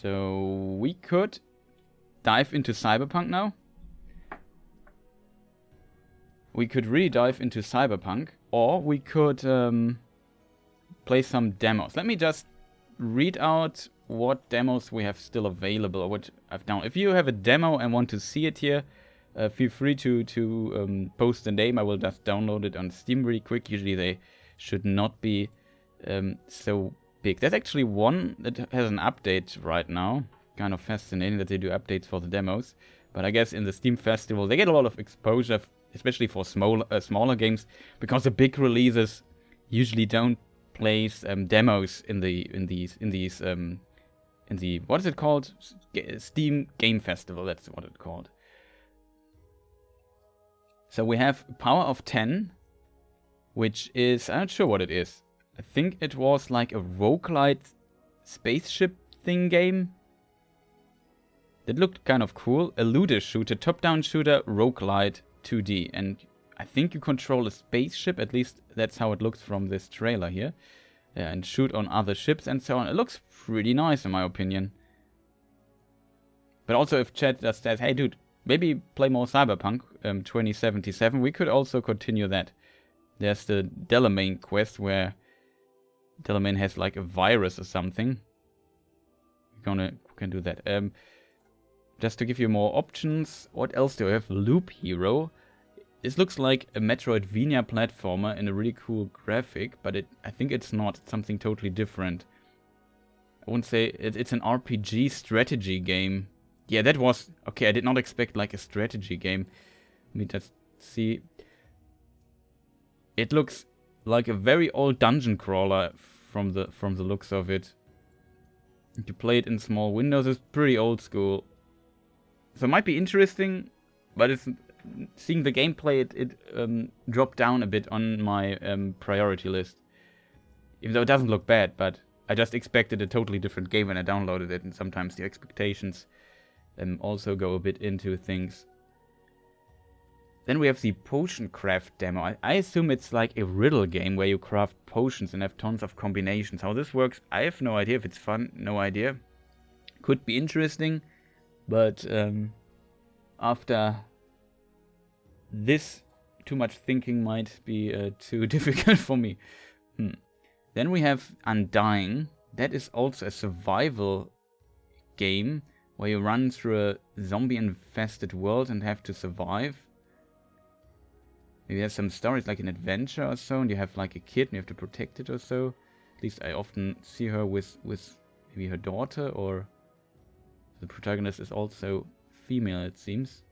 So we could dive into Cyberpunk now. We could really dive into Cyberpunk, or we could play some demos. Let me just read out what demos we have still available, or what I've done. If you have a demo and want to see it here, feel free to post the name. I will just download it on Steam really quick. Usually they should not be so big. There's actually one that has an update right now. Kind of fascinating that they do updates for the demos. But I guess in the Steam Festival they get a lot of exposure, especially for smaller games, because the big releases usually don't place demos in the what is it called? Steam Game Festival. That's what it's called. So we have Power of 10, which is, I'm not sure what it is. I think it was like a roguelite spaceship thing game. It looked kind of cool. A looter shooter, top-down shooter, roguelite 2D. And I think you control a spaceship, at least that's how it looks from this trailer here. And shoot on other ships and so on. It looks pretty nice in my opinion. But also if chat just says, hey dude, maybe play more Cyberpunk 2077, we could also continue that. There's the Delamain quest where Delamain has like a virus or something. We can do that. Just to give you more options, what else do I have? Loop Hero. This looks like a Metroidvania platformer in a really cool graphic, but I think it's not. It's something totally different. I wouldn't say it's an RPG strategy game. Yeah, that was okay. I did not expect like a strategy game. Let me just see. It looks like a very old dungeon crawler from the looks of it. You play it in small windows. It's pretty old school. So it might be interesting, but it's seeing the gameplay, it dropped down a bit on my priority list. Even though it doesn't look bad, but I just expected a totally different game when I downloaded it, and sometimes the expectations also go a bit into things. Then we have the potion craft demo. I assume it's like a riddle game where you craft potions and have tons of combinations. How this works, I have no idea. If it's fun, no idea. Could be interesting, but after this, too much thinking might be too difficult for me. Then we have Undying. That is also a survival game where you run through a zombie-infested world and have to survive. Maybe there's some stories like an adventure or so, and you have like a kid and you have to protect it or so. At least I often see her with maybe her daughter, or the protagonist is also female, it seems.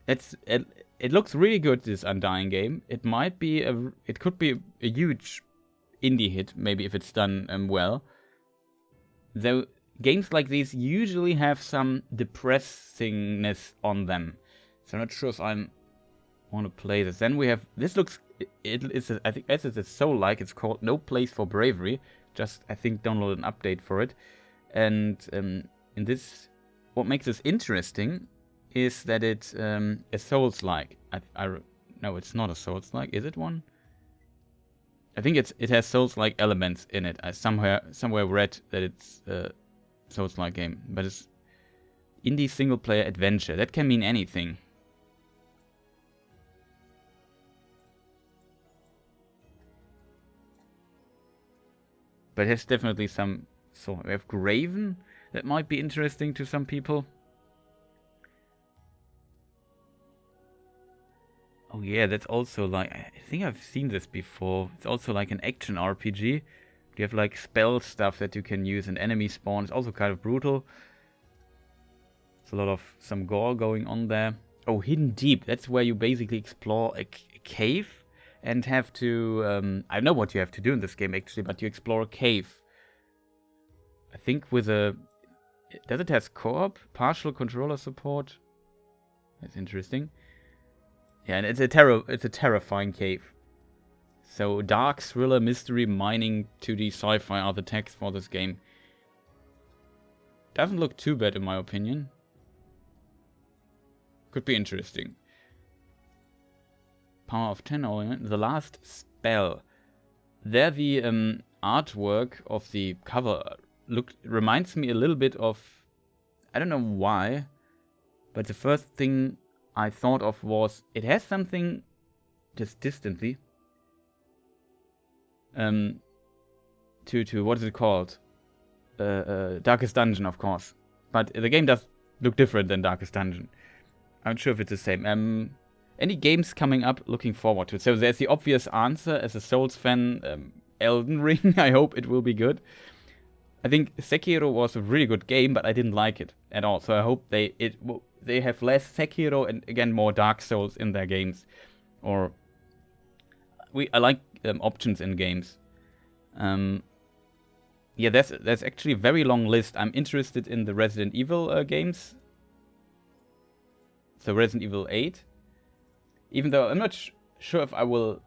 It looks really good, this Undying game. It might be it could be a huge indie hit, maybe if it's done well. Though games like these usually have some depressingness on them, so I'm not sure if I want to play this. Then we have this. Looks I think as it's a Soul-like. It's called No Place for Bravery. Just I think download an update for it, and in this, what makes this interesting is that it's a Souls-like. No, it's not a Souls-like. Is it one? I think it has Souls-like elements in it. I somewhere read that it's a Souls-like game, but it's indie single-player adventure. That can mean anything. But it has definitely some. So we have Graven. That might be interesting to some people. Oh yeah, that's also like, I think I've seen this before. It's also like an action RPG. You have like spell stuff that you can use, and enemy spawn. It's also kind of brutal. There's a lot of some gore going on there. Oh, Hidden Deep. That's where you basically explore a cave and have to... I know what you have to do in this game actually, but you explore a cave. I think with a... Does it have co-op? Partial controller support? That's interesting. Yeah, and it's a terrifying cave. So dark, thriller, mystery, mining, 2D sci-fi are the tags for this game. Doesn't look too bad in my opinion. Could be interesting. Power of 10, or The Last Spell. there the artwork of the cover reminds me a little bit of, I don't know why, but the first thing I thought of was it has something just distantly to what is it called? Darkest Dungeon, of course. But the game does look different than Darkest Dungeon. I'm not sure if it's the same. Any games coming up, looking forward to it. So there's the obvious answer as a Souls fan, Elden Ring. I hope it will be good. I think Sekiro was a really good game, but I didn't like it at all. So I hope they have less Sekiro and again more Dark Souls in their games. Or I like options in games. Yeah, there's actually a very long list. I'm interested in the Resident Evil games. So Resident Evil 8. Even though I'm not sure if I will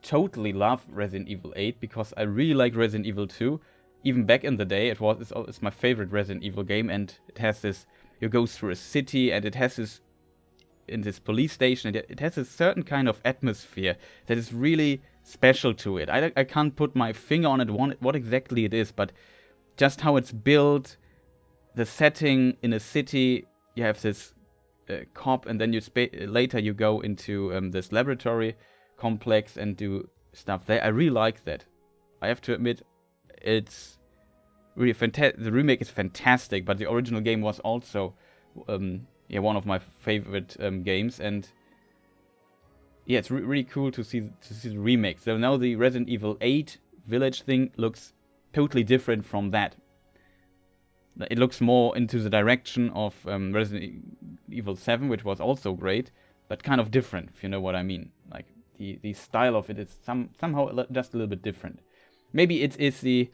totally love Resident Evil 8, because I really like Resident Evil 2. Even back in the day, it's my favorite Resident Evil game, and it has this, you go through a city, and it has this, in this police station, it has a certain kind of atmosphere that is really special to it. I can't put my finger on it, what exactly it is, but just how it's built, the setting in a city, you have this cop, and then later you go into this laboratory complex and do stuff there. I really like that. I have to admit, it's really fantastic. The remake is fantastic, but the original game was also one of my favorite games, and yeah, it's really cool to see the remake. So now the Resident Evil 8 Village thing looks totally different from that. It looks more into the direction of Resident Evil 7, which was also great, but kind of different, if you know what I mean. Like, the style of it is somehow just a little bit different. Maybe it is the,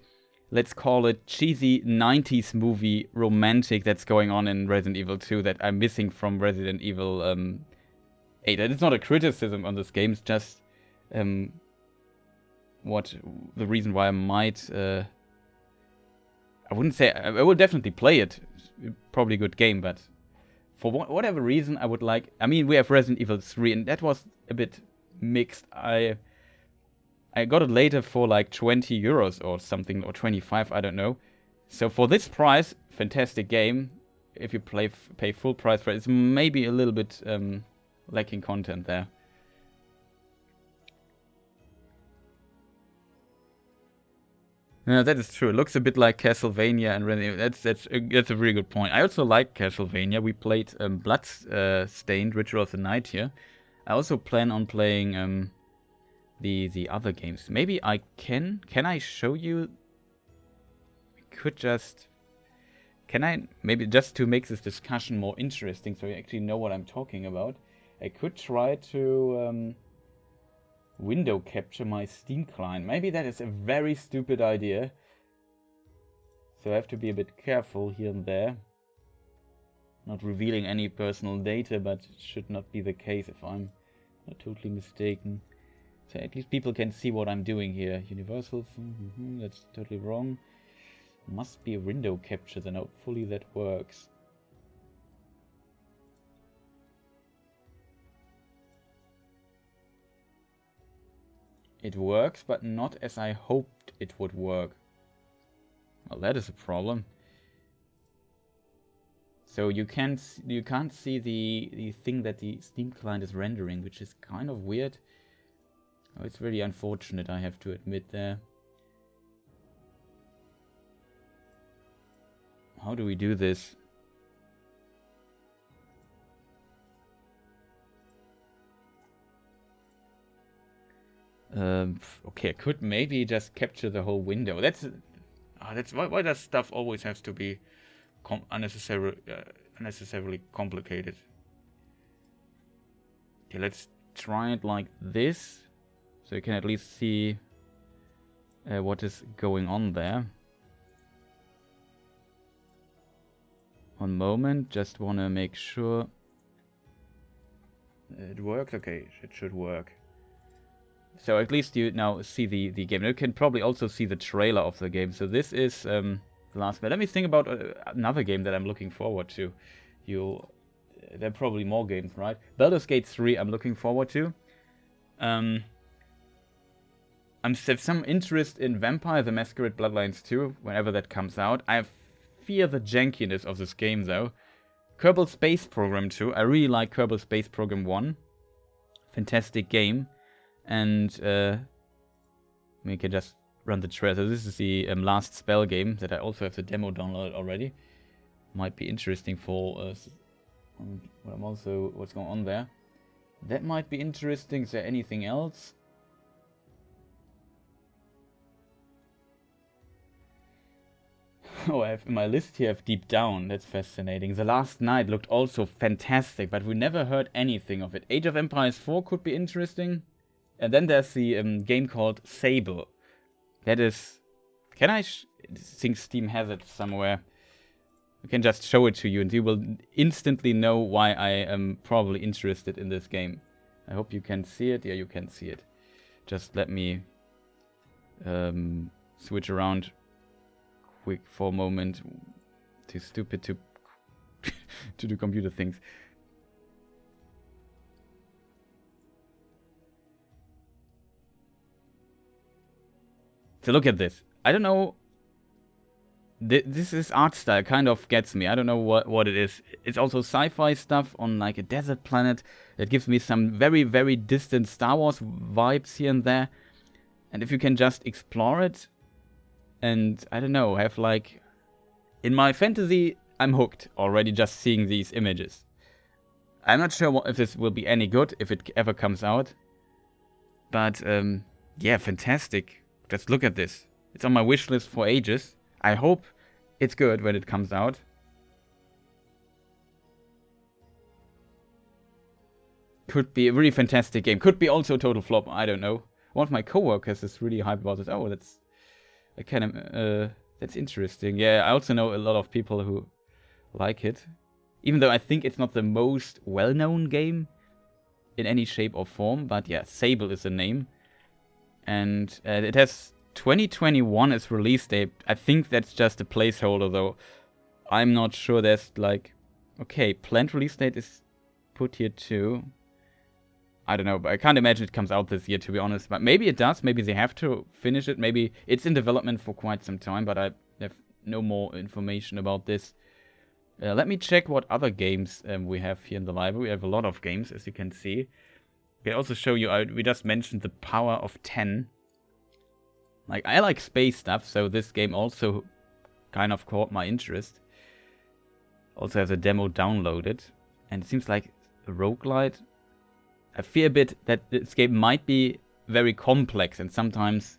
let's call it, cheesy 90s movie romantic that's going on in Resident Evil 2 that I'm missing from Resident Evil 8. And it's not a criticism on this game, it's just what the reason why I might... I wouldn't say... I will definitely play it. It's probably a good game, but for whatever reason, I would like... I mean, we have Resident Evil 3, and that was a bit mixed. I got it later for like 20 euros or something, or 25, I don't know. So for this price, fantastic game. If you pay full price for it, it's maybe a little bit lacking content there. No, that is true. It looks a bit like Castlevania and Resident Evil. That's a really good point. I also like Castlevania. We played Bloodstained Ritual of the Night here. I also plan on playing the other games. Maybe I can I show you? Maybe just to make this discussion more interesting, so you actually know what I'm talking about, I could try to window capture my Steam client. Maybe that is a very stupid idea. So I have to be a bit careful here and there. Not revealing any personal data, but it should not be the case if I'm not totally mistaken. So at least people can see what I'm doing here. Universal, that's totally wrong. Must be a window capture, then hopefully that works. It works, but not as I hoped it would work. Well, that is a problem. So you can't see the thing that the Steam client is rendering, which is kind of weird. Oh, it's really unfortunate, I have to admit there. How do we do this? Okay, I could maybe just capture the whole window. That's why does stuff always have to be unnecessarily complicated. Okay, let's try it like this, so you can at least see what is going on there. One moment, just want to make sure it works. Okay, it should work. So at least you now see the game. You can probably also see the trailer of the game. So this is the last bit. Let me think about another game that I'm looking forward to. There are probably more games, right? Baldur's Gate 3 I'm looking forward to. have some interest in Vampire the Masquerade Bloodlines 2, whenever that comes out. I fear the jankiness of this game, though. Kerbal Space Program 2. I really like Kerbal Space Program 1. Fantastic game. And we can just run the trailer. So this is the Last Spell game that I also have the demo downloaded already. Might be interesting for us. What's going on there. That might be interesting. Is there anything else? Oh, I have in my list here, I have Deep Down. That's fascinating. The Last Night looked also fantastic, but we never heard anything of it. Age of Empires 4 could be interesting. And then there's the game called Sable. That is... I think Steam has it somewhere. I can just show it to you and you will instantly know why I am probably interested in this game. I hope you can see it. Yeah, you can see it. Just let me switch around quick for a moment. Too stupid to to do computer things. So look at this. I don't know. This art style kind of gets me. I don't know what it is. It's also sci-fi stuff on like a desert planet. That gives me some very, very distant Star Wars vibes here and there. And if you can just explore it and, I don't know, have like... In my fantasy, I'm hooked already just seeing these images. I'm not sure if this will be any good, if it ever comes out. But, yeah, fantastic. Just look at this. It's on my wish list for ages. I hope it's good when it comes out. Could be a really fantastic game. Could be also a total flop. I don't know. One of my coworkers is really hyped about this. Oh, that's that's interesting. Yeah, I also know a lot of people who like it. Even though I think it's not the most well-known game in any shape or form. But yeah, Sable is the name. And it has 2021 as release date. I think that's just a placeholder though. I'm not sure there's like... Okay, planned release date is put here too. I don't know, but I can't imagine it comes out this year, to be honest. But maybe it does. Maybe they have to finish it. Maybe it's in development for quite some time, but I have no more information about this. Let me check what other games we have here in the library. We have a lot of games, as you can see. I can also show you, we just mentioned the Power of 10. Like, I like space stuff, so this game also kind of caught my interest. Also has a demo downloaded. And it seems like a roguelite. I fear a bit that this game might be very complex, and sometimes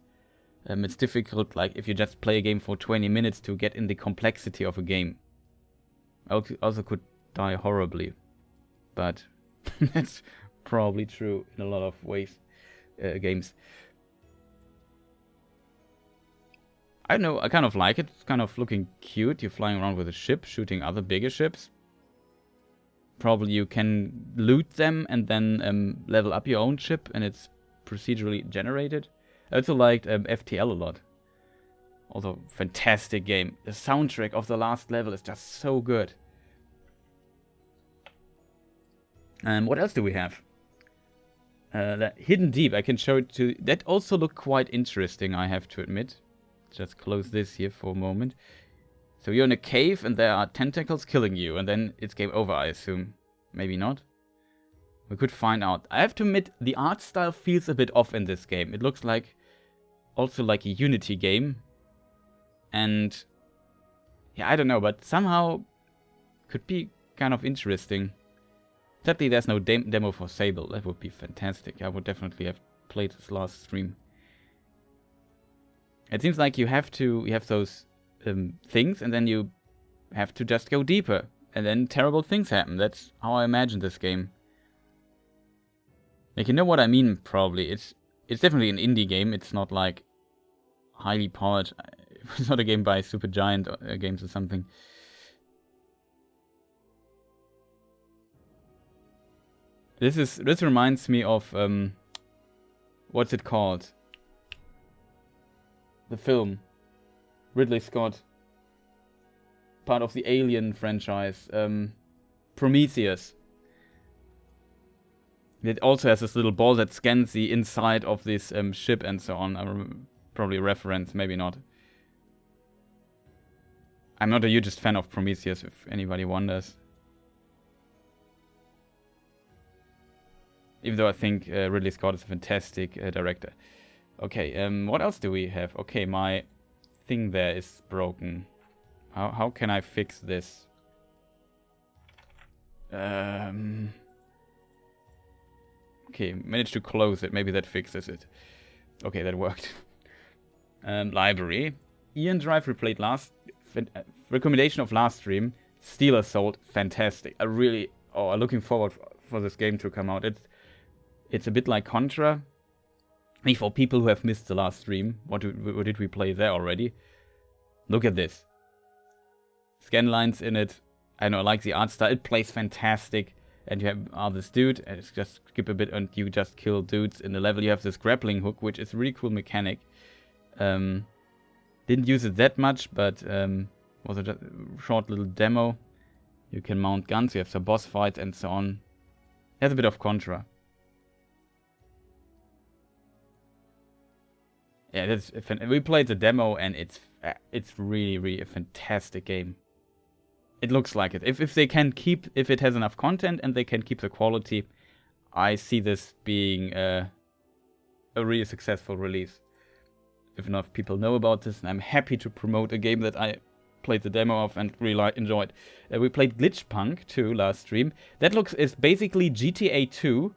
it's difficult, like if you just play a game for 20 minutes to get in the complexity of a game. I also could die horribly, but that's probably true in a lot of ways, games. I don't know, I kind of like it. It's kind of looking cute. You're flying around with a ship, shooting other bigger ships. Probably you can loot them and then level up your own ship, and it's procedurally generated. I also liked FTL a lot. Also, fantastic game. The soundtrack of the last level is just so good. And what else do we have? Hidden Deep, I can show it to... That also looked quite interesting, I have to admit. Just close this here for a moment. So you're in a cave and there are tentacles killing you, and then it's game over, I assume. Maybe not. We could find out. I have to admit, the art style feels a bit off in this game. It looks like also like a Unity game. And yeah, I don't know, but somehow could be kind of interesting. Sadly, there's no demo for Sable. That would be fantastic. I would definitely have played this last stream. It seems like you have those things, and then you have to just go deeper, and then terrible things happen. That's how I imagine this game. Like, you know what I mean, probably. It's definitely an indie game. It's not like highly powered. It's not a game by Supergiant Games or something. This reminds me of what's it called? The film. Ridley Scott. Part of the Alien franchise. Prometheus. It also has this little ball that scans the inside of this ship and so on. Probably reference, maybe not. I'm not a hugest fan of Prometheus, if anybody wonders. Even though I think Ridley Scott is a fantastic director. Okay, what else do we have? Okay, my thing there is broken. How can I fix this? Okay, managed to close it. Maybe that fixes it. Okay, that worked. Library. Ian Drive replayed last... recommendation of last stream. Steel Assault. Fantastic. I'm looking forward for this game to come out. It's a bit like Contra. For people who have missed the last stream, what did we play there already? Look at this. Scan lines in it. I know, I like the art style. It plays fantastic. And you have this dude, and it's just skip a bit and you just kill dudes. In the level you have this grappling hook, which is a really cool mechanic. Didn't use it that much, but was a short little demo. You can mount guns, you have some boss fights and so on. Has a bit of Contra. Yeah, we played the demo and it's really a fantastic game. It looks like it. If it has enough content and they can keep the quality, I see this being a really successful release. If enough people know about this, and I'm happy to promote a game that I played the demo of and really enjoyed. We played Glitchpunk 2 last stream. That is basically GTA 2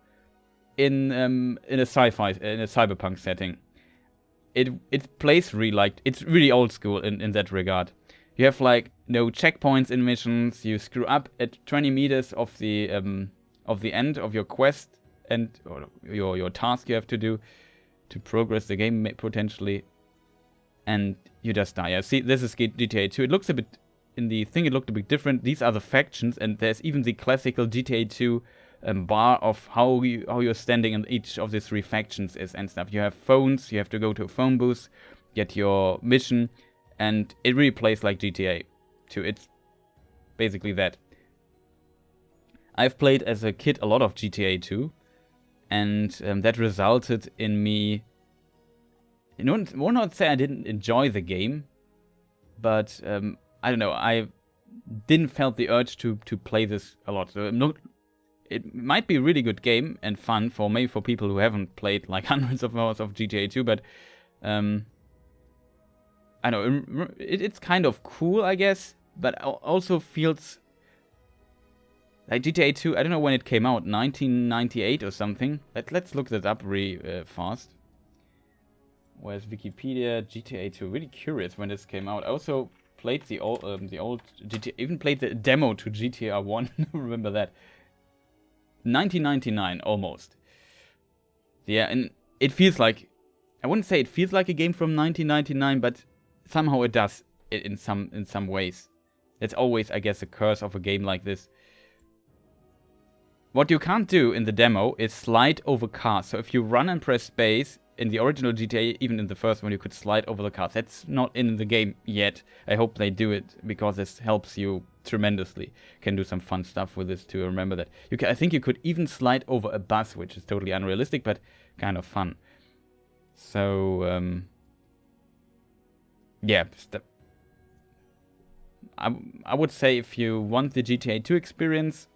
in a cyberpunk setting. It plays it's really old school in that regard. You have no checkpoints in missions. You screw up at 20 meters of the end of your quest or your task you have to do to progress the game potentially, and you just die. See, this is GTA 2. It looks a bit it looked a bit different. These are the factions, and there's even the classical GTA 2 bar of how you're standing in each of these 3 factions and stuff. You have phones. You have to go to a phone booth, get your mission. And it really plays like GTA 2. It's basically that. I've played as a kid a lot of GTA 2. And that resulted in me... I will not say I didn't enjoy the game. But, I don't know. I didn't felt the urge to play this a lot. So it might be a really good game and fun for people who haven't played hundreds of hours of GTA 2. But... I know, it's kind of cool, I guess, but also feels like GTA 2, I don't know when it came out, 1998 or something. Let's look that up really fast. Where's Wikipedia? GTA 2, really curious when this came out. I also played the old GTA, even played the demo to GTA 1, remember that. 1999, almost. Yeah, and it feels like, I wouldn't say it feels like a game from 1999, but... somehow it does it in some ways. It's always, I guess, a curse of a game like this. What you can't do in the demo is slide over cars. So if you run and press space, in the original GTA, even in the first one, you could slide over the cars. That's not in the game yet. I hope they do it, because this helps you tremendously. Can do some fun stuff with this too, remember that. I think you could even slide over a bus, which is totally unrealistic, but kind of fun. So, yeah, I would say if you want the GTA 2 experience,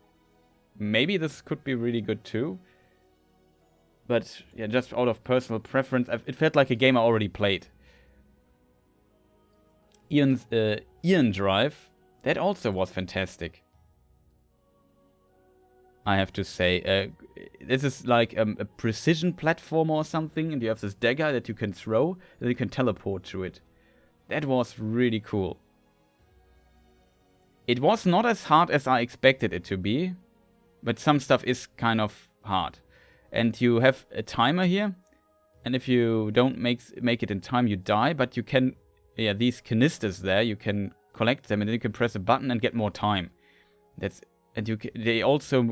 maybe this could be really good too. But yeah, just out of personal preference, it felt like a game I already played. Ian Drive, that also was fantastic. I have to say, this is like a precision platformer or something, and you have this dagger that you can throw, and you can teleport to it. That was really cool. It was not as hard as I expected it to be, but some stuff is kind of hard. And you have a timer here, and if you don't make it in time, you die, but you can, these canisters there, you can collect them, and then you can press a button and get more time. They also,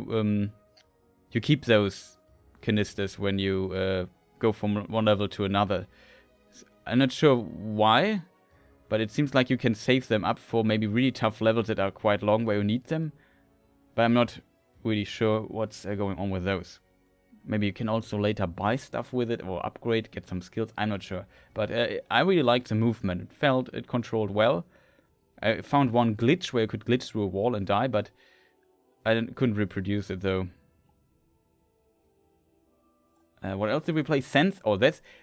you keep those canisters when you go from one level to another. I'm not sure why, but it seems like you can save them up for maybe really tough levels that are quite long where you need them. But I'm not really sure what's going on with those. Maybe you can also later buy stuff with it or upgrade, get some skills. I'm not sure. But I really liked the movement. It controlled well. I found one glitch where you could glitch through a wall and die, but I couldn't reproduce it though. What else did we play? Sense. Oh,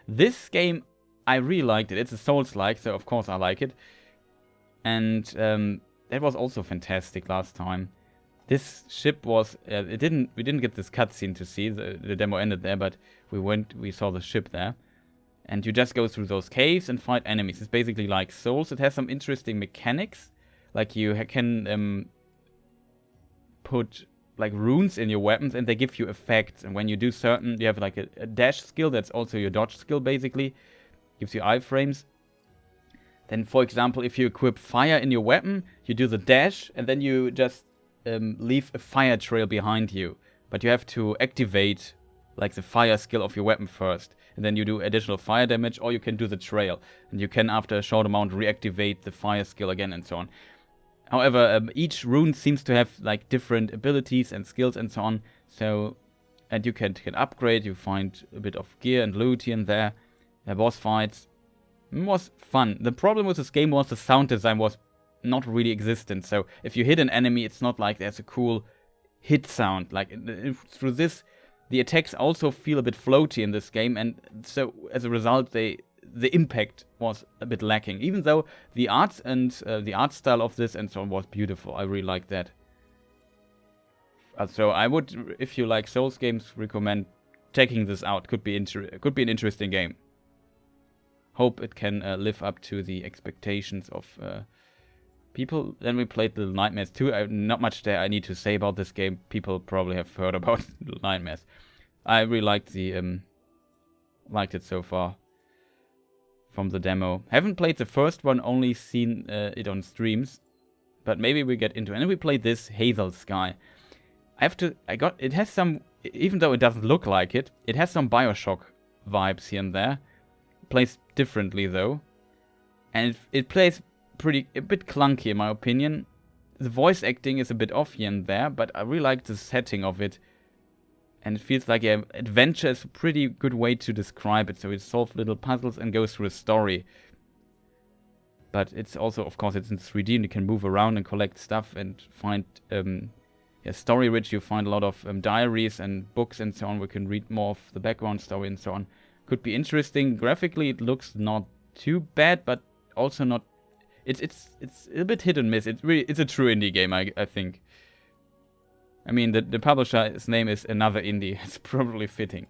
this game, I really liked it. It's a Souls-like, so of course I like it. And that was also fantastic last time. This ship was, we didn't get this cutscene to see, the demo ended there, but we saw the ship there. And you just go through those caves and fight enemies. It's basically like Souls. It has some interesting mechanics, like you can put like runes in your weapons and they give you effects. And when you do certain, you have like a dash skill, that's also your dodge skill basically, gives you iframes. Then for example, if you equip fire in your weapon, you do the dash and then you just leave a fire trail behind you, but you have to activate like the fire skill of your weapon first, and then you do additional fire damage, or you can do the trail, and you can after a short amount reactivate the fire skill again and so on. However, each rune seems to have like different abilities and skills and so on, so and you can upgrade, you find a bit of gear and loot here and there. Boss fights was fun. The problem with this game was the sound design was not really existent. So if you hit an enemy, it's not like there's a cool hit sound. Like through this, the attacks also feel a bit floaty in this game, and so as a result, the impact was a bit lacking. Even though the arts and the art style of this and so on was beautiful, I really like that. So I would, if you like Souls games, recommend checking this out. Could be an interesting game. Hope it can live up to the expectations of people. Then we played Little Nightmares 2. Not much there I need to say about this game. People probably have heard about Little Nightmares. I really liked it so far from the demo. Haven't played the first one, only seen it on streams, but maybe we get into it. And then we played this Hazel Sky. It has some, even though it doesn't look like it, it has some BioShock vibes here and there. It plays differently though, and it plays a bit clunky in my opinion. The voice acting is a bit off here and there, but I really like the setting of it. And it feels like adventure is a pretty good way to describe it. So it solves little puzzles and goes through a story. But it's also, of course, it's in 3D and you can move around and collect stuff and find story rich. You find a lot of diaries and books and so on. We can read more of the background story and so on. Could be interesting. Graphically, it looks not too bad, but also not. It's a bit hit and miss. It's a true indie game, I think. I mean, the publisher's name is Another Indie. It's probably fitting.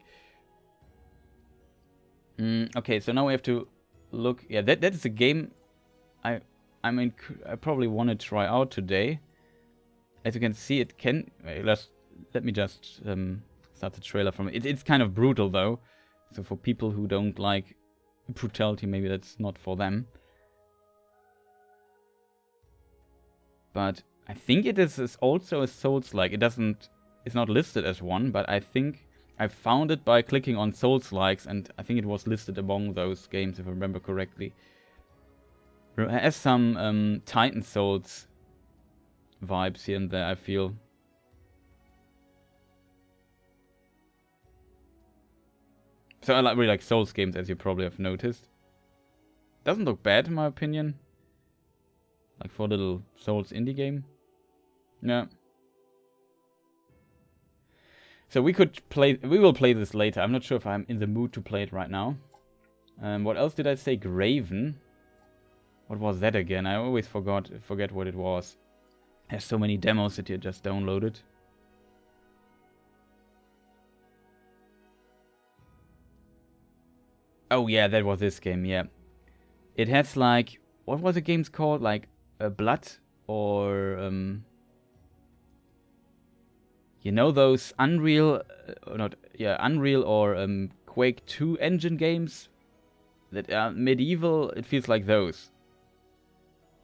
Okay, so now we have to look. Yeah, that is a game I probably want to try out today. As you can see, it can. Let me just start the trailer from it. It's kind of brutal though, so for people who don't like brutality, maybe that's not for them. But I think it is also a Souls-like. It's not listed as one, but I think I found it by clicking on Souls-likes, and I think it was listed among those games, if I remember correctly. It has some Titan Souls vibes here and there, I feel. So I really like Souls games, as you probably have noticed. Doesn't look bad, in my opinion. Like for a little Souls indie game. Yeah. So we will play this later. I'm not sure if I'm in the mood to play it right now. What else did I say? Graven. What was that again? I always forget what it was. There's so many demos that you just downloaded. Oh yeah, that was this game, yeah. It has like, what was the game's called? Like Blood or you know those Unreal or Quake 2 engine games that are medieval. It feels like those,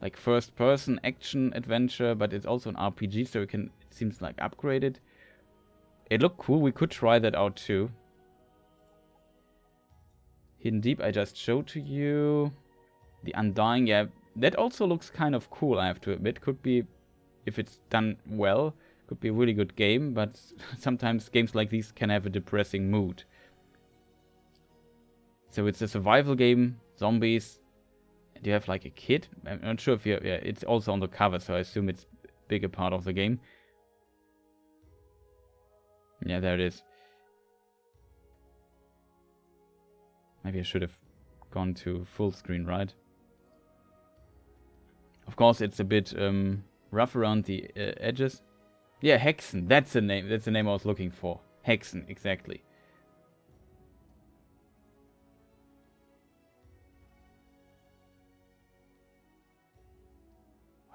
like first person action adventure, but it's also an RPG, so it seems like upgraded. It looked cool. We could try that out too. Hidden Deep I just showed to you. The Undying, yeah, that also looks kind of cool, I have to admit. Could be, if it's done well, Could be a really good game, but sometimes games like these can have a depressing mood. So it's a survival game, zombies, and you have like a kid. I'm not sure if you... Yeah, it's also on the cover, so I assume it's a bigger part of the game. Yeah, there it is. Maybe I should have gone to full screen, right? Of course, it's a bit rough around the edges. Yeah, Hexen. That's the name. That's the name I was looking for. Hexen, exactly.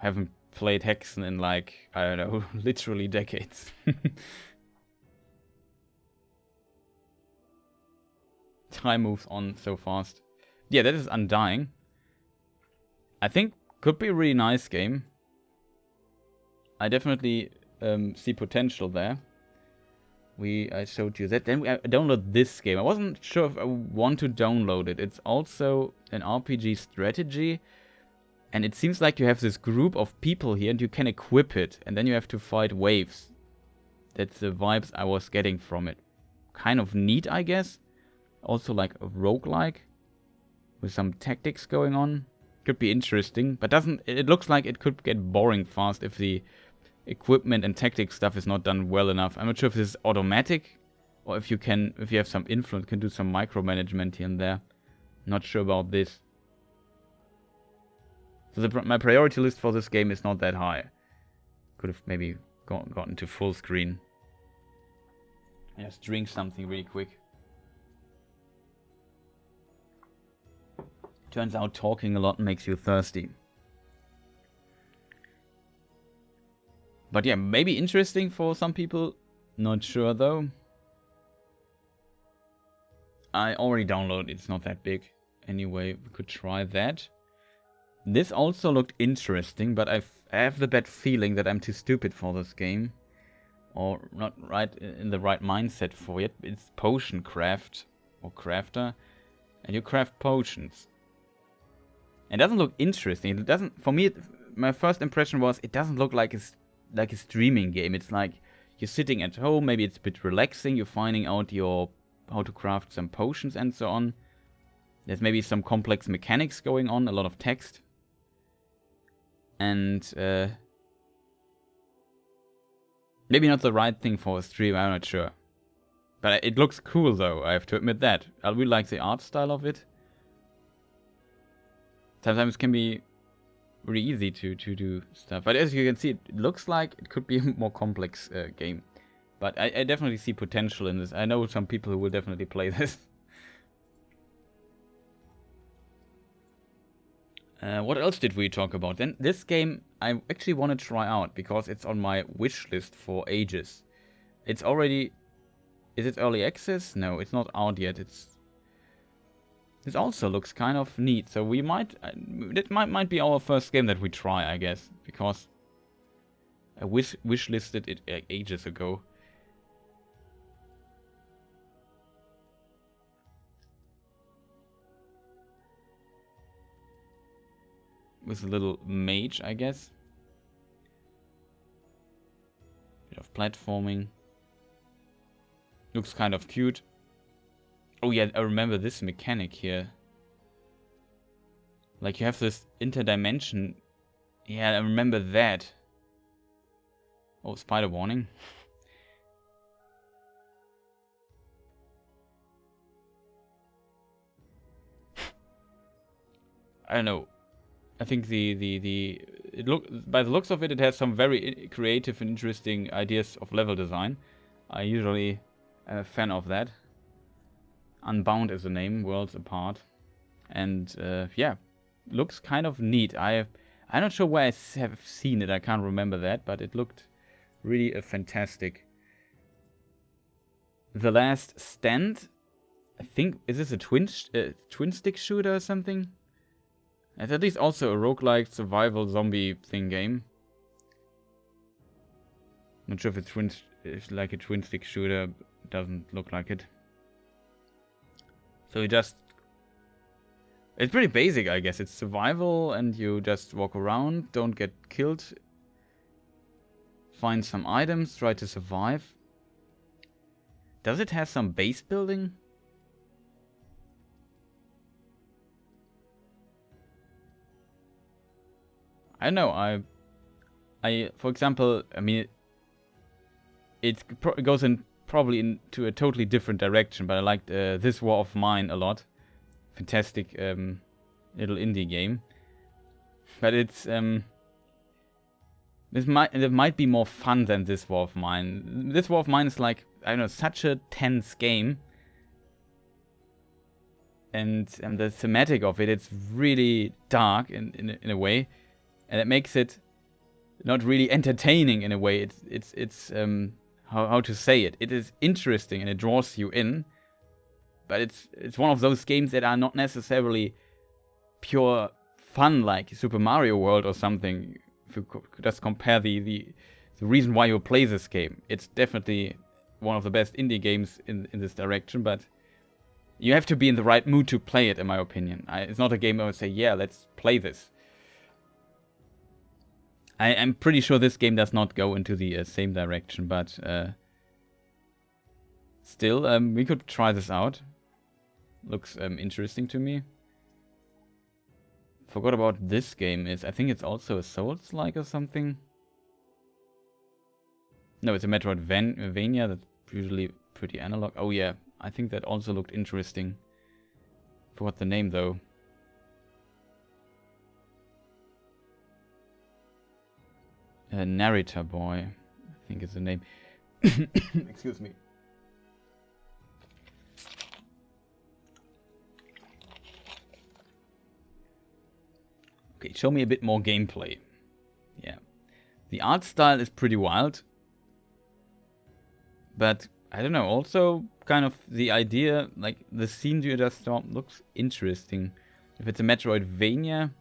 I haven't played Hexen in like, I don't know, literally decades. Time moves on so fast. Yeah, that is Undying. I think could be a really nice game. I definitely see potential there. I showed you that. Then I downloaded this game. I wasn't sure if I want to download it. It's also an RPG strategy. And it seems like you have this group of people here and you can equip it. And then you have to fight waves. That's the vibes I was getting from it. Kind of neat, I guess. Also like a roguelike. With some tactics going on. Could be interesting. But it looks like it could get boring fast if the equipment and tactics stuff is not done well enough. I'm not sure if this is automatic. Or if you have some influence, can do some micromanagement here and there. Not sure about this. So my priority list for this game is not that high. Could have maybe gotten to full screen. Just drink something really quick. Turns out talking a lot makes you thirsty. But yeah, maybe interesting for some people. Not sure though. I already downloaded it. It's not that big. Anyway, we could try that. This also looked interesting, but I have the bad feeling that I'm too stupid for this game. Or not right in the right mindset for it. It's Potion Craft, or Crafter. And you craft potions. It doesn't look interesting. It doesn't, for me, my first impression was it doesn't look like a streaming game. It's like you're sitting at home, maybe it's a bit relaxing, you're finding out how to craft some potions and so on. There's maybe some complex mechanics going on, a lot of text. And maybe not the right thing for a stream, I'm not sure. But it looks cool though, I have to admit that. I really like the art style of it. Sometimes it can be really easy to do stuff. But as you can see, it looks like it could be a more complex game. But I definitely see potential in this. I know some people who will definitely play this. What else did we talk about? Then this game I actually want to try out because it's on my wish list for ages. It's already... Is it early access? No, it's not out yet. This also looks kind of neat. So we might... It might be our first game that we try, I guess. Because I wish listed it ages ago. With a little mage, I guess. Bit of platforming. Looks kind of cute. Oh yeah, I remember this mechanic here. Like you have this interdimension. Yeah, I remember that. Oh, spider warning. I don't know. I think by the looks of it, it has some very creative and interesting ideas of level design. I usually am a fan of that. Unbound is the name, Worlds Apart, and yeah, looks kind of neat. I'm not sure where I have seen it. I can't remember that, but it looked really fantastic. The Last Stand. I think is this a twin stick shooter or something? It's at least also a roguelike survival zombie thing game. Not sure if it's like a twin stick shooter. Doesn't look like it. So you just... It's pretty basic, I guess. It's survival and you just walk around, don't get killed. find some items, try to survive. Does it have some base building? I don't know. I for example, I mean, it goes in probably into a totally different direction, but I liked This War of Mine a lot. Fantastic little indie game. But it's it might be more fun than This War of Mine. This War of Mine is like, I don't know, such a tense game. And the thematic of it, it's really dark in a way. And it makes it not really entertaining in a way. It's how to say it. It is interesting and it draws you in. But it's one of those games that are not necessarily pure fun like Super Mario World or something. If you just compare the reason why you play this game. It's definitely one of the best indie games in this direction, but you have to be in the right mood to play it, in my opinion. It's not a game I would say, yeah, let's play this. I'm pretty sure this game does not go into the same direction, but still, we could try this out. Looks interesting to me. Forgot about this game. I think it's also a Souls-like or something. No, it's a Metroidvania. That's usually pretty analog. Oh yeah, I think that also looked interesting. Forgot the name though. Narrator Boy, I think is the name. Excuse me. Okay, show me a bit more gameplay. Yeah. The art style is pretty wild. But, I don't know, also kind of the idea, like the scene you just saw looks interesting. If it's a Metroidvania,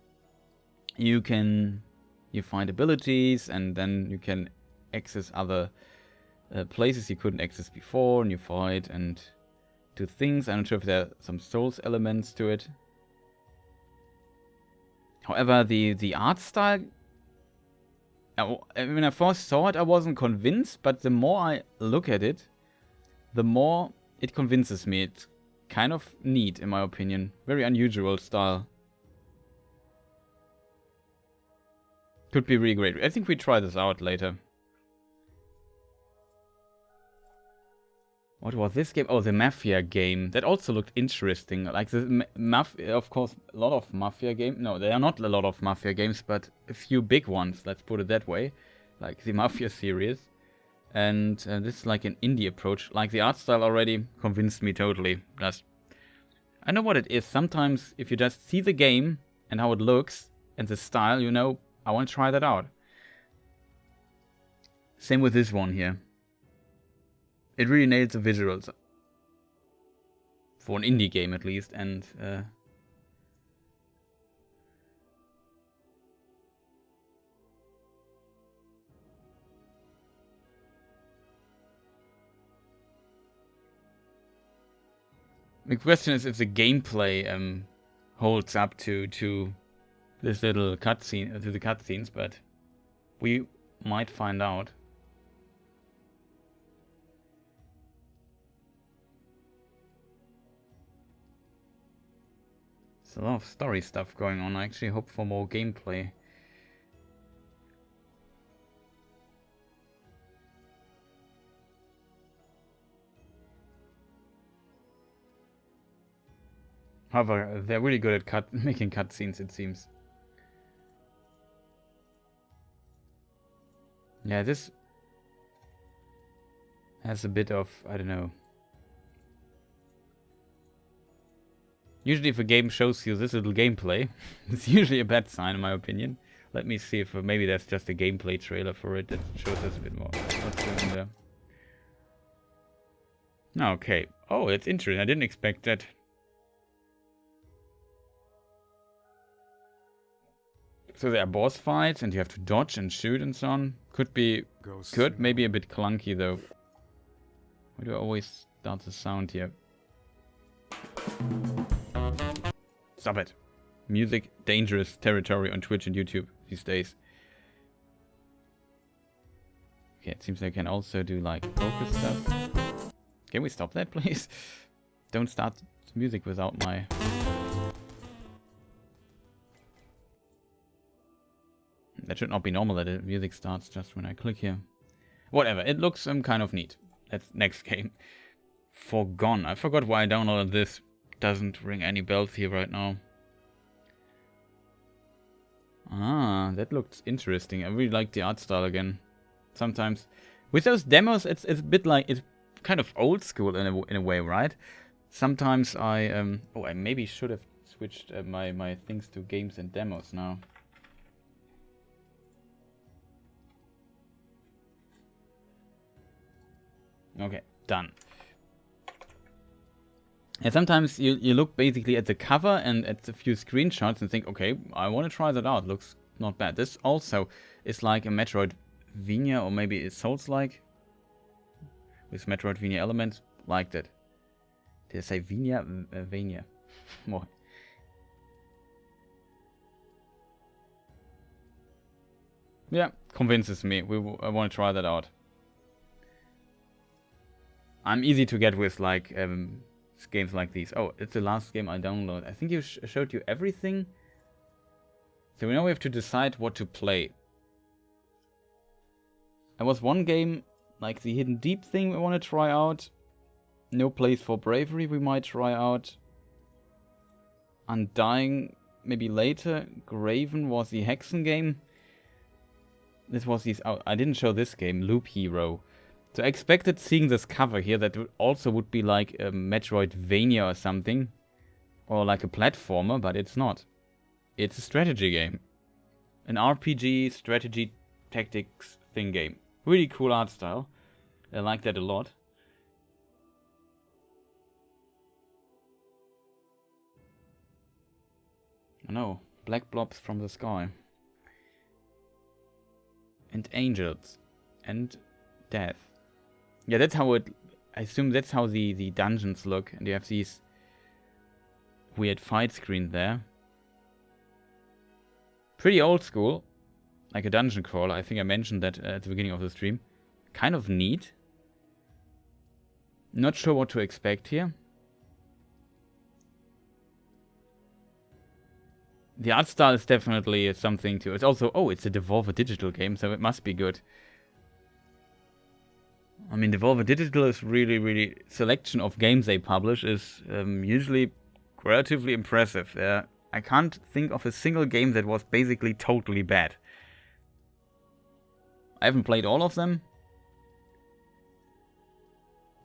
you find abilities and then you can access other places you couldn't access before, and you fight and do things. I'm not sure if there are some Souls elements to it. However, the art style, when I first saw it, I wasn't convinced, but the more I look at it, the more it convinces me. It's kind of neat, in my opinion. Very unusual style. Could be really great. I think we try this out later. What was this game? Oh, the Mafia game. That also looked interesting. Like the of course, a lot of Mafia games. No, there are not a lot of Mafia games, but a few big ones. Let's put it that way. Like the Mafia series. And this is like an indie approach. Like the art style already convinced me totally. I know what it is. Sometimes if you just see the game and how it looks and the style, you know, I want to try that out. Same with this one here. It really nails the visuals. For an indie game at least, and the question is if the gameplay holds up to this little cutscene, to the cutscenes, but we might find out. There's a lot of story stuff going on. I actually hope for more gameplay. However, they're really good at making cutscenes, it seems. Yeah, this has a bit of, I don't know. Usually if a game shows you this little gameplay, it's usually a bad sign in my opinion. Let me see if maybe that's just a gameplay trailer for it that shows us a bit more. What's going there? Okay. Oh, it's interesting. I didn't expect that. So there are boss fights and you have to dodge and shoot and so on. Could be good, maybe a bit clunky though. Why do I always start the sound here? Stop it. Music, dangerous territory on Twitch and YouTube these days. Okay, it seems I can also do like focus stuff. Can we stop that, please? Don't start music without my... That should not be normal that the music starts just when I click here. Whatever, it looks kind of neat. That's next game. Foregone. I forgot why I downloaded this. Doesn't ring any bells here right now. Ah, that looks interesting. I really like the art style again. Sometimes with those demos, it's a bit like, it's kind of old school in a way, right? Sometimes I maybe should have switched my things to games and demos now. Okay, done. And sometimes you look basically at the cover and at a few screenshots and think, okay, I want to try that out. Looks not bad. This also is like a Metroidvania, or maybe it's Souls-like with Metroidvania elements. Liked it. Did I say Vania? Vania. More. Yeah, convinces me. I want to try that out. I'm easy to get with like games like these. Oh, it's the last game I download. I think you showed you everything. So now we have to decide what to play. There was one game, like the Hidden Deep thing we want to try out. No Place for Bravery we might try out. Undying maybe later. Graven was the Hexen game. This was these... Oh, I didn't show this game, Loop Hero. So I expected seeing this cover here that also would be like a Metroidvania or something. Or like a platformer, but it's not. It's a strategy game. An RPG, strategy, tactics thing game. Really cool art style. I like that a lot. Oh no, black blobs from the sky. And angels. And death. Yeah, that's how it... I assume that's how the dungeons look. And you have these weird fight screens there. Pretty old school. Like a dungeon crawler. I think I mentioned that at the beginning of the stream. Kind of neat. Not sure what to expect here. The art style is definitely something to... It's also... Oh, it's a Devolver Digital game, so it must be good. I mean, Devolver Digital is really... Selection of games they publish is usually relatively impressive. I can't think of a single game that was basically totally bad. I haven't played all of them.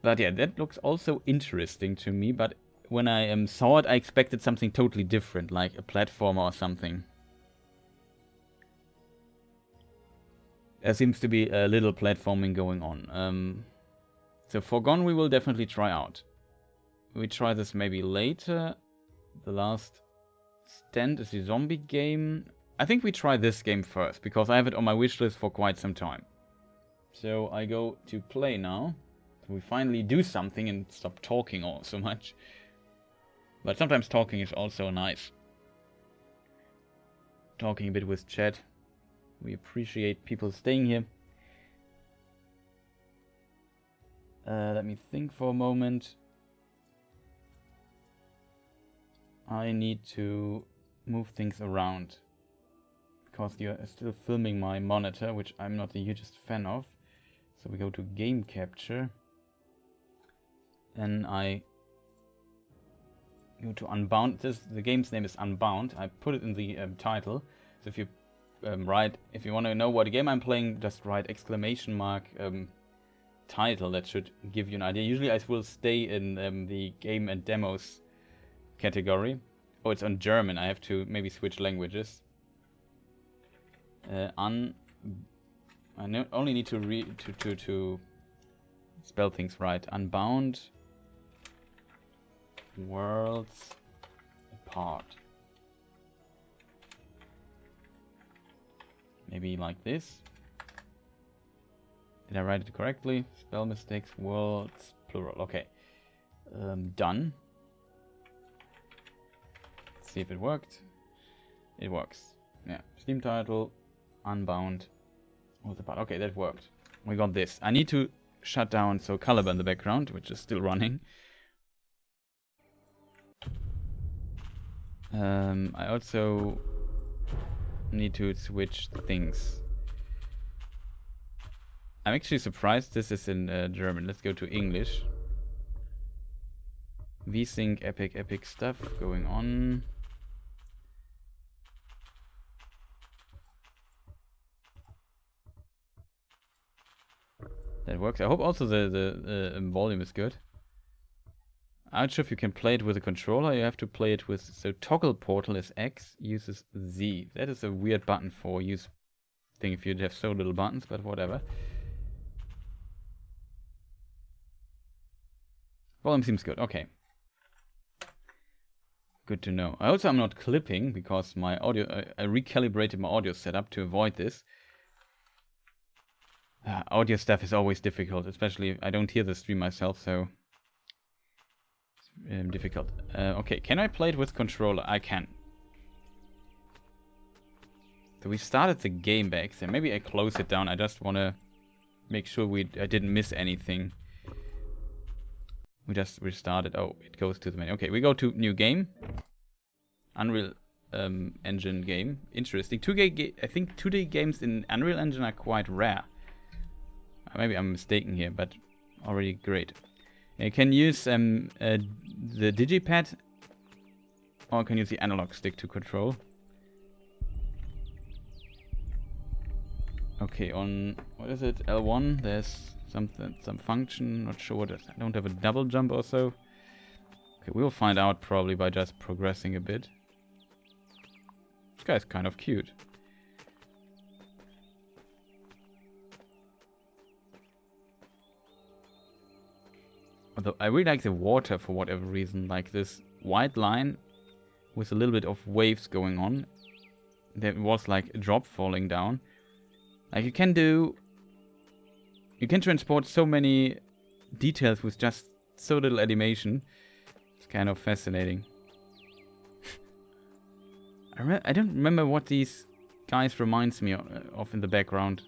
But yeah, that looks also interesting to me. But when I saw it, I expected something totally different, like a platformer or something. There seems to be a little platforming going on. So Foregone we will definitely try out. We try this maybe later. The Last Stand is the zombie game. I think we try this game first, because I have it on my wishlist for quite some time. So I go to play now. So we finally do something and stop talking all so much. But sometimes talking is also nice. Talking a bit with chat. We appreciate people staying here. Let me think for a moment. I need to move things around. Because you're still filming my monitor, which I'm not the hugest fan of. So we go to game capture. And I go to Unbound. The game's name is Unbound. I put it in the title. So if you if you want to know what game I'm playing, just write exclamation mark title. That should give you an idea. Usually I will stay in the game and demos category. Oh, it's on German. I have to maybe switch languages. I only need to spell things right. Unbound Worlds Apart. Maybe like this. Did I write it correctly? Spell mistakes, worlds, plural. Okay. Done. Let's see if it worked. It works. Yeah. Steam title, Unbound, Worlds Apart. Okay, that worked. we got this. I need to shut down Soulcalibur in the background, which is still running. I also need to switch things. I'm actually surprised this is in German. Let's go to English. VSync, epic stuff going on. That works. I hope also the volume is good. I'm not sure if you can play it with a controller. You have to play it with... So toggle portal is X, uses Z. That is a weird button for use thing if you have so little buttons, but whatever. Volume seems good. Okay. Good to know. I also am not clipping because my audio... I recalibrated my audio setup to avoid this. Audio stuff is always difficult, especially I don't hear the stream myself, so... difficult. Okay, can I play it with controller? I can. So we started the game back, so maybe I close it down. I just want to make sure I didn't miss anything. We just restarted. Oh, it goes to the menu. Okay, we go to new game. Unreal Engine game. Interesting. I think 2D games in Unreal Engine are quite rare. Maybe I'm mistaken here, but already great. You can use the digipad, or you can use the analog stick to control. Okay, on what is it? L1. There's some function. Not sure what it is. I don't have a double jump or so. Okay, we'll find out probably by just progressing a bit. This guy's kind of cute. Although I really like the water for whatever reason, like this white line with a little bit of waves going on. There was like a drop falling down. Like you can transport so many details with just so little animation. It's kind of fascinating. I don't remember what these guys reminds me of in the background.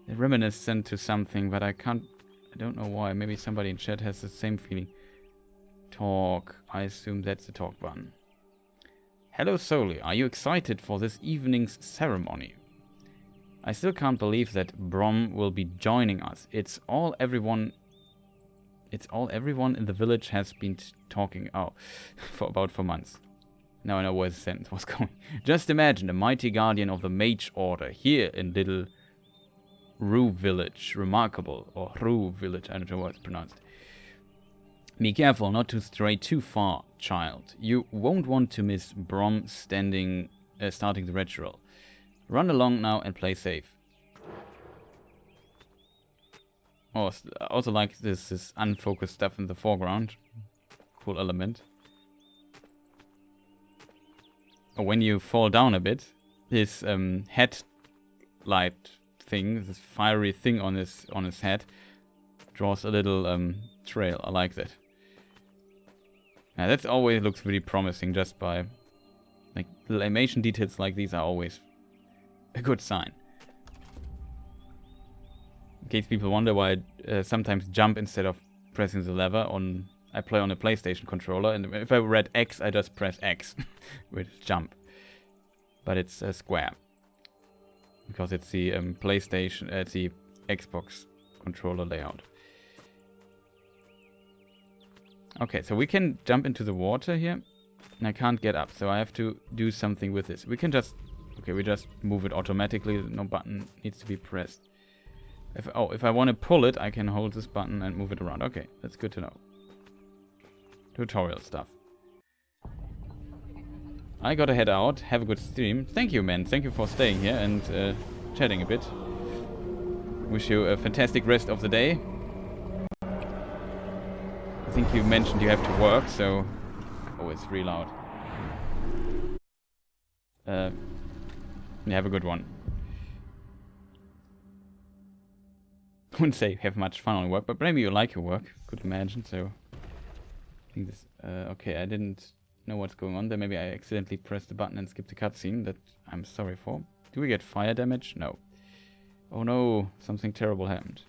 They're reminiscent to something, but I don't know why. Maybe somebody in chat has the same feeling. Talk. I assume that's the talk button. Hello Soli, are you excited for this evening's ceremony? I still can't believe that Brom will be joining us. It's all everyone in the village has been talking for months. Now I know where the sentence was going. Just imagine the mighty guardian of the mage order here in little Rue village. Remarkable. Or Rue village. I don't know how it's pronounced. Be careful not to stray too far, child. You won't want to miss Brom starting the ritual. Run along now and play safe. Oh, I also like this unfocused stuff in the foreground. Cool element. Oh, when you fall down a bit, his headlight thing, this fiery thing on his head, draws a little trail. I like that. Yeah, that always looks really promising. Just by like little animation details like these are always a good sign. In case people wonder why I sometimes jump instead of pressing the lever I play on a PlayStation controller, and if I read X, I just press X, which is jump. But it's a square. Because it's the PlayStation, it's the Xbox controller layout. Okay, so we can jump into the water here, and I can't get up, so I have to do something with this. We can just, okay, we just move it automatically. No button needs to be pressed. If I want to pull it, I can hold this button and move it around. Okay, that's good to know. Tutorial stuff. I gotta head out. Have a good stream. Thank you, man. Thank you for staying here and chatting a bit. Wish you a fantastic rest of the day. I think you mentioned you have to work, so... Oh, it's really loud. Have a good one. I wouldn't say have much fun on work, but maybe you like your work. Could imagine, so... I think this... okay, I didn't know what's going on there. Maybe I accidentally pressed the button and skipped the cutscene. That I'm sorry for. Do we get fire damage? No. Oh no, something terrible happened.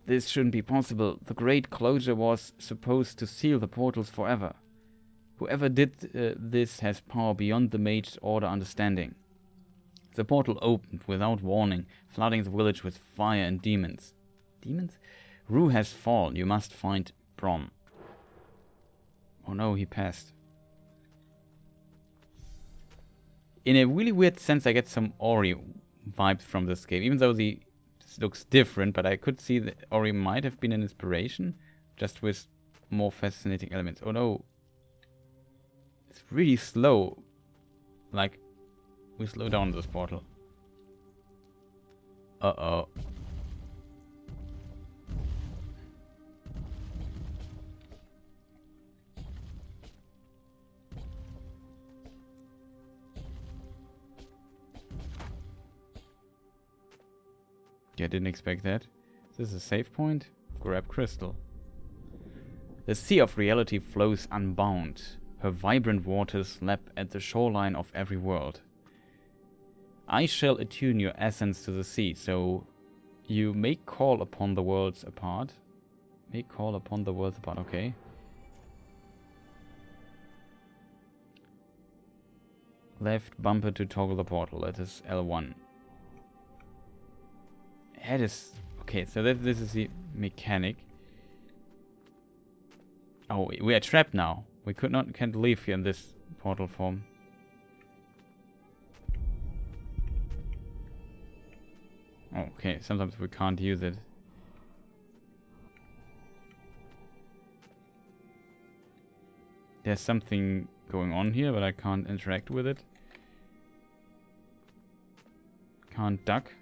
This shouldn't be possible. The Great Closure was supposed to seal the portals forever. Whoever did this has power beyond the mage's order understanding. The portal opened without warning, flooding the village with fire and demons. Demons? Rue has fallen. You must find Brom. Oh no, he passed. In a really weird sense, I get some Ori vibes from this game, even though this looks different, but I could see that Ori might have been an inspiration, just with more fascinating elements. Oh no. It's really slow. Like, we slow down this portal. Uh-oh. Yeah, didn't expect that. Is this a save point? Grab crystal. The sea of reality flows unbound. Her vibrant waters lap at the shoreline of every world. I shall attune your essence to the sea, so you may call upon the worlds apart. May call upon the worlds apart, okay. Left bumper to toggle the portal, that is L1. That is... Okay, so this is the mechanic. Oh, we are trapped now. We can't leave here in this portal form. Okay, sometimes we can't use it. There's something going on here, but I can't interact with it. Can't duck.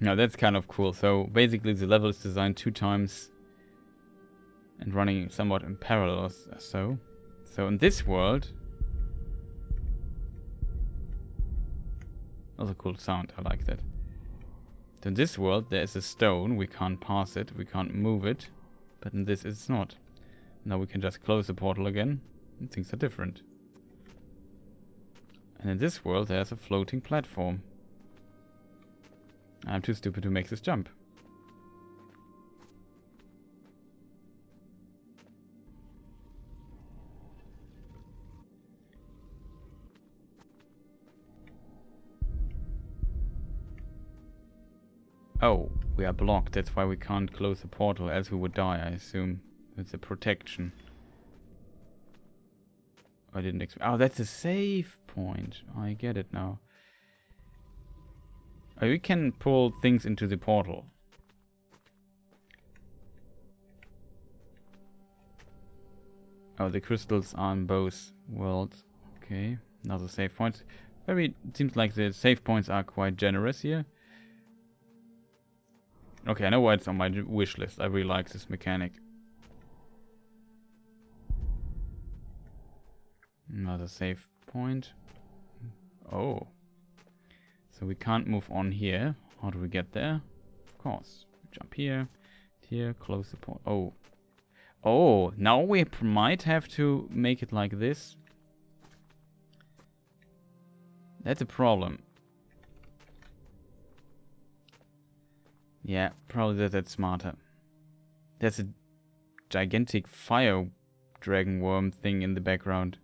Now that's kind of cool. So basically the level is designed 2 times and running somewhat in parallel or so. So in this world... Also cool sound, I like that. So in this world there is a stone, we can't pass it, we can't move it. But in this it's not. Now we can just close the portal again and things are different. And in this world there's a floating platform. I'm too stupid to make this jump. Oh, we are blocked. That's why we can't close the portal, else we would die, I assume. It's a protection. I didn't expect... Oh, that's a save point. I get it now. Oh, we can pull things into the portal. Oh, the crystals are in both worlds. Okay, another save point. It seems like the save points are quite generous here. Okay, I know why it's on my wish list. I really like this mechanic. Another save point. Oh. So we can't move on here. How do we get there? Of course. Jump here. Here, close the port. Oh. Oh, now we might have to make it like this. That's a problem. Yeah, probably that's smarter. There's a gigantic fire dragon worm thing in the background.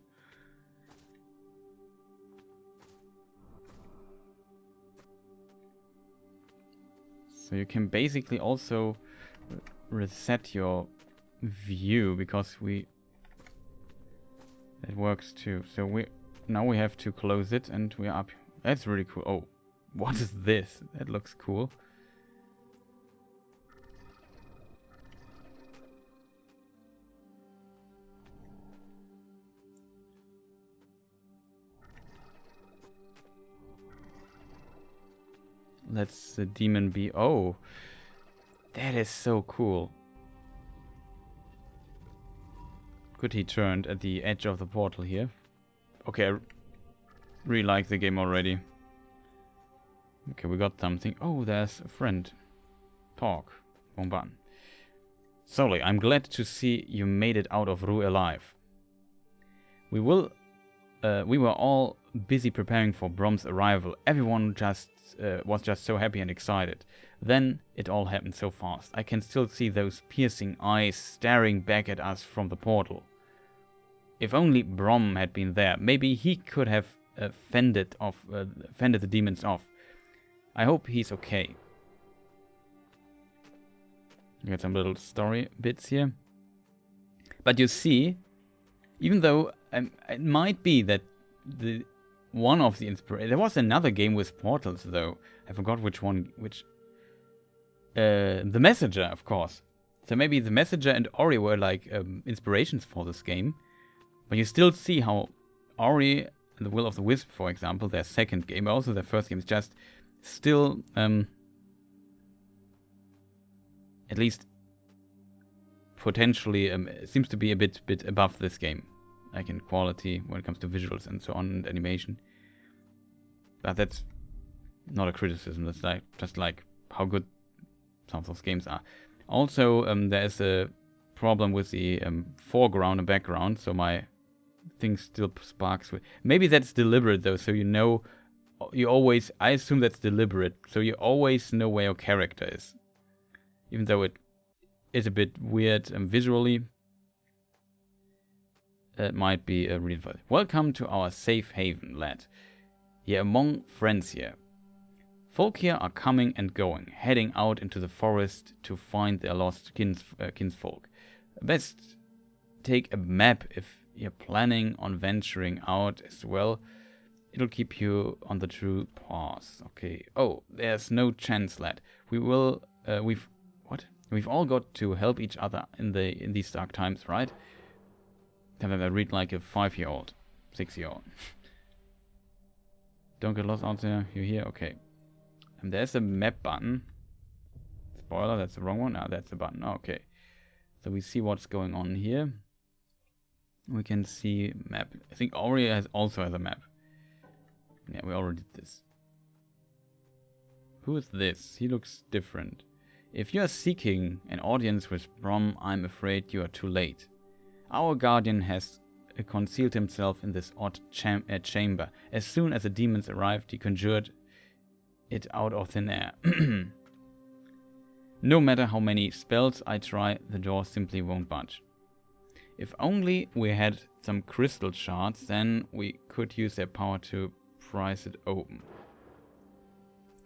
So you can basically also reset your view because it works too. So now we have to close it and we're up. That's really cool. Oh, what is this? That looks cool. Let's the demon be... Oh, that is so cool. Good, he turned at the edge of the portal here. Okay, I really like the game already. Okay, we got something. Oh, there's a friend. Talk. Wrong button. Solly, I'm glad to see you made it out of Rue alive. We were all busy preparing for Brom's arrival. Everyone was just so happy and excited. Then it all happened so fast. I can still see those piercing eyes staring back at us from the portal. If only Brom had been there, maybe he could have fended the demons off. I hope he's okay. We got some little story bits here. But you see, even though it might be that one of the inspiration... There was another game with portals, though. I forgot which one. The Messenger, of course. So maybe the Messenger and Ori were like inspirations for this game. But you still see how Ori and the Will of the Wisp, for example, their second game, also their first game, is just still... at least potentially seems to be a bit above this game, like in quality when it comes to visuals and so on, and animation. But that's not a criticism. That's like just like how good some of those games are. Also, there is a problem with the foreground and background, so my thing still sparks with. Maybe that's deliberate though, so you always. I assume that's deliberate, so you always know where your character is. Even though it is a bit weird visually, it might be a real fun. Welcome to our safe haven, lad. You're among friends here. Folk here are coming and going, heading out into the forest to find their lost kinsfolk. Best take a map if you're planning on venturing out as well. It'll keep you on the true path. Okay. Oh, there's no chance, lad. We've all got to help each other in these dark times, right? Can I read like a 5-year-old, 6-year-old? Don't get lost out there. You're here, okay. And there's a map button. Spoiler, that's the wrong one. Ah, that's the button. Okay. So we see what's going on here. We can see map. I think Ori also has a map. Yeah, we already did this. Who is this? He looks different. If you are seeking an audience with Brom, I'm afraid you are too late. Our guardian has concealed himself in this odd chamber. As soon as the demons arrived, he conjured it out of thin air. No matter how many spells I try, the door simply won't budge. If only we had some crystal shards, then we could use their power to prise it open.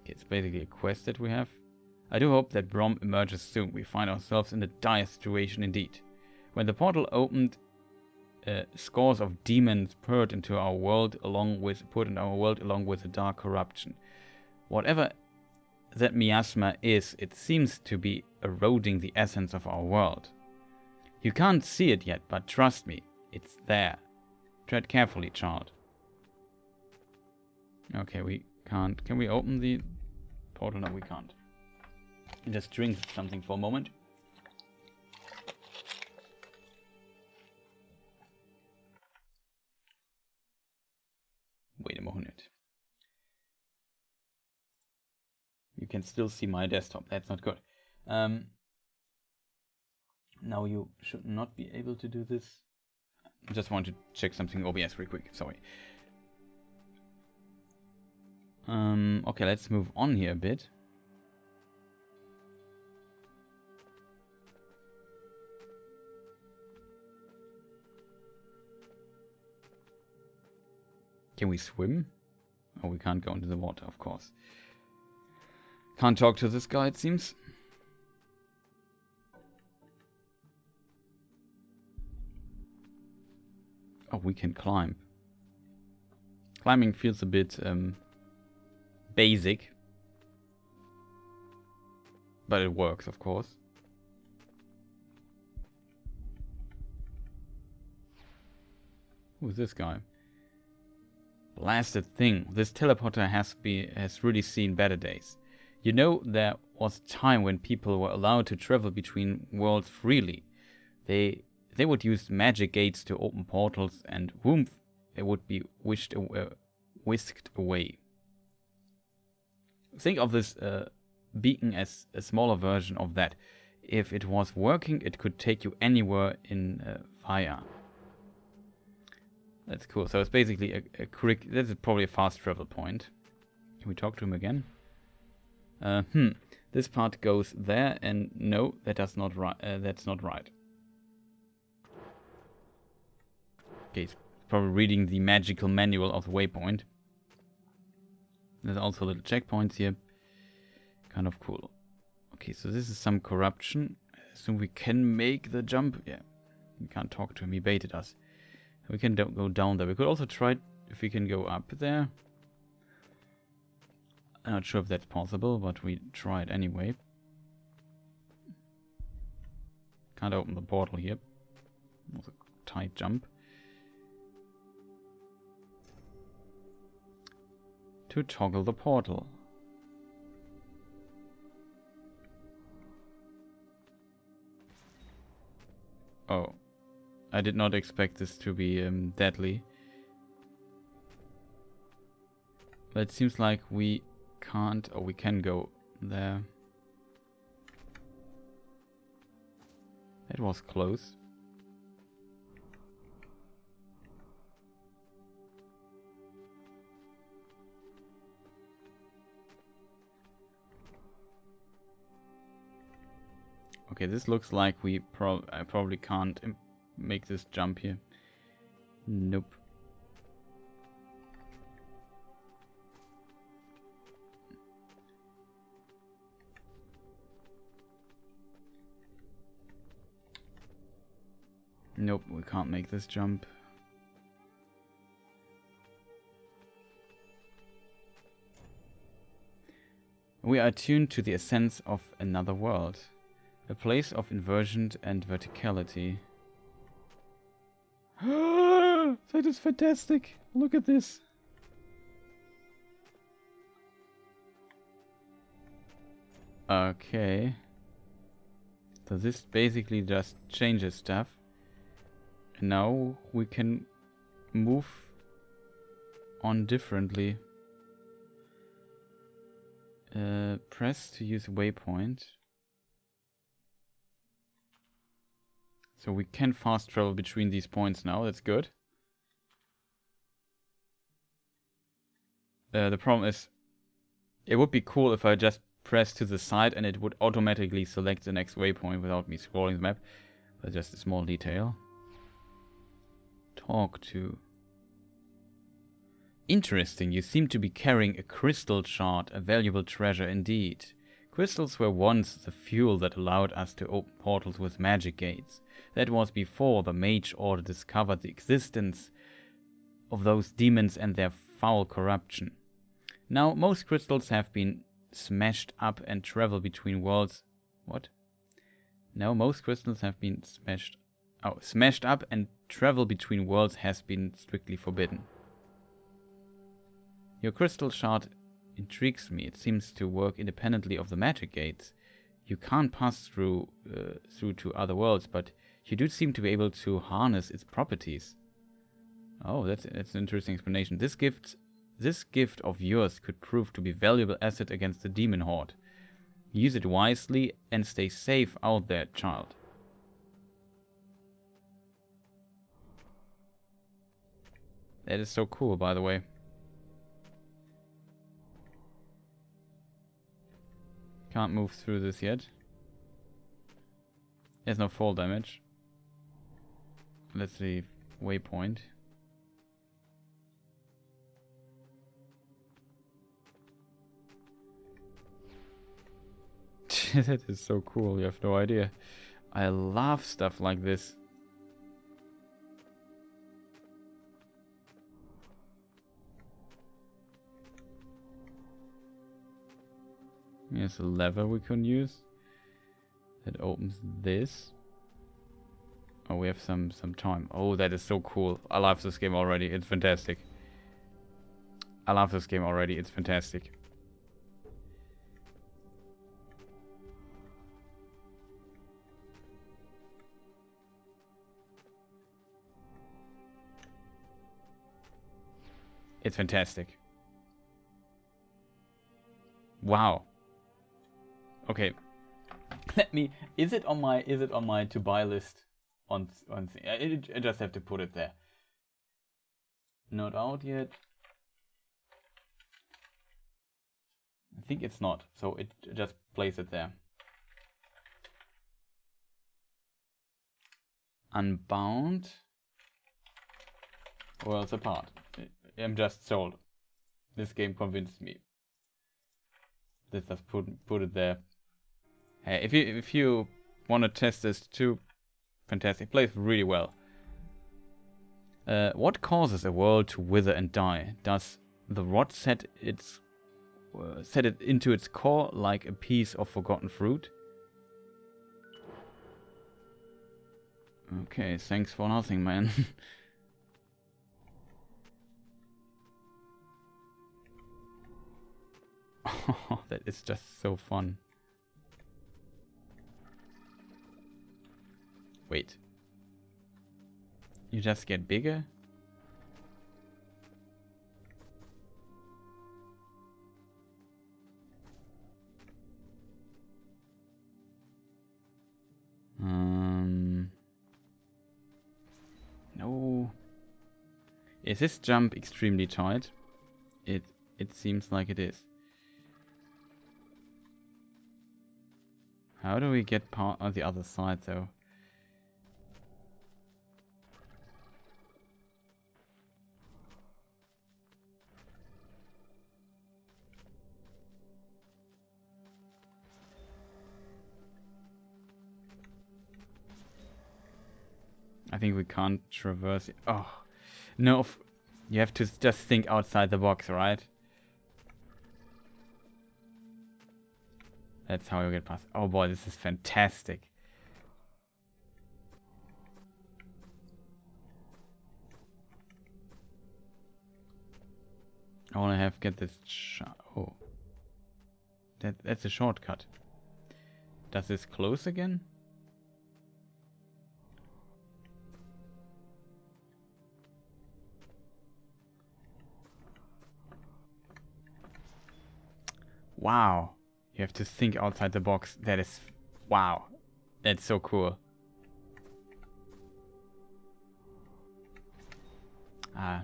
Okay, it's basically a quest that we have. I do hope that Brom emerges soon. We find ourselves in a dire situation indeed. When the portal opened, scores of demons poured into our world along with the dark corruption. Whatever that miasma is, it seems to be eroding the essence of our world. You can't see it yet, but trust me, it's there. Tread carefully, child. Okay, we can't. Can we open the portal? No, we can't. Just drink something for a moment. Wait a minute. You can still see my desktop. That's not good. Now you should not be able to do this. I just want to check something OBS real quick. Sorry. Okay, let's move on here a bit. Can we swim? Oh, we can't go into the water, of course. Can't talk to this guy, it seems. Oh, we can climb. Climbing feels a bit basic. But it works, of course. Who's this guy? Blasted thing. This teleporter has really seen better days. You know, there was a time when people were allowed to travel between worlds freely. They would use magic gates to open portals, and whoomph, it would be whisked away. Think of this beacon as a smaller version of that. If it was working, it could take you anywhere in fire. That's cool. So it's basically a quick... This is probably a fast travel point. Can we talk to him again? This part goes there, and no, that does not that's not right. Okay, he's probably reading the magical manual of the waypoint. There's also little checkpoints here. Kind of cool. Okay, so this is some corruption. I assume we can make the jump. Yeah, we can't talk to him. He baited us. We can go down there. We could also try if we can go up there. I'm not sure if that's possible, but we try it anyway. Can't open the portal here. Was a tight jump. To toggle the portal. Oh. I did not expect this to be deadly. But it seems like we can't... Oh, we can go there. That was close. Okay, this looks like I probably can't make this jump here. Nope. Nope, we can't make this jump. We are attuned to the essence of another world. A place of inversion and verticality. That is fantastic. Look at this. Okay. So this basically just changes stuff. And now we can move on differently. Press to use waypoint. So we can fast travel between these points now. That's good. The problem is, it would be cool if I just press to the side and it would automatically select the next waypoint without me scrolling the map. But just a small detail. Talk to. Interesting, you seem to be carrying a crystal shard, a valuable treasure indeed. Crystals were once the fuel that allowed us to open portals with magic gates. That was before the Mage Order discovered the existence of those demons and their foul corruption. Now, most crystals have been smashed up and travel between worlds. What? Now, most crystals have been smashed up and travel between worlds has been strictly forbidden. Your crystal shard intrigues me. It seems to work independently of the magic gates. You can't pass through to other worlds, but you do seem to be able to harness its properties. Oh, that's an interesting explanation. This gift of yours could prove to be a valuable asset against the demon horde. Use it wisely and stay safe out there, child. That is so cool, by the way. Can't move through this yet. There's no fall damage. Let's see. Waypoint. That is so cool. You have no idea. I love stuff like this. Here's a lever we can use. That opens this. Oh, we have some time. Oh, that is so cool. I love this game already. It's fantastic. I love this game already. It's fantastic. It's fantastic. Wow. Okay. Let me. Is it on my to buy list? I just have to put it there. Not out yet. I think it's not, so it just place it there. Unbound. Worlds Apart. I'm just sold. This game convinced me. Let's just put it there. Hey, if you want to test this too, fantastic. Plays really well. What causes a world to wither and die? Does the rot set it into its core like a piece of forgotten fruit? Okay, thanks for nothing, man. Oh, that is just so fun. Wait. You just get bigger? No. Is this jump extremely tight? It seems like it is. How do we get part on the other side though? I think we can't traverse it. Oh, no. You have to just think outside the box, right? That's how you get past. Oh boy, this is fantastic. I want to get this. Oh, that's a shortcut. Does this close again? Wow. You have to think outside the box. That is... Wow. That's so cool. Ah.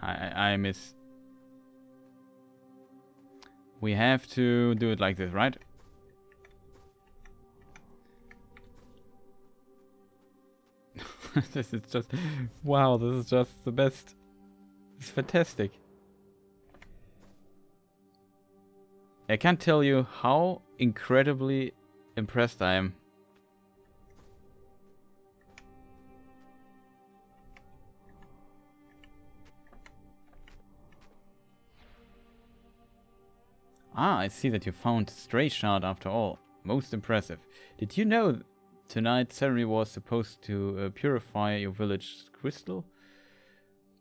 I miss... We have to do it like this, right? This is just... Wow, this is just the best. It's fantastic. I can't tell you how incredibly impressed I am. Ah, I see that you found Stray Shard after all. Most impressive. Did you know tonight's ceremony was supposed to purify your village's crystal?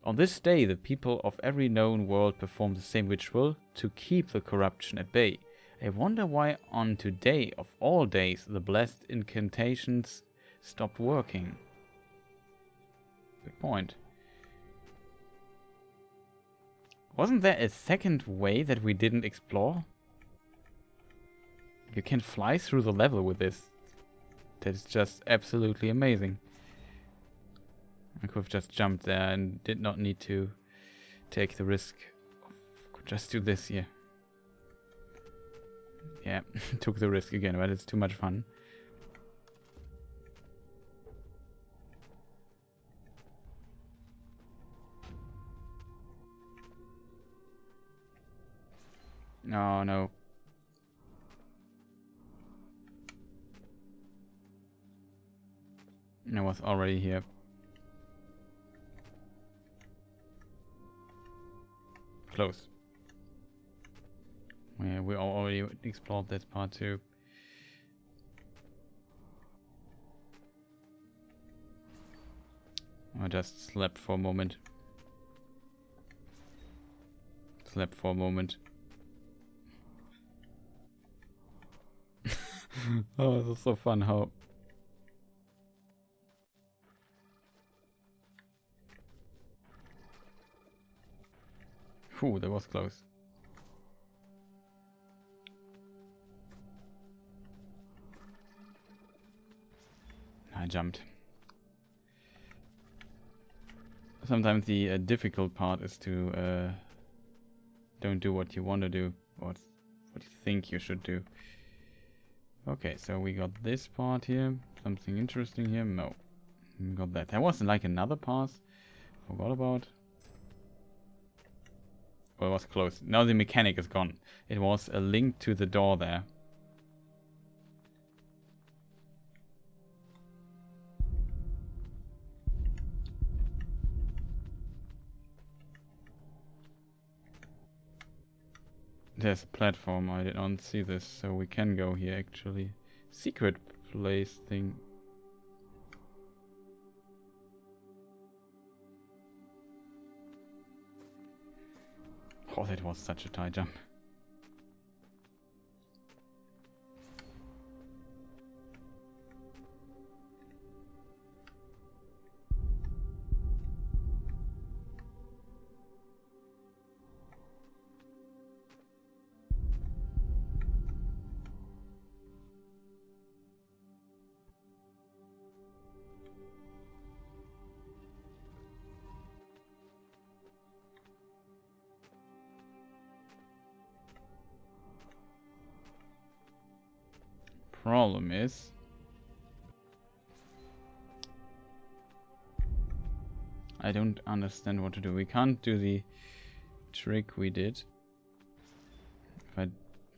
On this day, the people of every known world perform the same ritual to keep the corruption at bay. I wonder why on today, of all days, the blessed incantations stopped working. Good point. Wasn't there a second way that we didn't explore? You can fly through the level with this. That is just absolutely amazing. I could have just jumped there and did not need to take the risk. Could just do this here. Yeah, took the risk again, but it's too much fun. Oh no. I was already here. Close. Yeah, we already explored this part too. I just slept for a moment. Slept for a moment. Oh, this is so fun how... Whew, that was close. I jumped. Sometimes the difficult part is to don't do what you want to do, or what you think you should do. Okay, so we got this part here. Something interesting here? No. We got that. There was like another pass. Forgot about. Oh, it was close. Now the mechanic is gone. It was a link to the door there. There's a platform. I did not see this, so we can go here actually. Secret place thing. Oh, that was such a tight jump. Problem is, I don't understand what to do. We can't do the trick we did. If I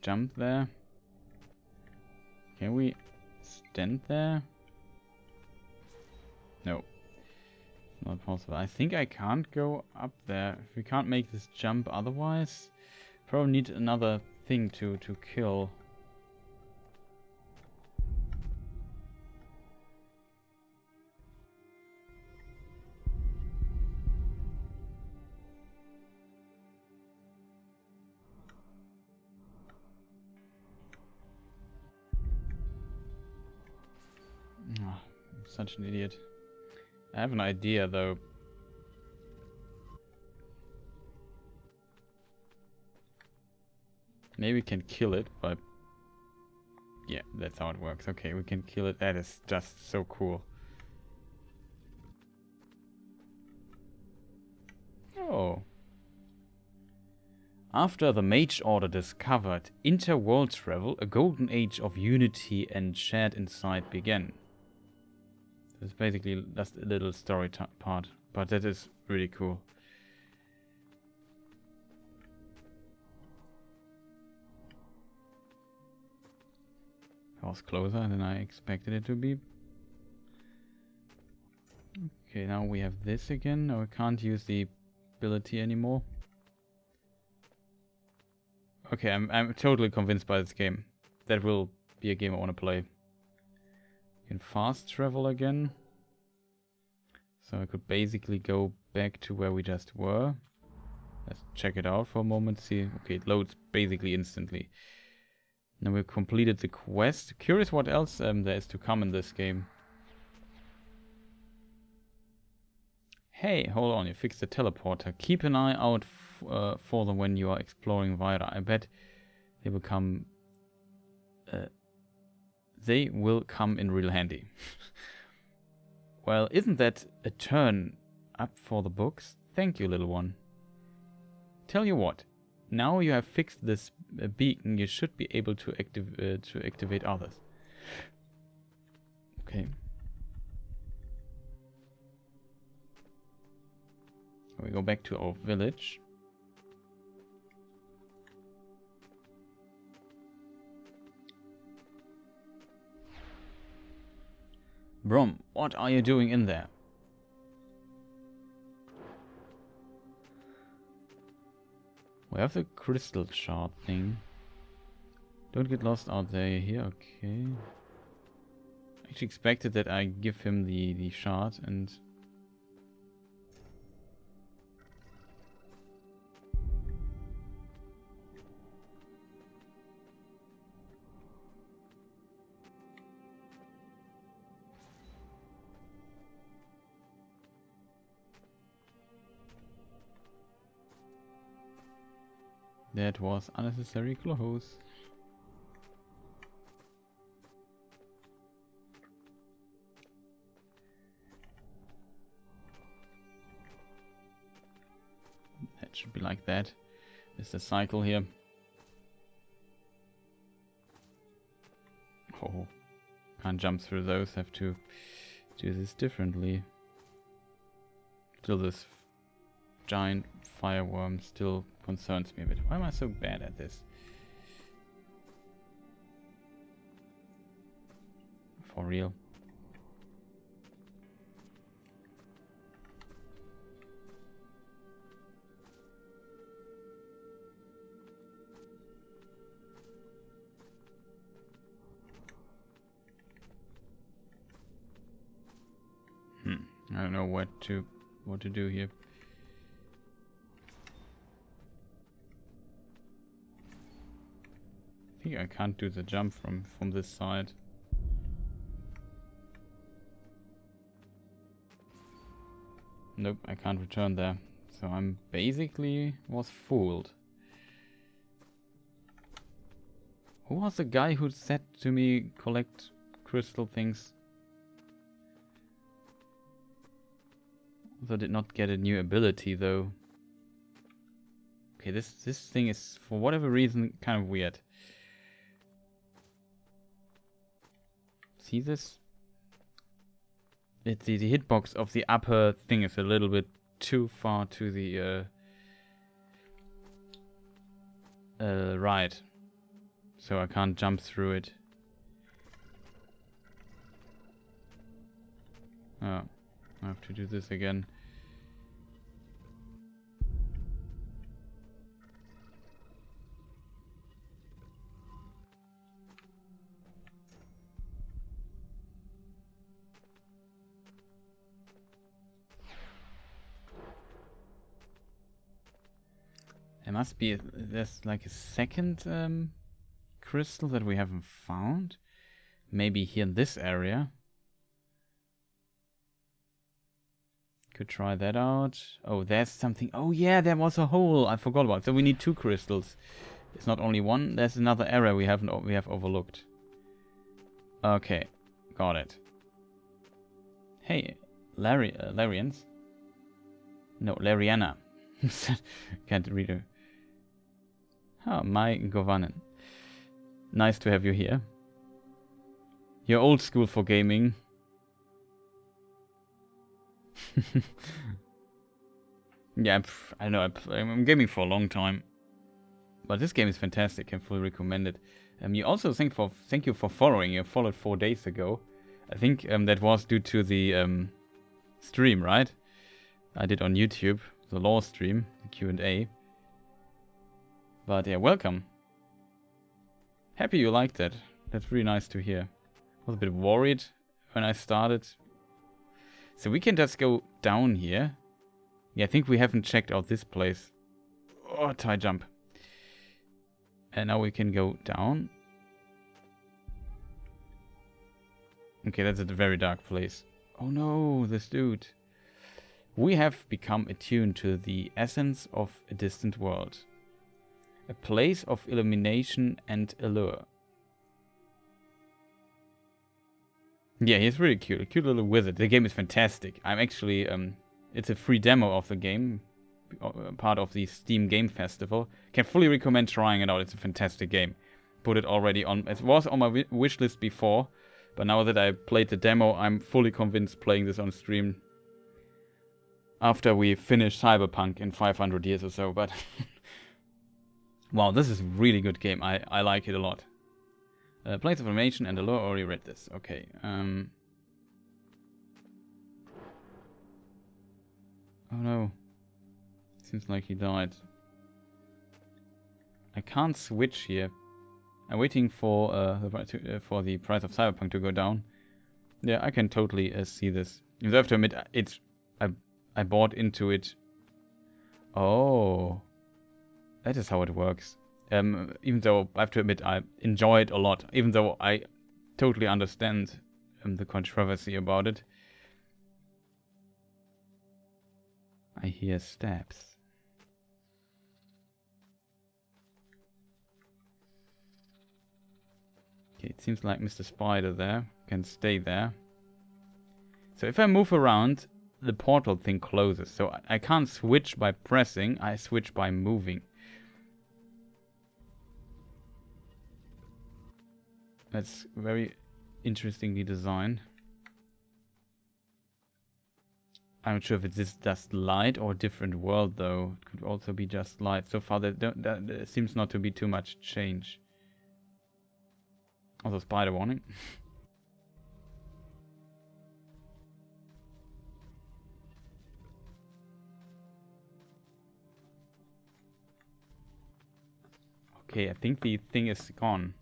jump there, can we stand there? No, not possible. I think I can't go up there. If we can't make this jump otherwise, probably need another thing to kill. Oh, I'm such an idiot. I have an idea though. Maybe we can kill it, but yeah, that's how it works. Okay, we can kill it. That is just so cool. Oh. After the Mage Order discovered interworld travel, a golden age of unity and shared insight began. It's basically just a little story part, but that is really cool. It was closer than I expected it to be. Okay, now we have this again. Now we can't use the ability anymore. Okay, I'm totally convinced by this game. That will be a game I want to play. You can fast travel again. So I could basically go back to where we just were. Let's check it out for a moment. See, okay, it loads basically instantly. Now we've completed the quest. Curious what else there is to come in this game. Hey, hold on, you fixed the teleporter. Keep an eye out for them when you are exploring Vira. I bet they will come... they will come in real handy. Well, isn't that a turn up for the books? Thank you, little one. Tell you what, now you have fixed this beacon, you should be able to activate others. Okay. We go back to our village. Brom, what are you doing in there? We have the crystal shard thing. Don't get lost out there here, okay. I actually expected that I give him the shard and... That was unnecessary close. That should be like that. There's the cycle here. Oh, can't jump through those. Have to do this differently. Still, this giant fireworm still concerns me a bit. Why am I so bad at this? For real. I don't know what to do here. I think I can't do the jump from this side. Nope, I can't return there. So I'm basically was fooled. Who was the guy who said to me collect crystal things? Also did not get a new ability though. Okay, this thing is for whatever reason kind of weird. See this? The hitbox of the upper thing is a little bit too far to the right. So I can't jump through it. Oh, I have to do this again. There must be, there's like a second crystal that we haven't found. Maybe here in this area. Could try that out. Oh, there's something. Oh yeah, there was a hole. I forgot about it. So we need 2 crystals. It's not only one. There's another area we have overlooked. Okay, got it. Hey, Larians. No, Lariana. Can't read her. Oh, my Govanen. Nice to have you here. You're old school for gaming. Yeah, I don't know. I'm gaming for a long time, but this game is fantastic. I fully recommend it. You also thank you for following. You followed 4 days ago. I think that was due to the stream, right? I did on YouTube, the law stream, the Q&A. But yeah, welcome. Happy you liked that. That's really nice to hear. I was a bit worried when I started. So we can just go down here. Yeah, I think we haven't checked out this place. Oh, tie jump. And now we can go down. Okay, that's a very dark place. Oh no, this dude. We have become attuned to the essence of a distant world. A place of illumination and allure. Yeah, he's really cute. A cute little wizard. The game is fantastic. I'm actually, it's a free demo of the game. Part of the Steam Game Festival. Can fully recommend trying it out. It's a fantastic game. Put it already on. It was on my wish list before. But now that I played the demo, I'm fully convinced playing this on stream. After we finish Cyberpunk in 500 years or so. But wow, this is a really good game. I like it a lot. Place of Illumination and Allure, already read this. Okay. Oh no. Seems like he died. I can't switch here. I'm waiting for the price of Cyberpunk to go down. Yeah, I can totally see this. You have to admit, I bought into it. Oh. That is how it works. Even though I have to admit I enjoy it a lot, even though I totally understand the controversy about it. I hear steps. It seems like Mr. Spider there can stay there. So if I move around, the portal thing closes. So I can't switch by pressing, I switch by moving. That's very interestingly designed. I'm not sure if it's just light or different world though. It could also be just light. So far there seems not to be too much change. Also spider warning. Okay, I think the thing is gone.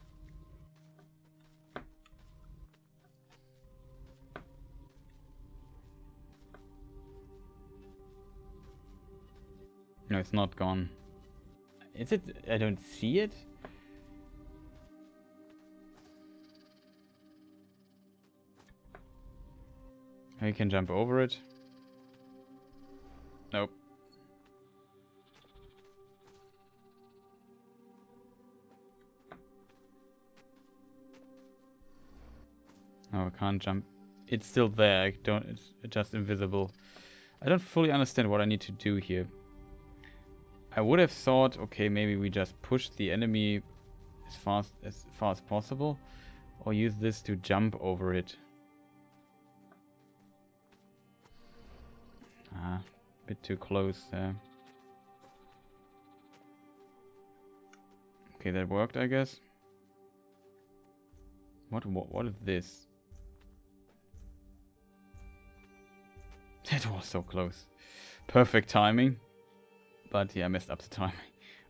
No, it's not gone. Is it? I don't see it. You can jump over it. Nope. No, I can't jump. It's still there. I don't. It's just invisible. I don't fully understand what I need to do here. I would have thought, okay, maybe we just push the enemy as far as possible, or use this to jump over it. Ah, a bit too close there. Okay, that worked, I guess. What is this? That was so close. Perfect timing. But yeah, I messed up the timing.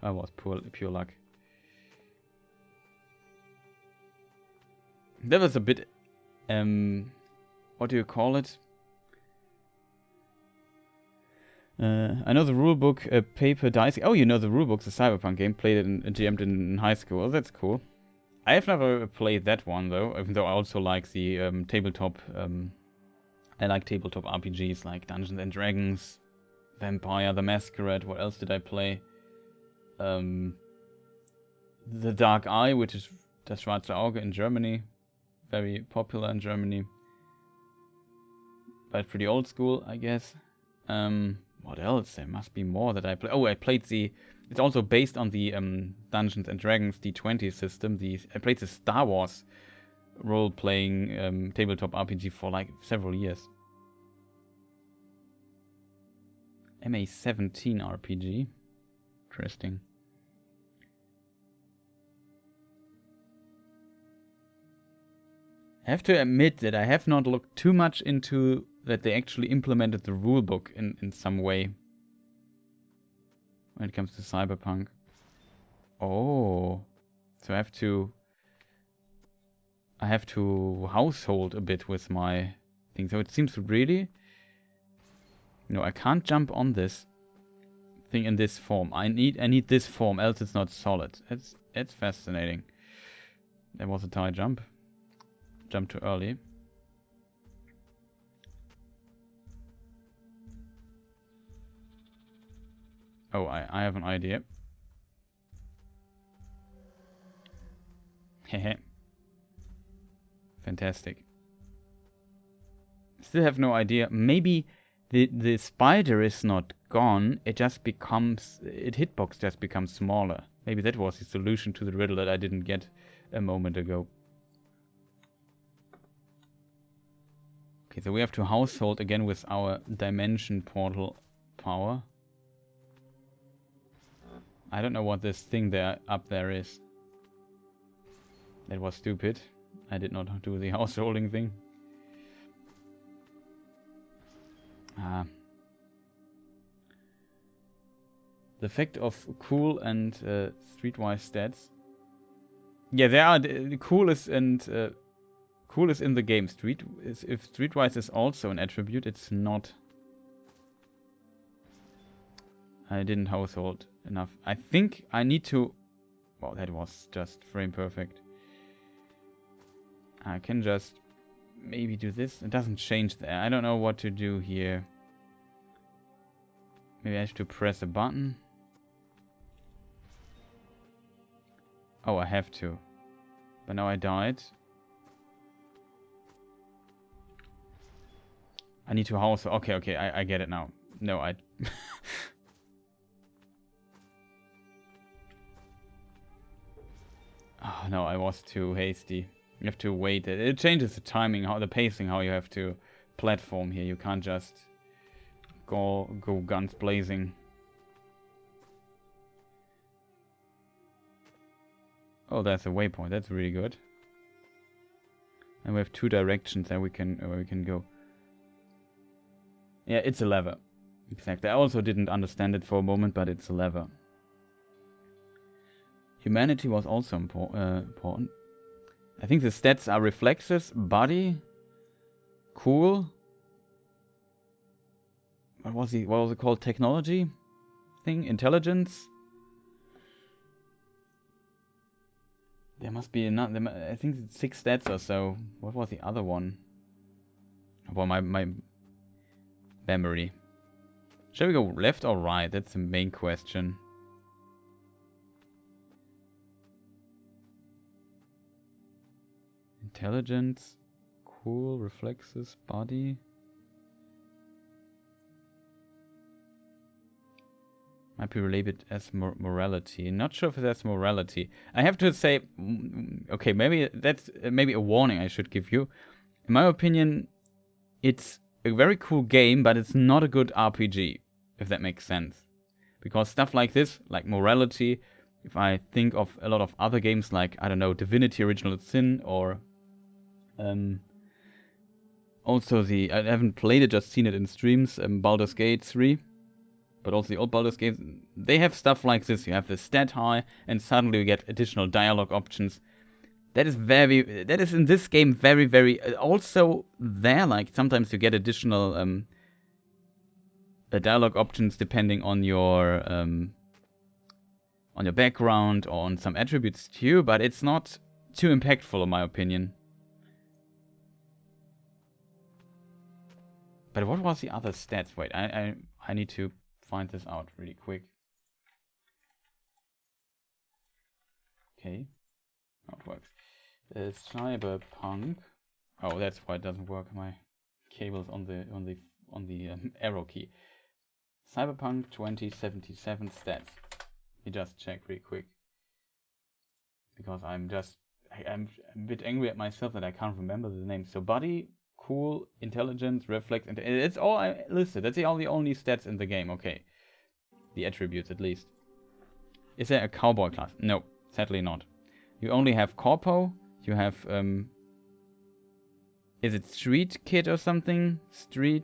I was pure luck. That was a bit, what do you call it? I know the rulebook, paper dicing. Oh, you know the rulebook's a Cyberpunk game. Played it and GM'd in high school. Oh, that's cool. I have never played that one though, even though I also like the tabletop. I like tabletop RPGs like Dungeons and Dragons, Vampire the Masquerade. What else did I play? The Dark Eye, which is Das Schwarze Auge in Germany. Very popular in Germany. But pretty old school, I guess. What else? There must be more that I play. Oh, I played the... It's also based on the Dungeons and Dragons D20 system. I played the Star Wars role-playing tabletop RPG for like several years. MA17 RPG. Interesting. I have to admit that I have not looked too much into that they actually implemented the rulebook in some way when it comes to Cyberpunk. Oh, so I have to household a bit with my thing. So it seems really, no, I can't jump on this thing in this form. I need this form, else it's not solid. It's fascinating. There was a tie jump. Jump too early. Oh, I have an idea. Hehe. Fantastic. Still have no idea. Maybe the spider is not gone. It just becomes... hitbox just becomes smaller. Maybe that was the solution to the riddle that I didn't get a moment ago. Okay, so we have to household again with our dimension portal power. I don't know what this thing up there is. That was stupid. I did not do the householding thing. The effect of cool and streetwise stats. Yeah, there are the coolest and cool is in the game. If streetwise is also an attribute, it's not. I didn't household enough. I think I need to... Wow, that was just frame perfect. I can just maybe do this. It doesn't change there. I don't know what to do here. Maybe I have to press a button. Oh, I have to. But now I died. I need to house... Okay, I get it now. No, I... Oh, no, I was too hasty. You have to wait. It changes the timing, the pacing, how you have to platform here. You can't just go guns blazing. Oh, that's a waypoint. That's really good. And we have 2 directions that we can go. Yeah, it's a lever. Exactly. I also didn't understand it for a moment, but it's a lever. Humanity was also important. I think the stats are reflexes, body, cool. What was it called? Technology thing? Intelligence? There must be another. I think it's 6 stats or so. What was the other one? Well, my memory. Shall we go left or right? That's the main question. Intelligence, cool, reflexes, body. Might be related as morality. Not sure if that's morality. I have to say, okay, maybe that's maybe a warning I should give you. In my opinion, it's a very cool game, but it's not a good RPG, if that makes sense. Because stuff like this, like morality, if I think of a lot of other games like, I don't know, Divinity Original Sin or also I haven't played it, just seen it in streams, Baldur's Gate 3, but also the old Baldur's Gate, they have stuff like this. You have the stat high, and suddenly you get additional dialogue options. That is in this game very, very, also there, like, sometimes you get additional dialogue options depending on your background or on some attributes too, but it's not too impactful in my opinion. But what was the other stats? Wait, I need to find this out really quick. Okay, how it works. Cyberpunk. Oh, that's why it doesn't work. My cable's on the arrow key. Cyberpunk 2077 stats. Let me just check really quick, because I'm a bit angry at myself that I can't remember the name. So body, cool, intelligence, reflex, and it's all I listed. That's the only stats in the game. Okay, the attributes at least. Is there a cowboy class? No, sadly not. You only have corpo. You have is it street kid or something? Street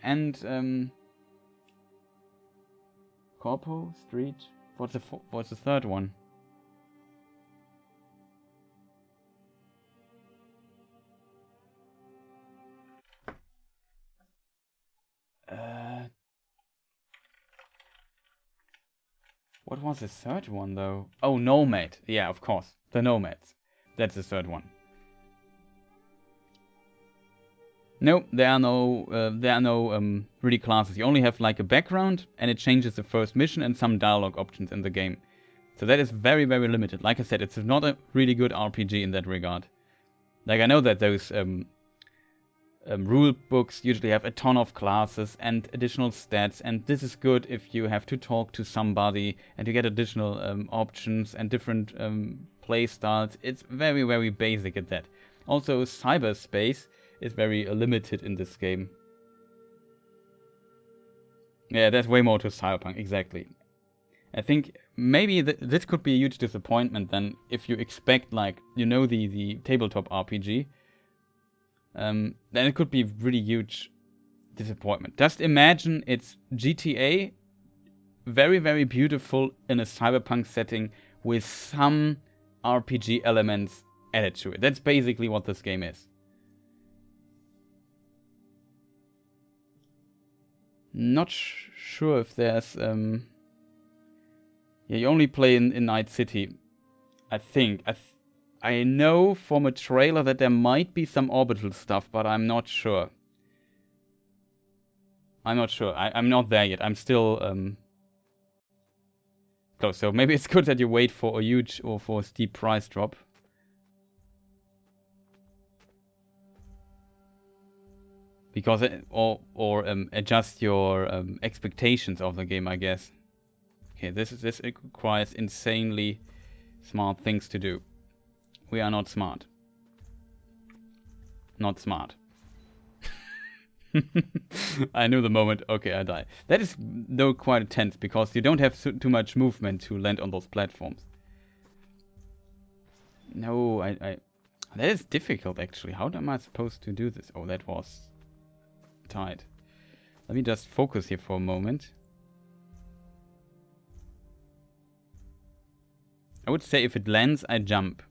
and corpo, street. What's the third one? What was the third one though? Oh, nomad. Yeah, of course, the nomads. That's the third one. No, there are no really classes. You only have like a background, and it changes the first mission and some dialogue options in the game. So that is very, very limited. Like I said, it's not a really good RPG in that regard. Like, I know that those rule books usually have a ton of classes and additional stats, and this is good if you have to talk to somebody and you get additional options and different play styles. It's very, very basic at that. Also, cyberspace is very limited in this game. Yeah, there's way more to Cyberpunk, exactly. I think maybe this could be a huge disappointment then if you expect, like, you know, the tabletop RPG. Then it could be really huge disappointment. Just imagine it's GTA, very, very beautiful in a cyberpunk setting with some RPG elements added to it. That's basically what this game is. Not sure if there's yeah, you only play in Night City, I think. I know from a trailer that there might be some orbital stuff, but I'm not sure. I'm not there yet. I'm still close. So maybe it's good that you wait for a huge or for a steep price drop. Because adjust your expectations of the game, I guess. Okay, this requires insanely smart things to do. We are not smart. Not smart. I knew the moment. Okay, I die. That is though quite tense because you don't have too much movement to land on those platforms. No, that is difficult actually. How am I supposed to do this? Oh, that was tight. Let me just focus here for a moment. I would say if it lands, I jump.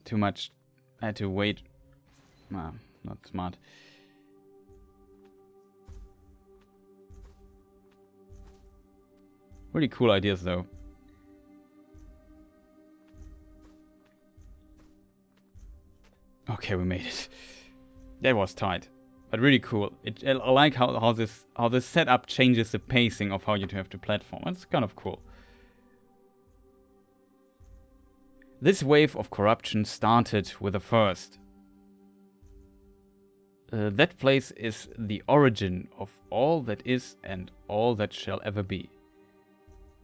Too much. I had to wait. Ah, not smart. Really cool ideas though. Okay, we made it. That was tight, but really cool. I like how this setup changes the pacing of how you have to platform. It's kind of cool. This wave of corruption started with the first. That place is the origin of all that is and all that shall ever be.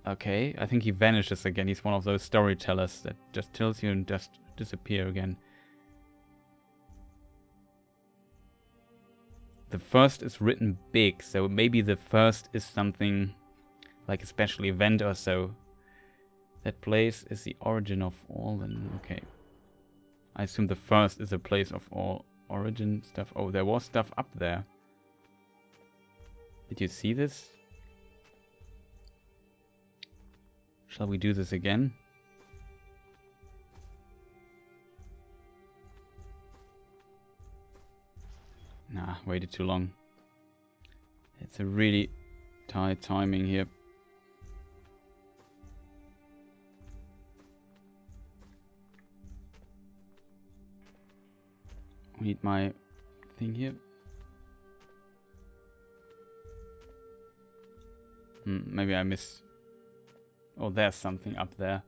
Okay, I think he vanishes again. He's one of those storytellers that just tells you and just disappear again. The first is written big, so maybe the first is something like a special event or so. That place is the origin of all, then okay. I assume the first is a place of all origin stuff. Oh, there was stuff up there. Did you see this? Shall we do this again? Nah, waited too long. It's a really tight timing here. I need my thing here. Maybe I miss. Oh, there's something up there.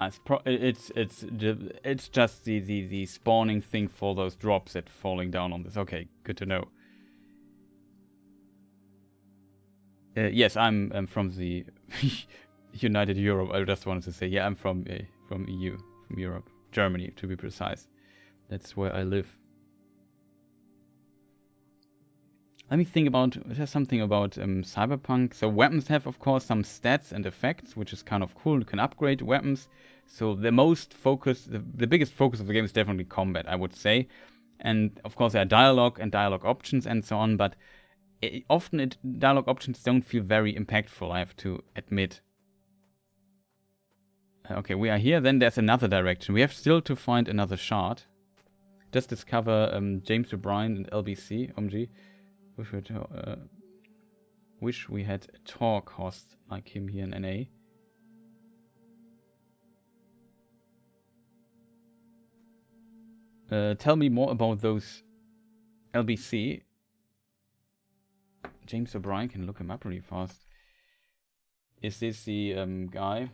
It's just the spawning thing for those drops that falling down on this. Okay, good to know. Yes, I'm from the United Europe. I just wanted to say, yeah, I'm from EU, from Europe, Germany to be precise. That's where I live. Let me think about, there's something about Cyberpunk. So weapons have, of course, some stats and effects, which is kind of cool. You can upgrade weapons. So the biggest focus of the game is definitely combat, I would say. And of course there are dialogue and dialogue options and so on, but often dialogue options don't feel very impactful, I have to admit. Okay, we are here. Then there's another direction. We have still to find another shard. Just discover James O'Brien and LBC, OMG. Wish we had a talk host like him here in NA. Tell me more about those LBC. James O'Brien, can look him up really fast. Is this the guy?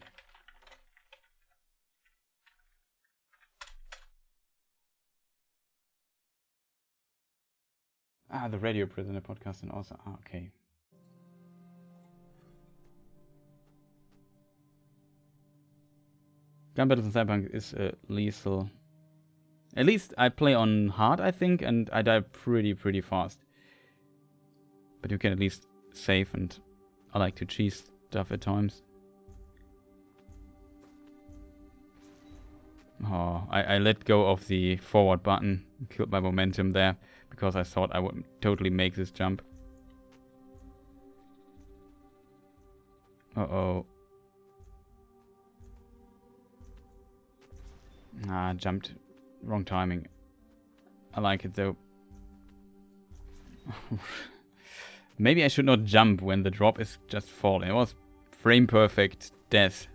Ah, the Radio Prisoner podcast and also... Ah, okay. Gun battles in Cyberpunk is lethal. At least I play on hard, I think, and I die pretty fast. But you can at least save, and I like to cheese stuff at times. Oh, I let go of the forward button, killed my momentum there, because I thought I would totally make this jump. Uh-oh. Ah, jumped. Wrong timing. I like it though. Maybe I should not jump when the drop is just falling. It was frame perfect death.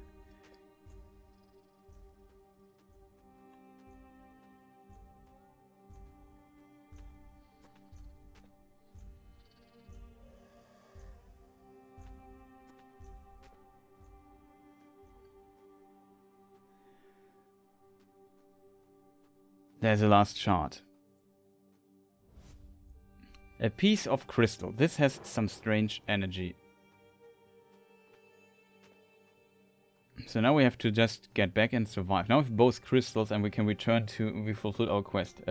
There's a last shard. A piece of crystal. This has some strange energy. So now we have to just get back and survive. Now we have both crystals and we can return to... We fulfilled our quest.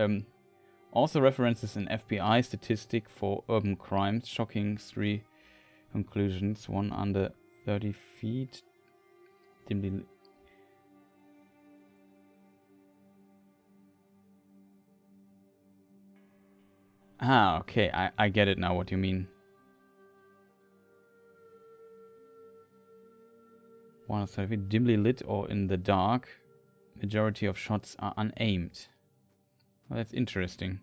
Also references an FBI statistic for urban crimes. Shocking 3 conclusions. 1 under 30 feet. Dimly... Ah, okay. I get it now what you mean. 1 under 30 feet. Dimly lit or in the dark. Majority of shots are unaimed. Well, that's interesting.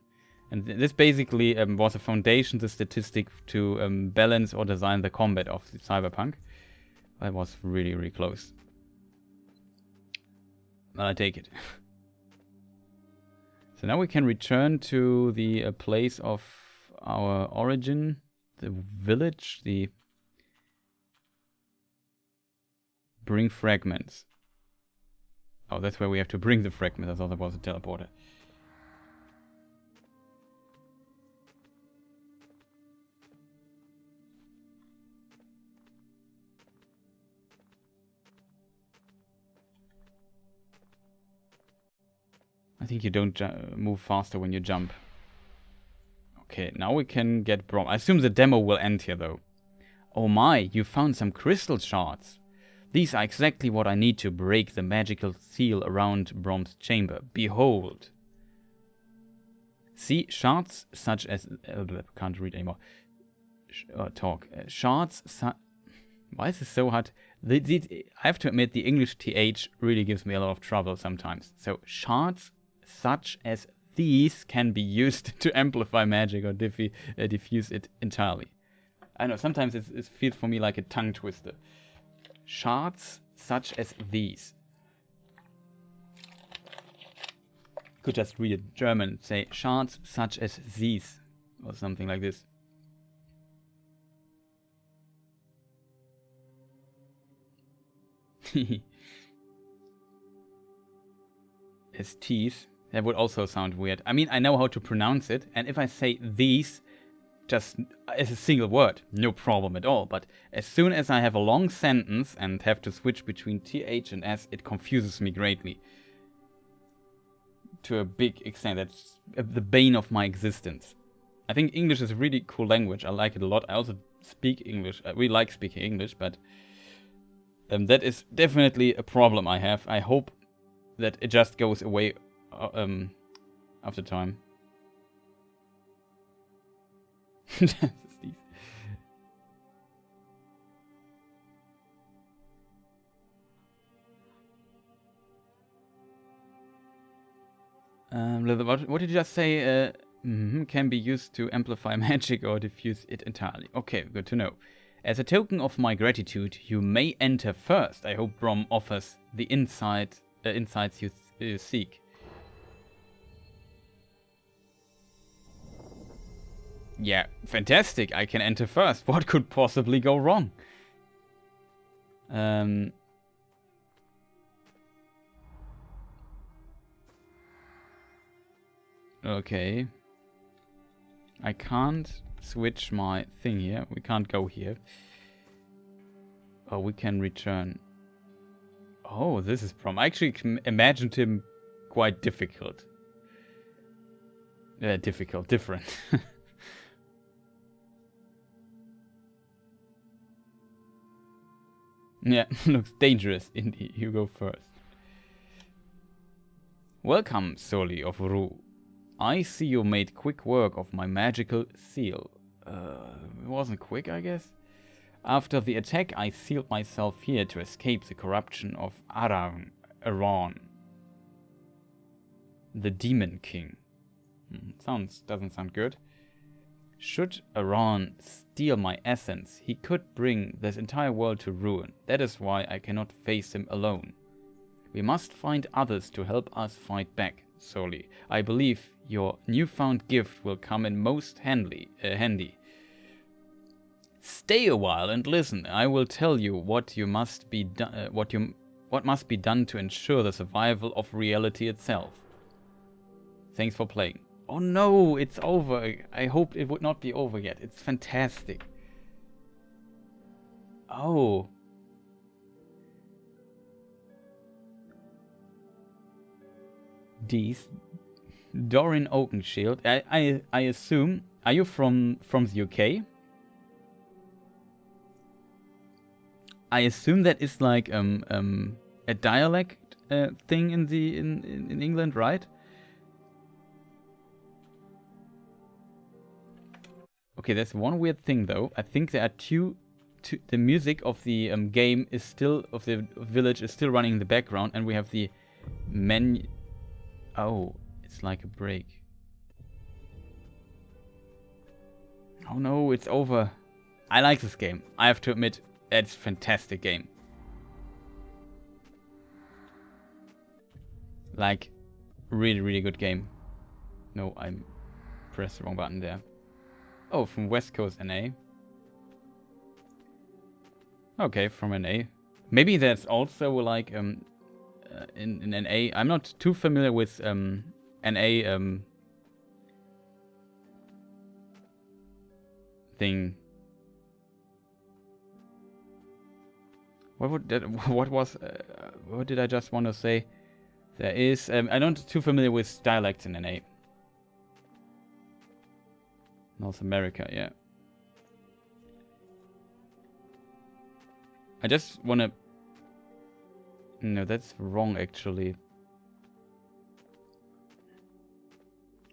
And this basically was a foundation, the statistic, to balance or design the combat of the Cyberpunk. That was really, really close. Well, I take it. So now we can return to the place of our origin, the village, the... Bring fragments. Oh, that's where we have to bring the fragments. I thought that was a teleporter. I think you don't move faster when you jump. Okay, now we can get Brom. I assume the demo will end here, though. Oh my, you found some crystal shards. These are exactly what I need to break the magical seal around Brom's chamber. Behold. See, shards such as... can't read anymore. Talk. Shards... Why is this so hard? I have to admit, the English TH really gives me a lot of trouble sometimes. So, shards such as these can be used to amplify magic or diffuse it entirely. I know, sometimes it feels for me like a tongue twister. Shards such as these. Could just read it German, say shards such as these, or something like this. His teeth. That would also sound weird. I mean, I know how to pronounce it, and if I say these just as a single word, no problem at all. But as soon as I have a long sentence and have to switch between TH and S, it confuses me greatly. To a big extent. That's the bane of my existence. I think English is a really cool language. I like it a lot. I also speak English. I really like speaking English, but that is definitely a problem I have. I hope that it just goes away after time. What did you just say? Can be used to amplify magic or diffuse it entirely. Okay, good to know. As a token of my gratitude, you may enter first. I hope Brom offers the insights you seek. Yeah, fantastic. I can enter first. What could possibly go wrong? Okay. I can't switch my thing here. We can't go here. Oh, we can return. Oh, this is I actually imagined him quite difficult. Different. Yeah, looks dangerous indeed. You go first. Welcome, Soli of Ru. I see you made quick work of my magical seal. It wasn't quick, I guess. After the attack, I sealed myself here to escape the corruption of Aran, the Demon King. Doesn't sound good. Should Aran steal my essence, he could bring this entire world to ruin. That is why I cannot face him alone. We must find others to help us fight back, Soli. I believe your newfound gift will come in most handy. Stay a while and listen. I will tell you what must be done to ensure the survival of reality itself. Thanks for playing. Oh no, it's over. I hoped it would not be over yet. It's fantastic. Oh. These Dorin Oakenshield. I assume. Are you from the UK? I assume that is like a dialect thing in England, right? Okay, there's one weird thing though. I think there are two the music of the game is still of the village is still running in the background, and we have the menu. Oh, it's like a break. Oh no, it's over. I like this game. I have to admit, it's a fantastic game. Like, really, really good game. No, I pressed the wrong button there. Oh, from West Coast NA. Okay, from NA. Maybe that's also like in NA. I'm not too familiar with NA thing. What did I just want to say? There is I'm not too familiar with dialects in NA. North America, yeah. I just wanna. No, that's wrong actually.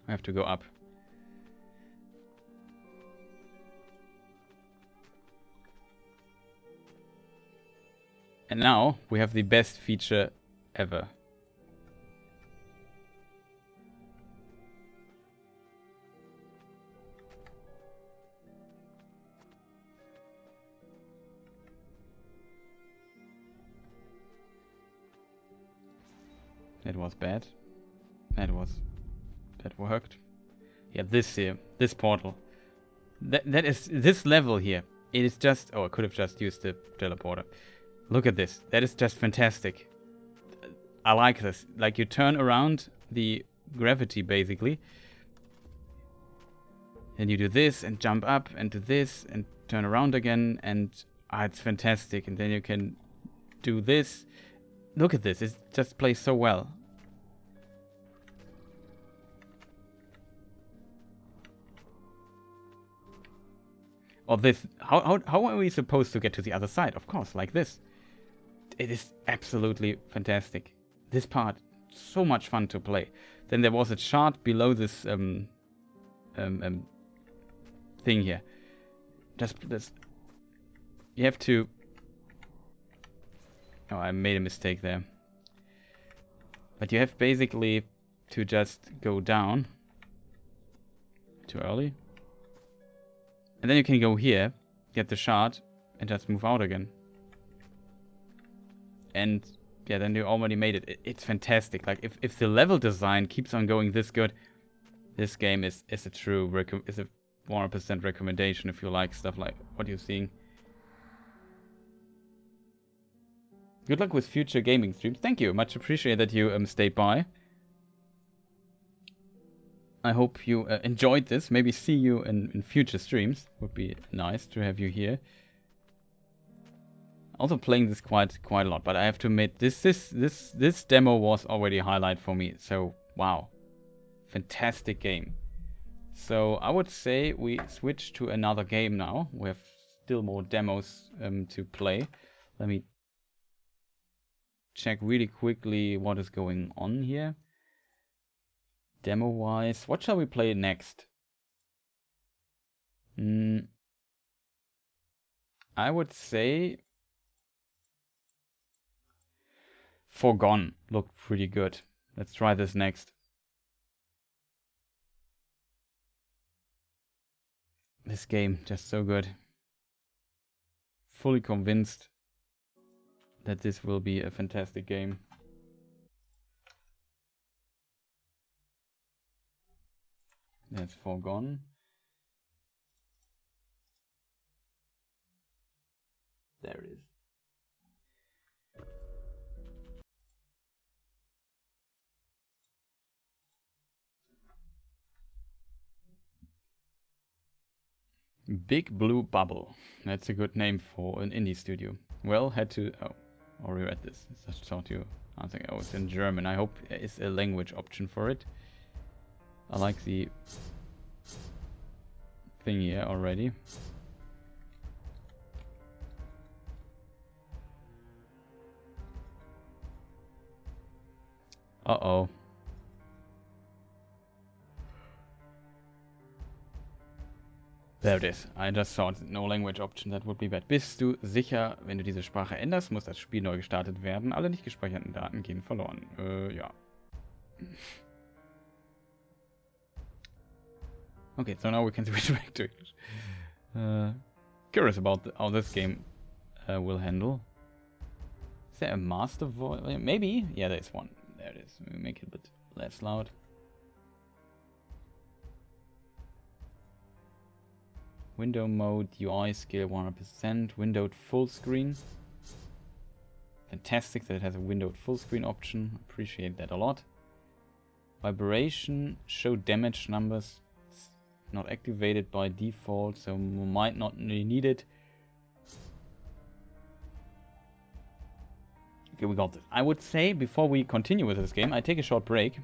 I have to go up. And now we have the best feature ever. That was bad. That worked. Yeah, this here, this portal. That is this level here. It is just. Oh, I could have just used the teleporter. Look at this. That is just fantastic. I like this. Like you turn around the gravity basically. And you do this and jump up and do this and turn around again and it's fantastic. And then you can do this. Look at this. It just plays so well. Or this. How are we supposed to get to the other side? Of course, like this. It is absolutely fantastic. This part, so much fun to play. Then there was a chart below this thing here. Just this. You have to. Oh, I made a mistake there. But you have basically to just go down. Too early. And then you can go here, get the shard, and just move out again. And yeah, then you already made it. It's fantastic. Like if the level design keeps on going this good, this game is a true 100% recommendation if you like stuff like what you're seeing. Good luck with future gaming streams. Thank you. Much appreciate that you stayed by. I hope you enjoyed this. Maybe see you in future streams. Would be nice to have you here. Also playing this quite a lot, but I have to admit this demo was already a highlight for me. So wow, fantastic game. So I would say we switch to another game now. We have still more demos to play. Let me check really quickly what is going on here. Demo wise, what shall we play next? I would say Foregone looked pretty good. Let's try this next. This game, just so good. Fully convinced that this will be a fantastic game. That's Foregone. There it is. Big Blue Bubble. That's a good name for an indie studio. Well, had to... Oh, already read this. I thought you... I think, oh, it's in German. I hope there is a language option for it. I like the thing here already. Uh-oh. There it is. I just thought no language option, that would be bad. Bist du sicher, wenn du diese Sprache änderst, muss das Spiel neu gestartet werden? Alle nicht gespeicherten Daten gehen verloren. Ja. Okay, so now we can switch back to English. Curious about how this game will handle. Is there a master voice? Maybe? Yeah, there's one. There it is. Maybe make it a bit less loud. Window mode, UI scale 100%, windowed full screen. Fantastic that it has a windowed full screen option. Appreciate that a lot. Vibration, show damage numbers. It's not activated by default, so we might not need it. Okay, we got this. I would say before we continue with this game, I take a short break.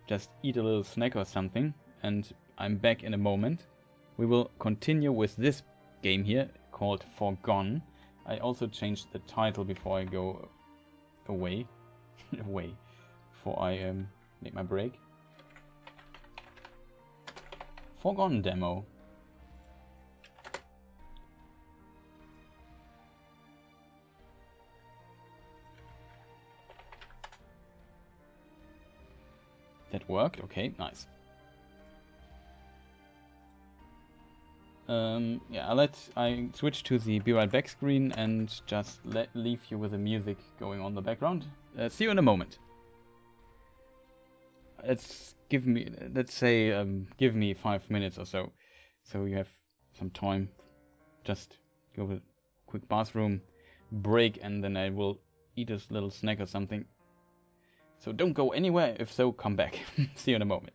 Just eat a little snack or something, and I'm back in a moment. We will continue with this game here called Foregone. I also changed the title before I go away. Before I make my break. Foregone demo. That worked, okay, nice. Yeah, I switch to the Be Right Back screen and just leave you with the music going on in the background. See you in a moment. Give me 5 minutes or so you have some time. Just go to a quick bathroom break, and then I will eat a little snack or something. So don't go anywhere. If so, come back. See you in a moment.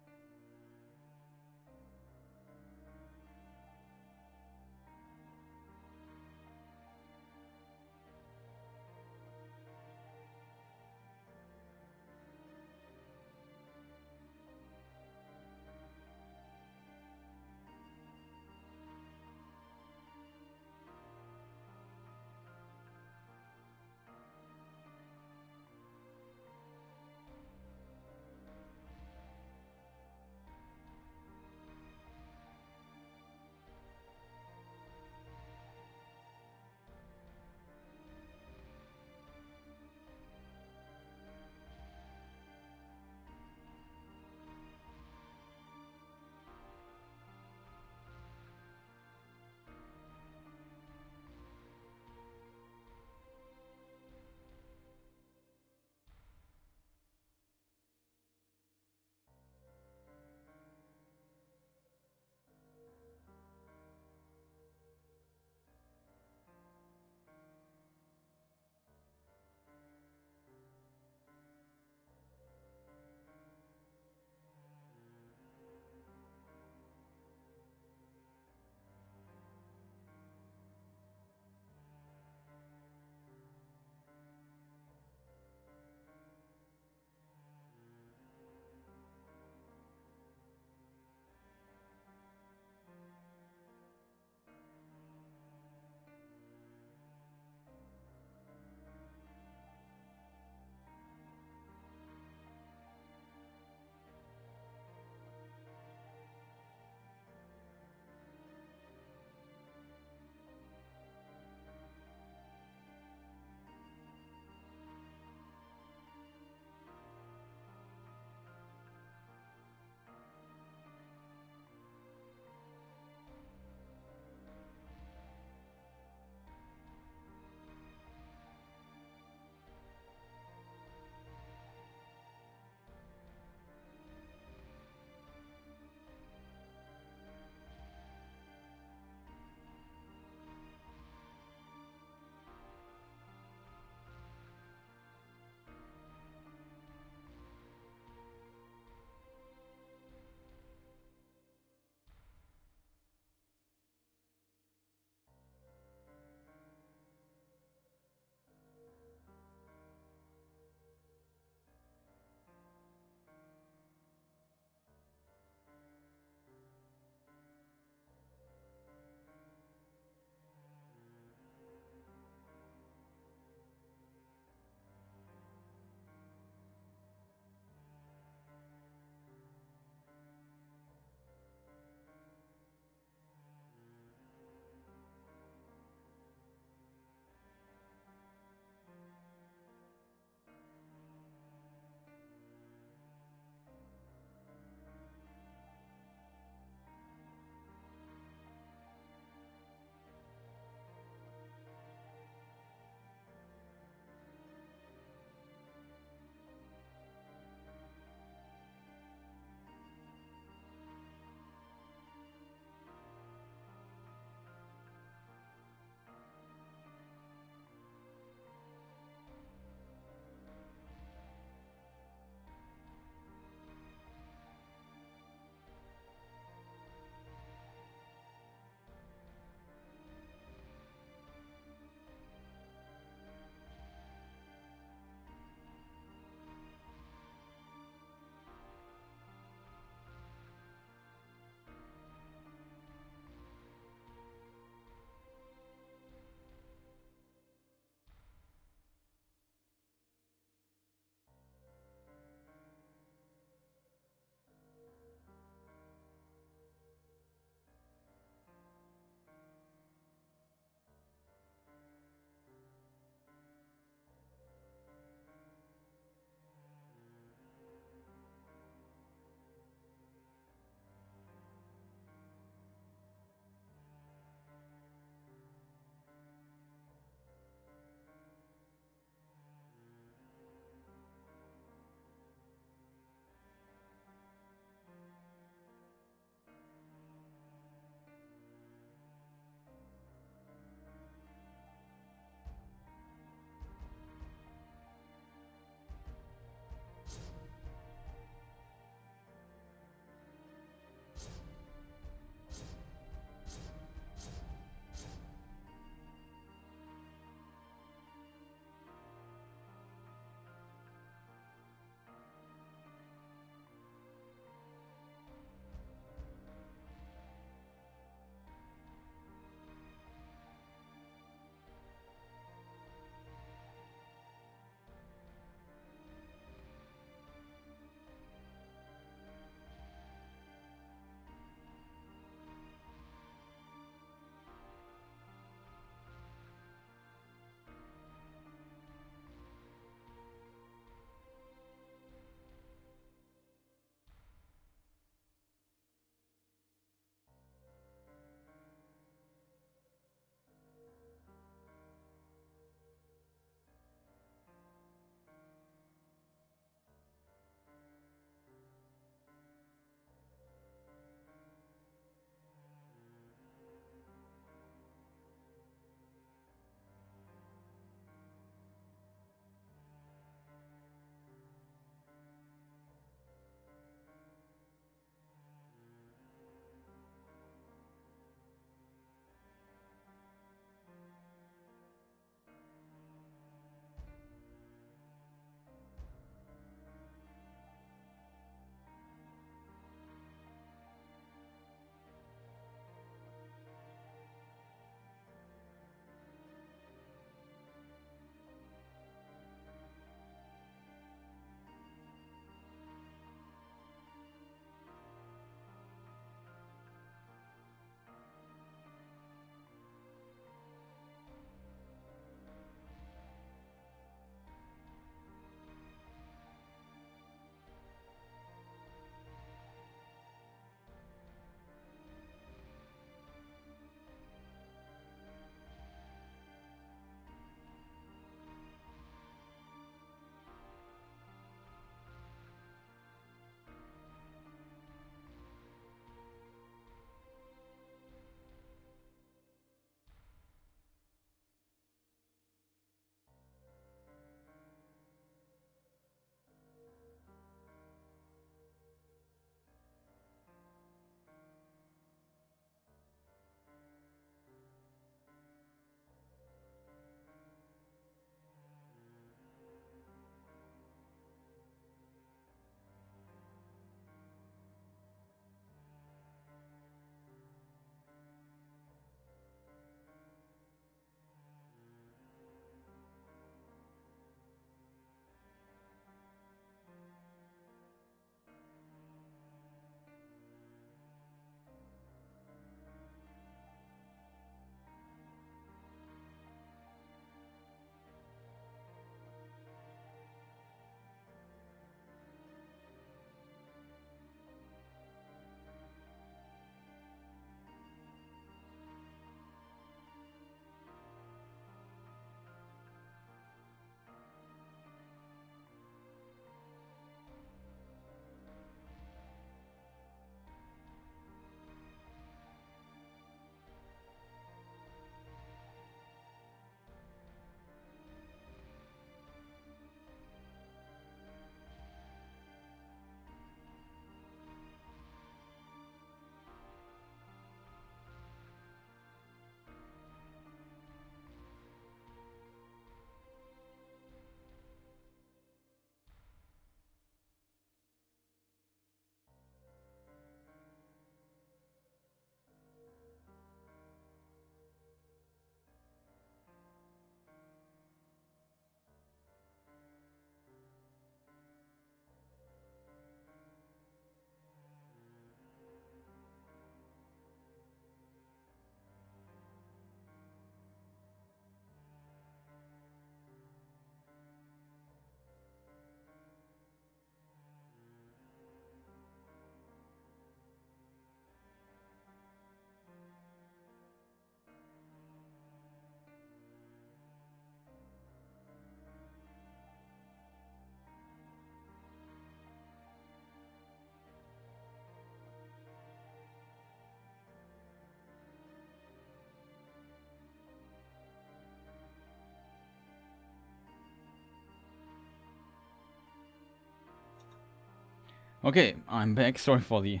Okay, I'm back. Sorry for the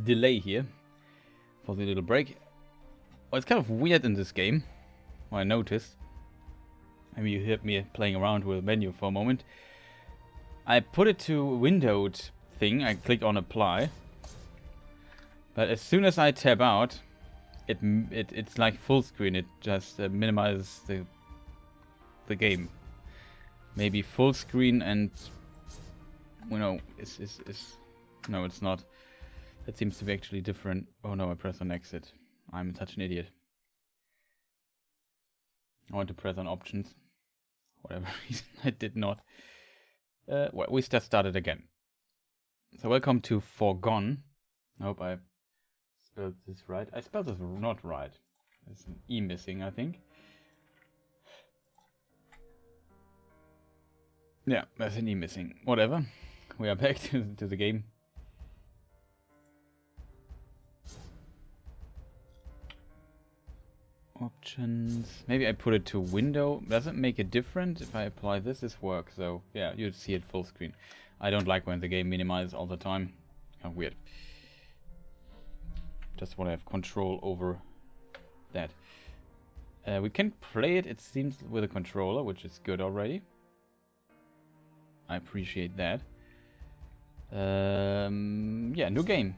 delay here, for the little break. Well, it's kind of weird in this game, what I noticed. Maybe you heard me playing around with the menu for a moment. I put it to windowed thing, I click on apply. But as soon as I tab out, it's like full screen. It just minimizes the game. Maybe full screen and, you know, no, it's not. That seems to be actually different. Oh no, I press on exit. I'm such an idiot. I want to press on options. Whatever reason, I did not. Well, we just started again. So welcome to Foregone. I hope I spelled this right. I spelled this not right. There's an E missing, I think. Yeah, there's an E missing. Whatever. We are back to the game. Options. Maybe I put it to window. Does it make a difference if I apply this? This works. So yeah, you'd see it full screen. I don't like when the game minimizes all the time. Kind of weird. Just want to have control over that. We can play it, it seems, with a controller, which is good already. I appreciate that. Yeah, new game.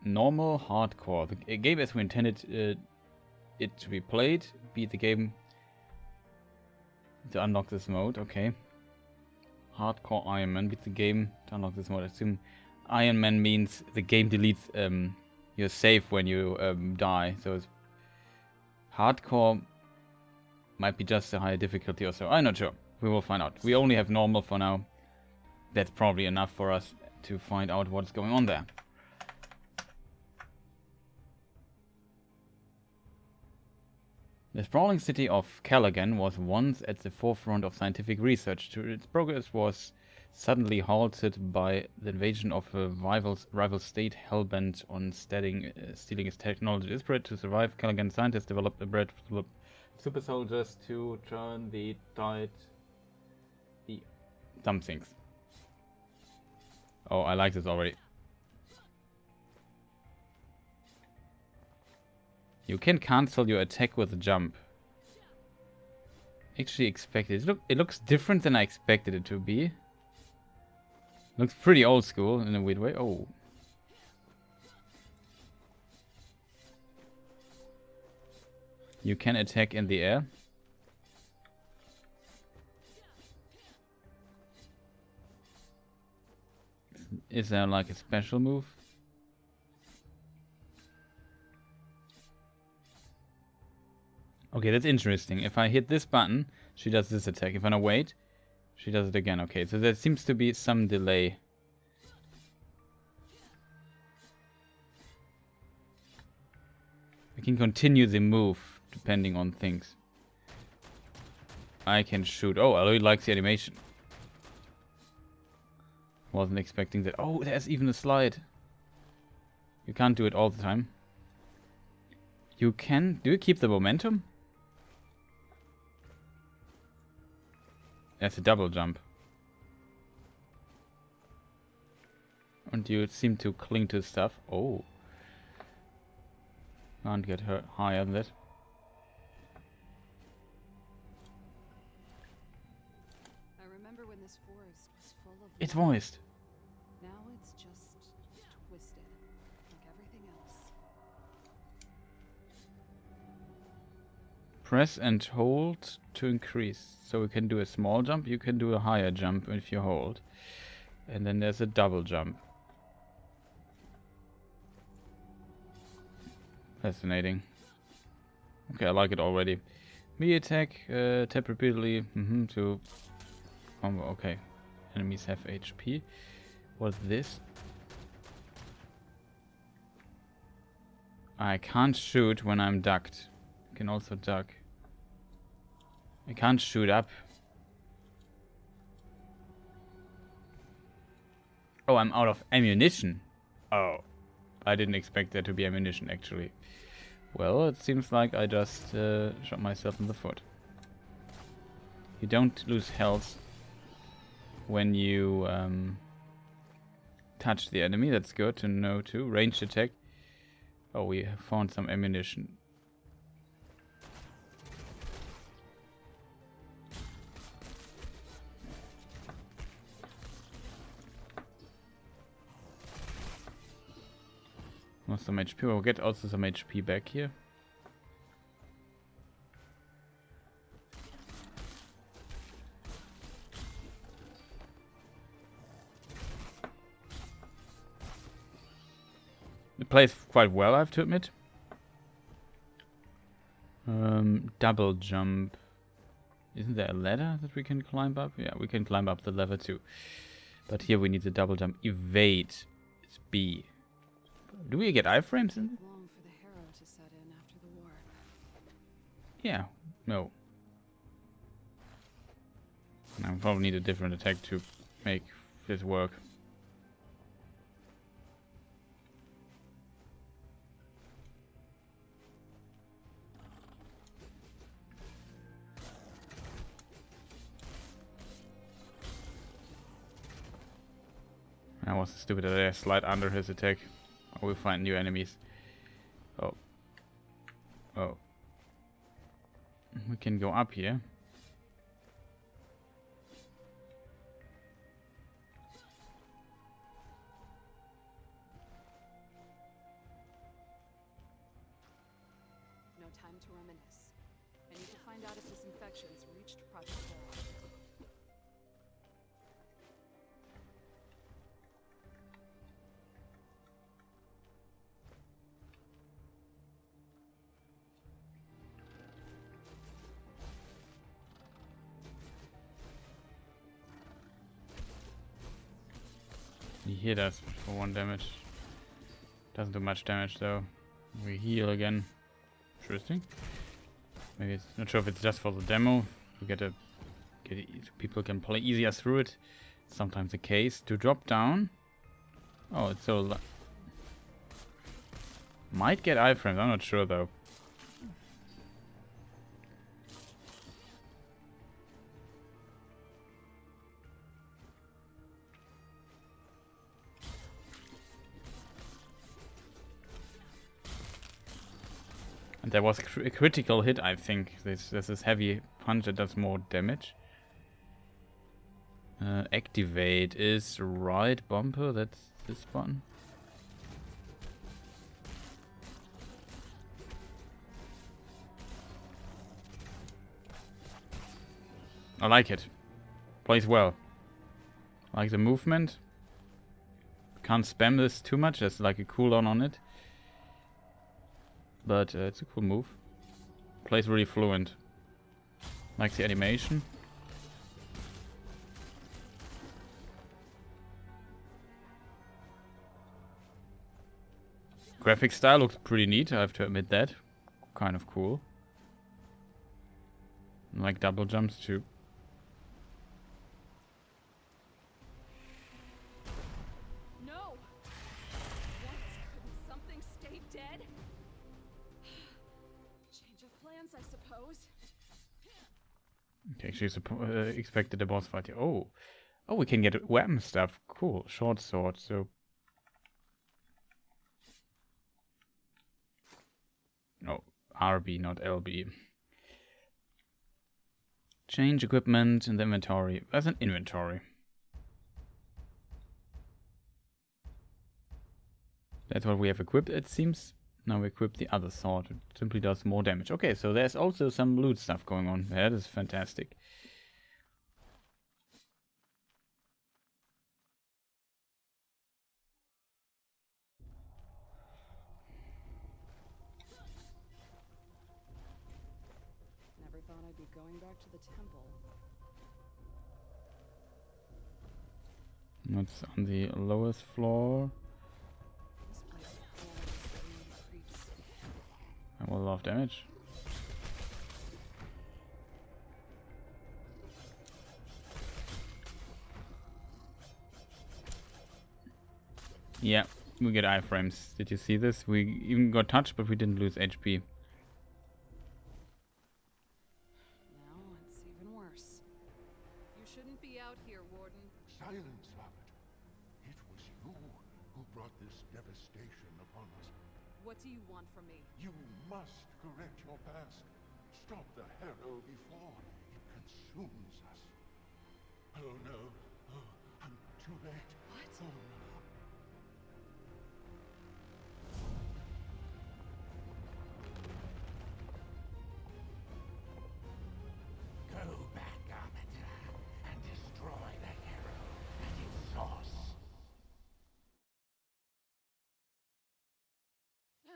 Normal, hardcore. The game as we intended it to be played. Beat the game to unlock this mode. Okay. Hardcore Iron Man. Beat the game to unlock this mode. I assume Iron Man means the game deletes your save when you die. So it's hardcore might be just a higher difficulty or so. I'm not sure. We will find out. We only have normal for now. That's probably enough for us to find out what's going on there. The sprawling city of Calagan was once at the forefront of scientific research. Its progress was suddenly halted by the invasion of a rival state hell-bent on stealing its technology. Desperate to survive, Calagan scientists developed a breed of super soldiers to turn the tide. Some things. Oh, I like this already. You can cancel your attack with a jump. Actually expected. It looks different than I expected it to be. Looks pretty old school in a weird way. Oh. You can attack in the air. Is there like a special move? Okay, that's interesting. If I hit this button, she does this attack. If I wait, she does it again. Okay, so there seems to be some delay. I can continue the move depending on things. I can shoot. Oh, I really like the animation. Wasn't expecting that. Oh, there's even a slide. You can't do it all the time. You can... Do you keep the momentum? That's a double jump. And you seem to cling to stuff. Oh. Can't get her higher than that. I remember when this forest was full of... It's voiced. Now it's just twisted, like everything else. Press and hold to increase. So we can do a small jump. You can do a higher jump if you hold. And then there's a double jump. Fascinating. Okay, I like it already. Me attack, tap repeatedly to combo. Okay, enemies have HP. What's this? I can't shoot when I'm ducked. I can also duck. I can't shoot up. Oh, I'm out of ammunition. Oh, I didn't expect there to be ammunition actually. Well, it seems like I just shot myself in the foot. You don't lose health when you touch the enemy. That's good to know too. Ranged attack. Oh, we have found some ammunition. Lost some HP. We'll get also some HP back here. It plays quite well, I have to admit. Double jump. Isn't there a ladder that we can climb up? Yeah, we can climb up the ladder too. But here we need the double jump. Evade. It's B. Do we get iframes in? Long for the harrow to set in after the war. Yeah. No. I probably need a different attack to make this work. I was stupid that I slide under his attack. Or we'll find new enemies. Oh. Oh. We can go up here. No time to reminisce. I need to find out if this infection's reached Project Terra. He hit us for 1 damage. Doesn't do much damage though. We heal again. Interesting. Maybe it's not sure if it's just for the demo. To get people can play easier through it. It's sometimes the case. To drop down. Oh, it's so. Might get iframes. I'm not sure though. And there was a critical hit, I think. This is heavy punch that does more damage. Activate is right bumper. That's this one. I like it. Plays well. I like the movement. Can't spam this too much. There's like a cooldown on it. But it's a cool move. Plays really fluent. Like the animation. Graphic style looks pretty neat, I have to admit that. Kind of cool. Like double jumps too. No! Once couldn't something stay dead? Change of plans, I suppose. Okay, actually expected a boss fight here. Oh. Oh, we can get weapon stuff. Cool. Short sword, so. No, RB, not LB. Change equipment in the inventory. There's an inventory. That's what we have equipped, it seems. Now we equip the other sword. It simply does more damage. Okay, so there's also some loot stuff going on. That is fantastic. Never thought I'd be going back to the temple. What's on the lowest floor? This place is always giving me the creeps. I will love damage. Yeah, we get iframes. Did you see this? We even got touched, but we didn't lose HP. Now it's even worse. You shouldn't be out here, Warden. Silence, Abbot. It was you who brought this devastation upon us. What do you want from me? You must correct your past. Stop the harrow before it consumes us. Oh no. Oh, I'm too late. What? Oh no. Go back, Arbiter, and destroy the harrow at its source. A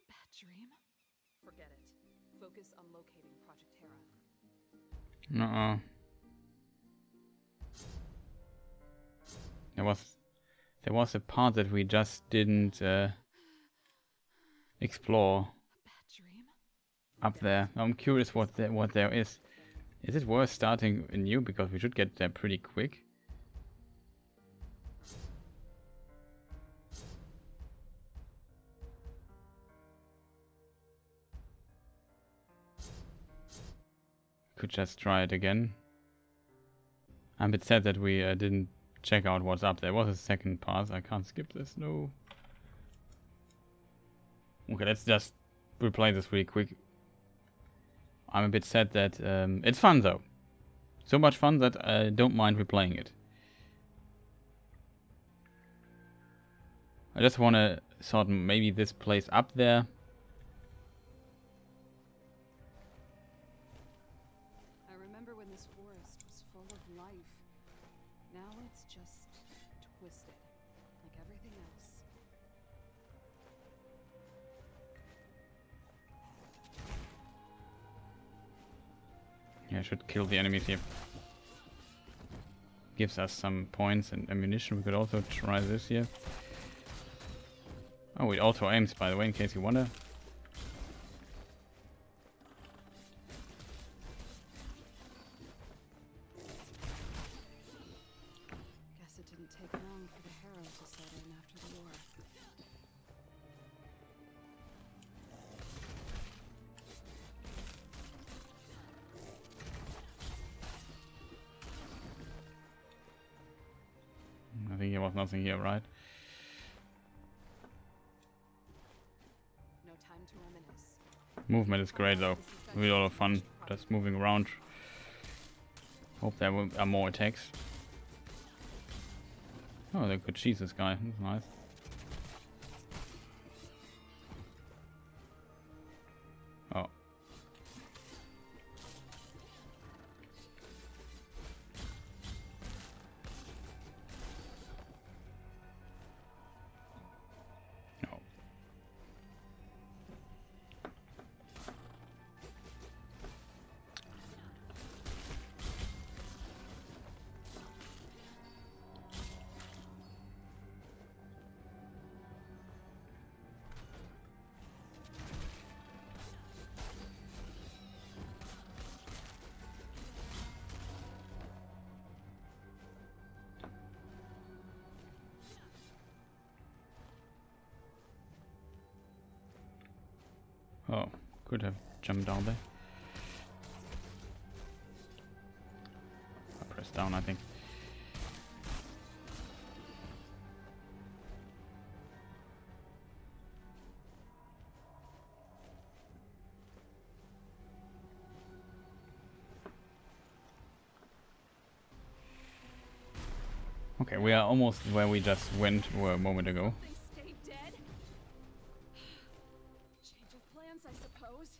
bad dream? Forget it. Focus on locating Project Terra. No. There was a part that we just didn't explore A bad dream? up there. I'm curious what there is. Is it worth starting anew, because we should get there pretty quick? Could just try it again. I'm a bit sad that we didn't check out what's up. There was a second pass. I can't skip this. No. Okay, let's just replay this really quick. I'm a bit sad that it's fun though. So much fun that I don't mind replaying it. I just want to sort maybe this place up there. I remember when this forest was full of life. Now it's just twisted, like everything else. Yeah, I should kill the enemies here. Gives us some points and ammunition. We could also try this here. Oh, it auto aims, by the way, in case you wonder. Guess it didn't take long for the harrow to set in after the war. I think there was nothing here, right? No time to reminisce. Movement is great though. Really a lot of fun just moving around. Hope there are more attacks. Oh, they could cheese this guy. That's nice. Oh. No. Oh, could have jumped down there. I press down, I think. Okay, we are almost where we just went a moment ago. They stay dead? Change of plans, I suppose.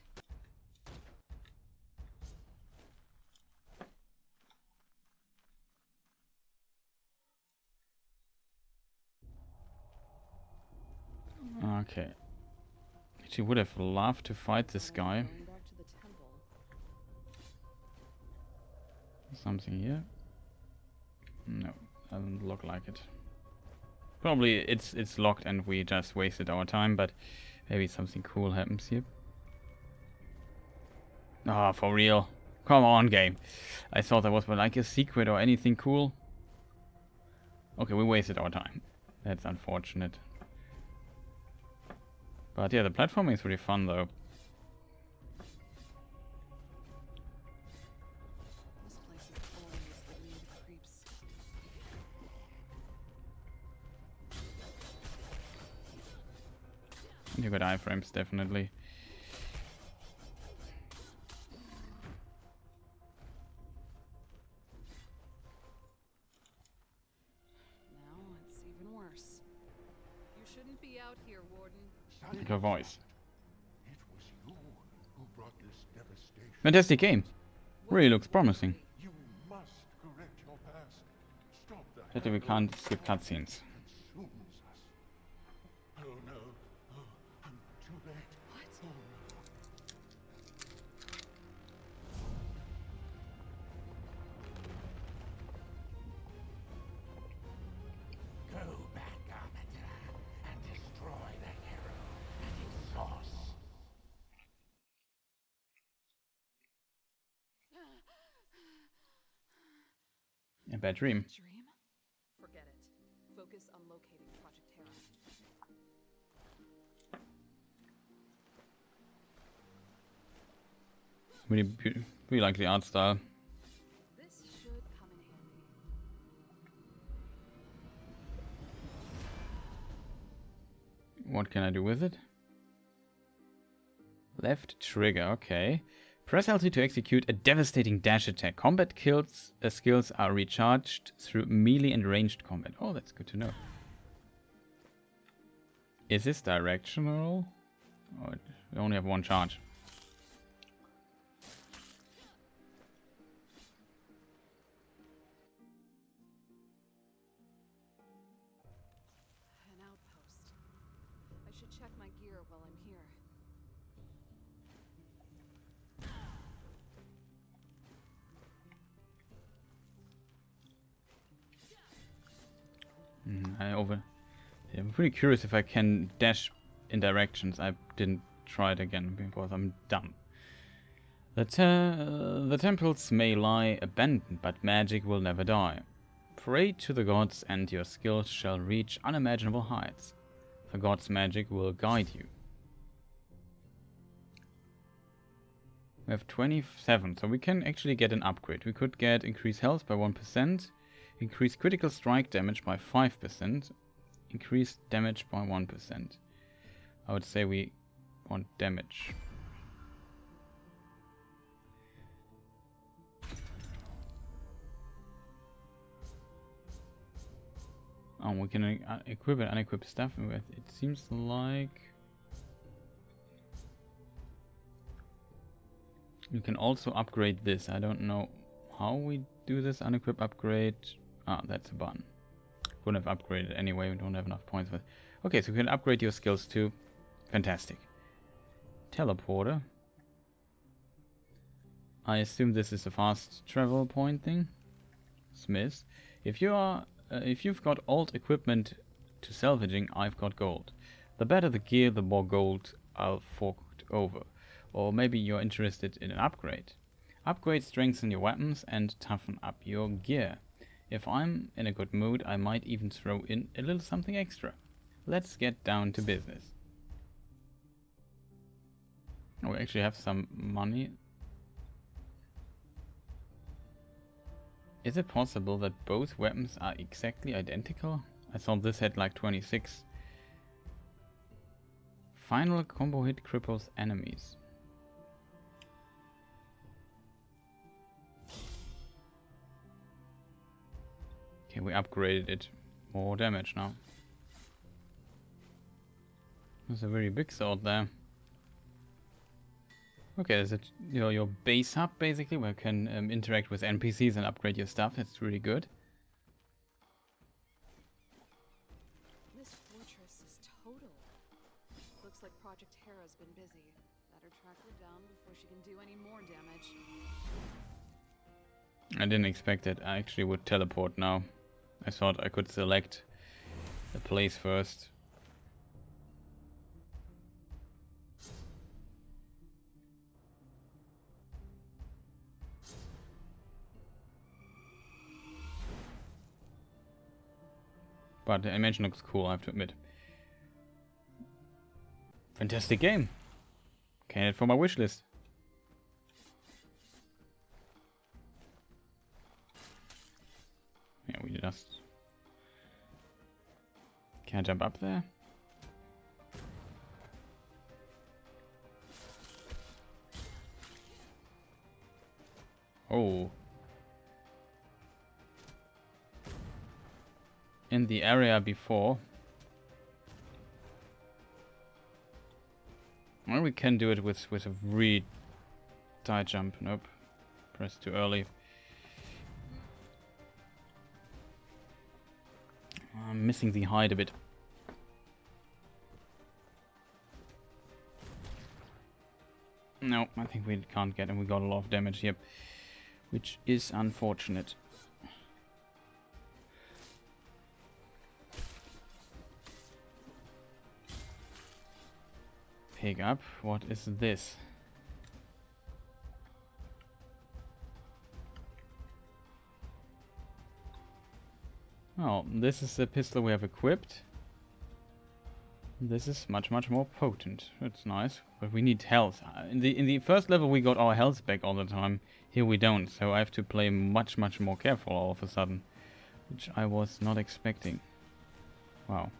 Okay. She would have loved to fight this guy. Going back to the temple. Something here? No, doesn't look like it. Probably it's locked and we just wasted our time, but maybe something cool happens here. Ah, for real. Come on, game. I thought there was like a secret or anything cool. Okay, we wasted our time. That's unfortunate. But yeah, the platforming is really fun though. This place is always giving me the creeps. You got iframes, definitely. Now it's even worse. You shouldn't be out here, Warden. Like her voice. It was you who brought this devastation. Fantastic game. Really looks promising. You must correct your past. Stop the Pity we can't skip cutscenes. consumes us. Oh no. Oh, I'm too late. What? Oh no. Go back, Arbiter, and destroy the hero at its source. A bad dream. Dream? Forget it. Focus on locating Project Terra. Really like the art style. This should come in handy. What can I do with it? Left trigger, okay. Press LT to execute a devastating dash attack. Combat skills are recharged through melee and ranged combat. Oh, that's good to know. Is this directional? Oh, we only have one charge. An outpost. I should check my gear while I'm here. I'm pretty curious if I can dash in directions. I didn't try it again because I'm dumb. The temples may lie abandoned, but magic will never die. Pray to the gods and your skills shall reach unimaginable heights. The gods' magic will guide you. We have 27, so we can actually get an upgrade. We could get increased health by 1%, increase critical strike damage by 5%, increase damage by 1%. I would say we want damage. Oh, we can equip and unequip stuff with. It seems like you can also upgrade this. I don't know how we do this. Unequip upgrade. Ah, that's a button. Wouldn't have upgraded anyway. We don't have enough points for it. Okay, so you can upgrade your skills too. Fantastic. Teleporter. I assume this is a fast travel point thing. Smith. If you've got old equipment to salvaging, I've got gold. The better the gear, the more gold I'll fork over. Or maybe you're interested in an upgrade. Upgrades strengthen your weapons and toughen up your gear. If I'm in a good mood, I might even throw in a little something extra. Let's get down to business. Oh, we actually have some money. Is it possible that both weapons are exactly identical? I thought this had like 26. Final combo hit cripples enemies. Okay, we upgraded it. More damage now. There's a very big sword there. Okay, is it your base hub basically where you can interact with NPCs and upgrade your stuff? That's really good. This fortress is total. Looks like Project Terra's been busy. Better track her down before she can do any more damage. I didn't expect it. I actually would teleport now. I thought I could select a place first. But the animation looks cool, I have to admit. Fantastic game. Can add for my wishlist. Yeah, we just... Can I jump up there? Oh. In the area before. Well, we can do it with a really tight jump. Nope. Pressed too early. I'm missing the height a bit. No, I think we can't get him. We got a lot of damage here, which is unfortunate. Pick up. What is this? Oh, this is the pistol we have equipped. This is much more potent. It's nice, but we need health. In the first level we got our health back all the time. Here we don't, so I have to play much more careful all of a sudden, which I was not expecting. Wow.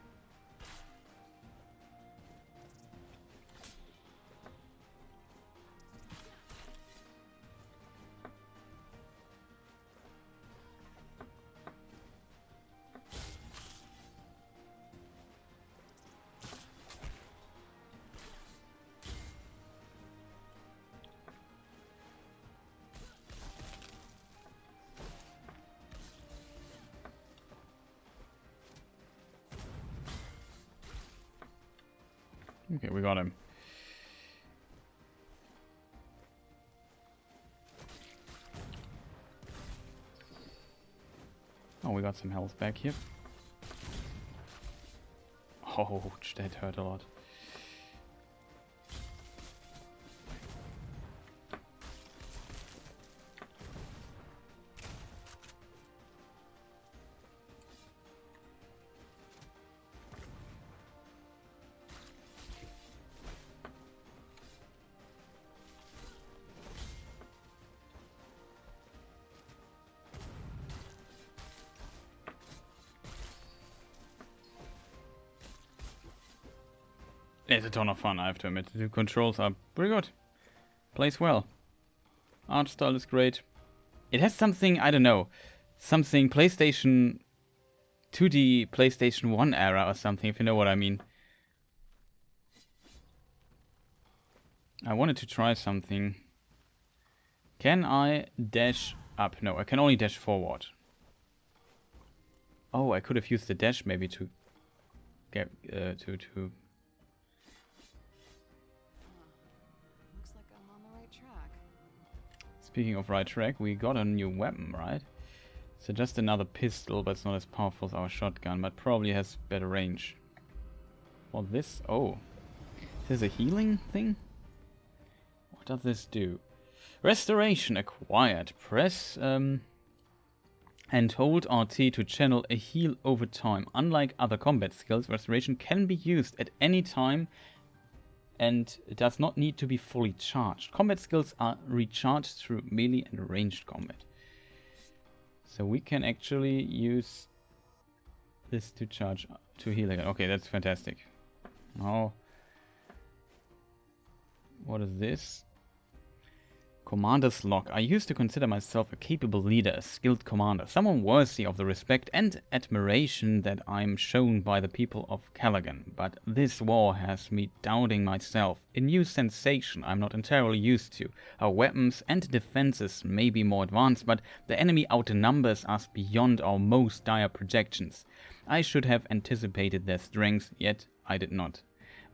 Okay, we got him. Oh, we got some health back here. Oh, that hurt a lot. It's a ton of fun, I have to admit. The controls are pretty good. Plays well. Art style is great. It has something, I don't know, something PlayStation 2D, PlayStation 1 era or something, if you know what I mean. I wanted to try something. Can I dash up? No, I can only dash forward. Oh, I could have used the dash maybe to get to Speaking of right track, we got a new weapon, right? So just another pistol, but it's not as powerful as our shotgun, but probably has better range. What this? Oh. Is this a healing thing? What does this do? Restoration acquired. Press and hold RT to channel a heal over time. Unlike other combat skills, restoration can be used at any time and it does not need to be fully charged. Combat skills are recharged through melee and ranged combat. So we can actually use this to charge, to heal again. Okay, that's fantastic. Now, what is this? Commander's log. I used to consider myself a capable leader, a skilled commander, someone worthy of the respect and admiration that I'm shown by the people of Callaghan. But this war has me doubting myself, a new sensation I'm not entirely used to. Our weapons and defenses may be more advanced, but the enemy outnumbers us beyond our most dire projections. I should have anticipated their strength, yet I did not.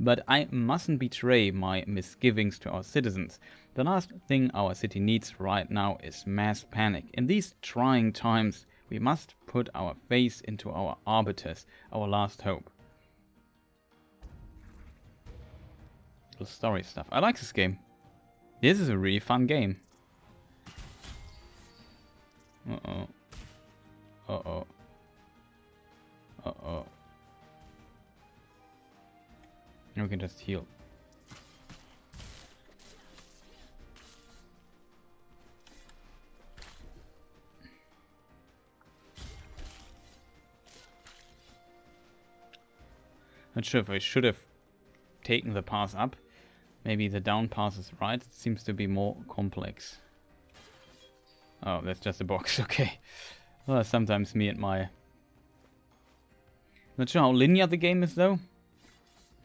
But I mustn't betray my misgivings to our citizens. The last thing our city needs right now is mass panic. In these trying times, we must put our faith into our arbiters, our last hope. Little story stuff. I like this game. This is a really fun game. Uh-oh. Uh-oh. Uh-oh. We can just heal. Not sure if I should have taken the path up. Maybe the down path is right. It seems to be more complex. Oh, that's just a box. Okay. Well, sometimes me and my... Not sure how linear the game is though.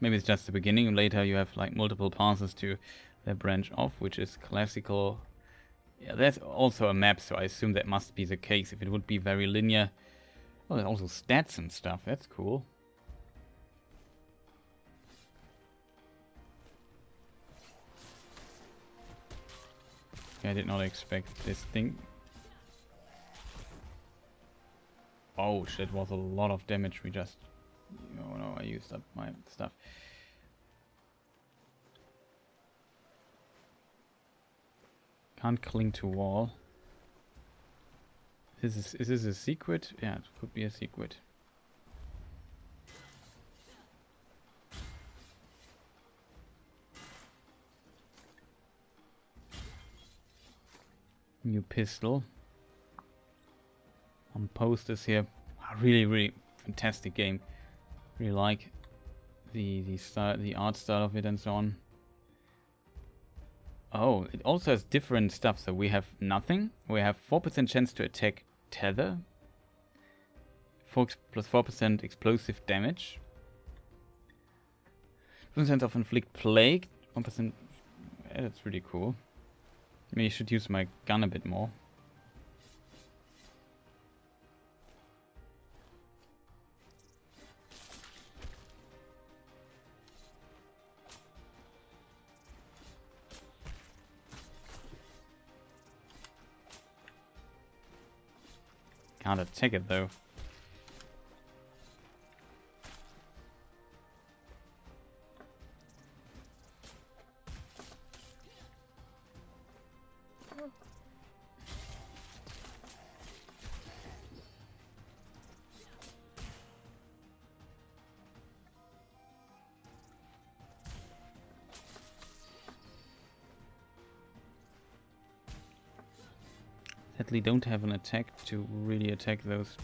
Maybe it's just the beginning, and later you have like multiple passes to branch off, which is classical. Yeah, there's also a map, so I assume that must be the case if it would be very linear. Oh, there's also stats and stuff. That's cool. I did not expect this thing. Oh, shit, was a lot of damage. We just... Oh no, I used up my stuff. Can't cling to wall. Is this a secret? Yeah, it could be a secret. New pistol. On posters here. Really fantastic game. Really like the style, the art style of it and so on. Oh, it also has different stuff. So we have nothing. We have 4% chance to attack tether. Plus 4% explosive damage. 2% of inflict plague. 1%. Yeah, that's really cool. Maybe I should use my gun a bit more. Can't attack it though. Sadly don't have an attack to really attack those.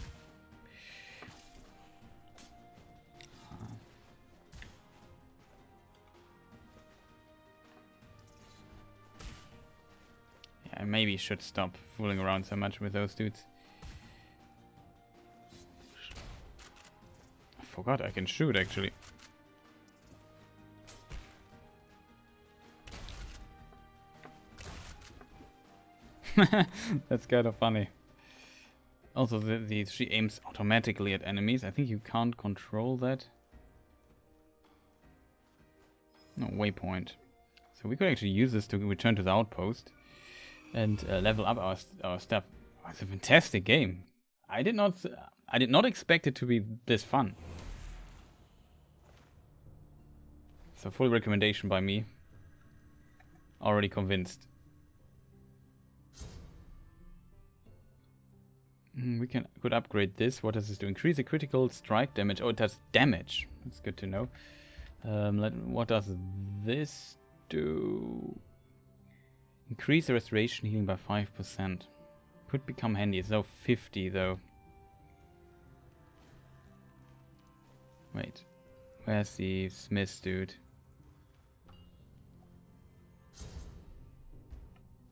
Yeah, I maybe should stop fooling around so much with those dudes. I forgot I can shoot actually. That's kind of funny. Also, she aims automatically at enemies. I think you can't control that. No, waypoint. So we could actually use this to return to the outpost and level up our stuff. Oh, it's a fantastic game. I did not expect it to be this fun. So full recommendation by me. Already convinced. We could upgrade this. What does this do? Increase the critical strike damage. Oh, it does damage. That's good to know. What does this do? Increase the restoration healing by 5%. Could become handy. It's now 50 though. Wait. Where's the smith dude?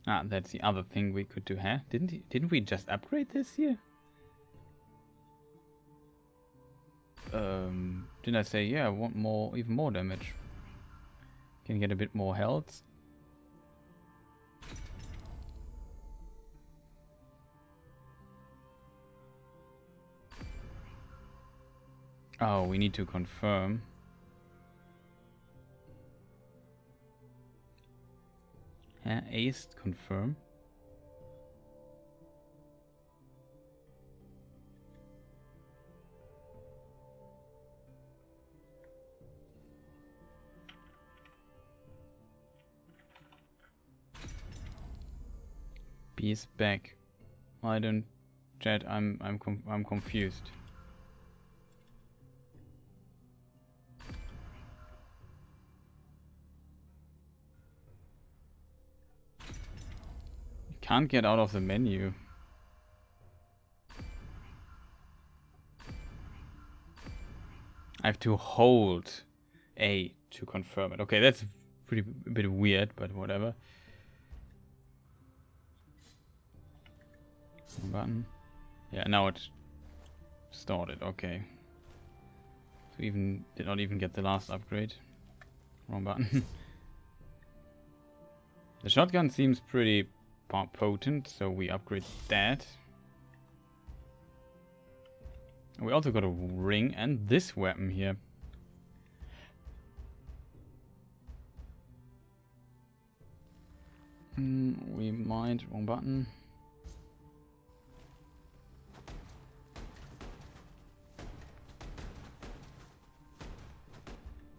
Ah, that's the other thing we could do, huh? Didn't we just upgrade this here? Didn't I say, yeah, I want more, even more damage? Can get a bit more health. Oh, we need to confirm. Ace confirm. B is back. Why don't chat? I'm confused. Can't get out of the menu. I have to hold A to confirm it. Okay, that's a bit weird, but whatever. Button. Yeah, now it started. Okay. So even did not even get the last upgrade. Wrong button. The shotgun seems pretty potent, so we upgrade that. We also got a ring and this weapon here. We might... Wrong button.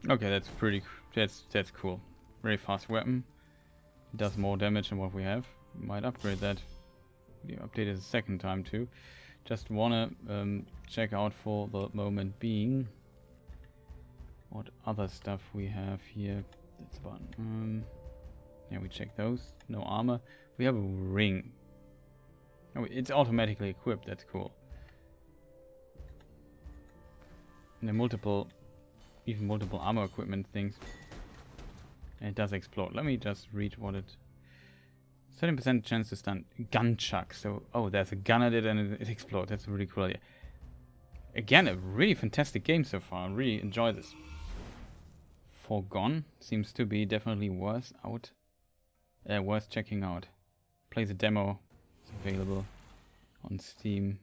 Okay, that's pretty... That's cool. Very fast weapon. Does more damage than what we have. Might upgrade that. We updated the second time too. Just wanna check out for the moment being what other stuff we have here. That's about yeah, we check those. No armor. We have a ring. Oh, it's automatically equipped. That's cool. And there are even multiple armor equipment things. And it does explode. Let me just read what it... 30% chance to stun. Gun chuck. So, oh, there's a gun at it and it explodes. That's a really cool idea. Again, a really fantastic game so far. I really enjoy this. Foregone seems to be definitely worth checking out. Play the demo. It's available on Steam.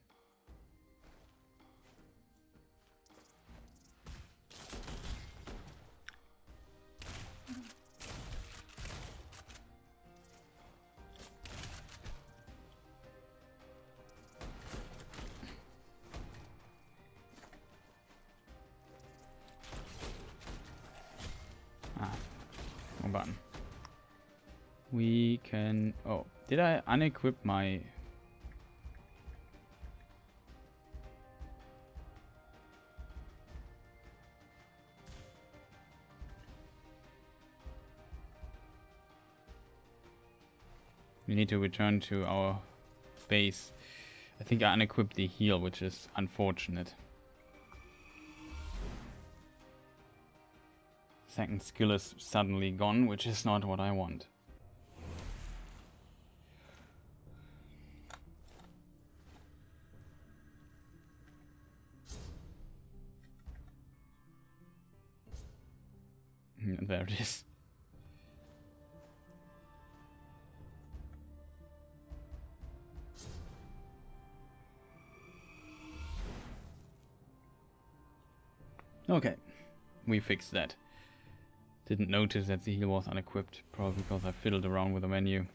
Button. We can... Oh, did I unequip my... We need to return to our base. I think I unequipped the heal, which is unfortunate. Second skill is suddenly gone, which is not what I want. There it is. Okay, we fixed that. Didn't notice that the heal was unequipped, probably because I fiddled around with the menu.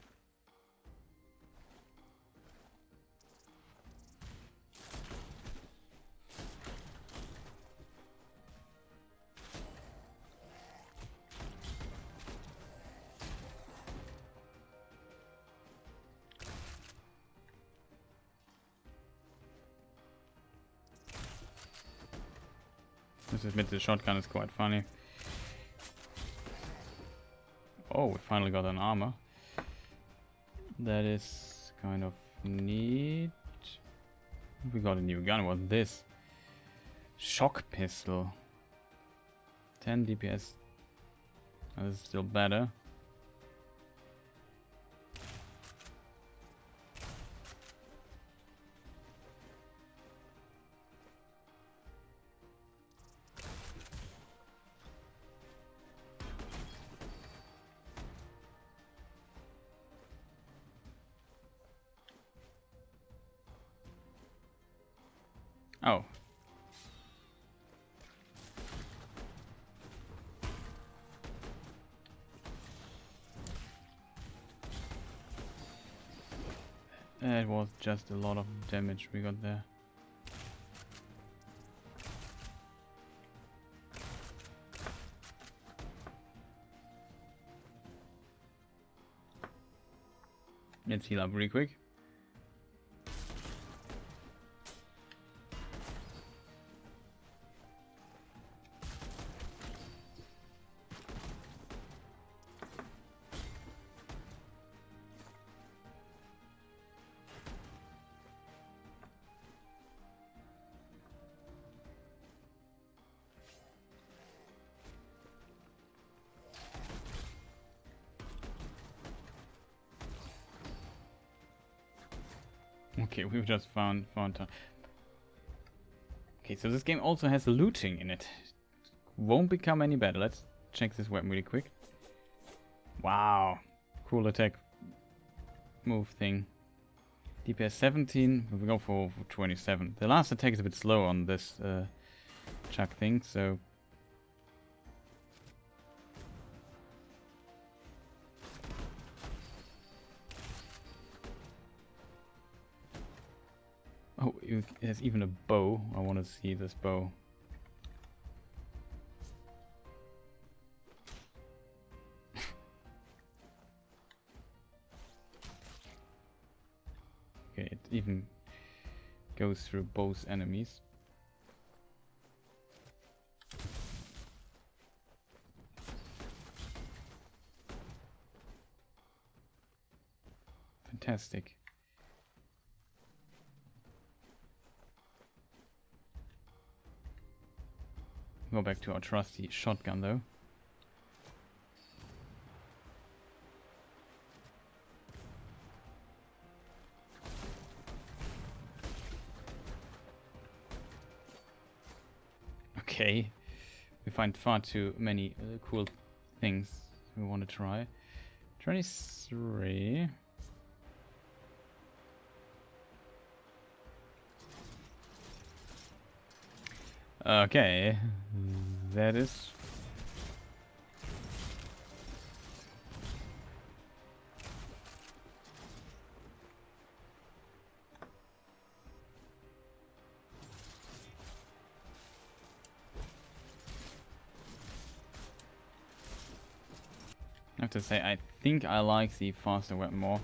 Let's admit the shotgun is quite funny. Oh, we finally got an armor. That is kind of neat. We got a new gun. What's this? Shock pistol. 10 DPS. That is still better. Oh. It was just a lot of damage we got there. Let's heal up really quick. Okay, we've just found time. Okay, so this game also has looting in it. Won't become any better. Let's check this weapon really quick. Wow. Cool attack move thing. DPS 17, we go for 27. The last attack is a bit slow on this chuck thing, so... Oh, it has even a bow. I want to see this bow. Okay, it even goes through both enemies. Fantastic. Go back to our trusty shotgun though. Okay, we find far too many cool things we want to try. 23. Okay, that is... I have to say, I think I like the faster weapon more.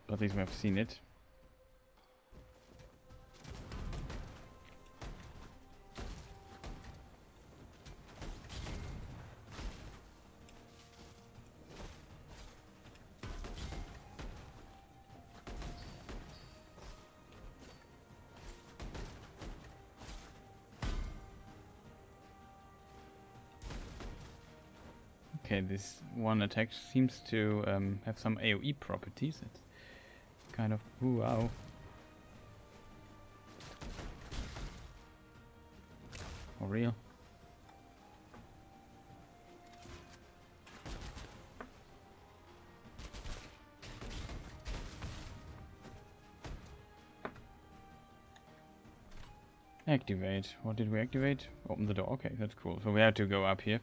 But at least we have seen it. Okay, this one attack seems to have some AoE properties. It's kind of wow. For real. Activate. What did we activate? Open the door. Okay, that's cool. So we have to go up here.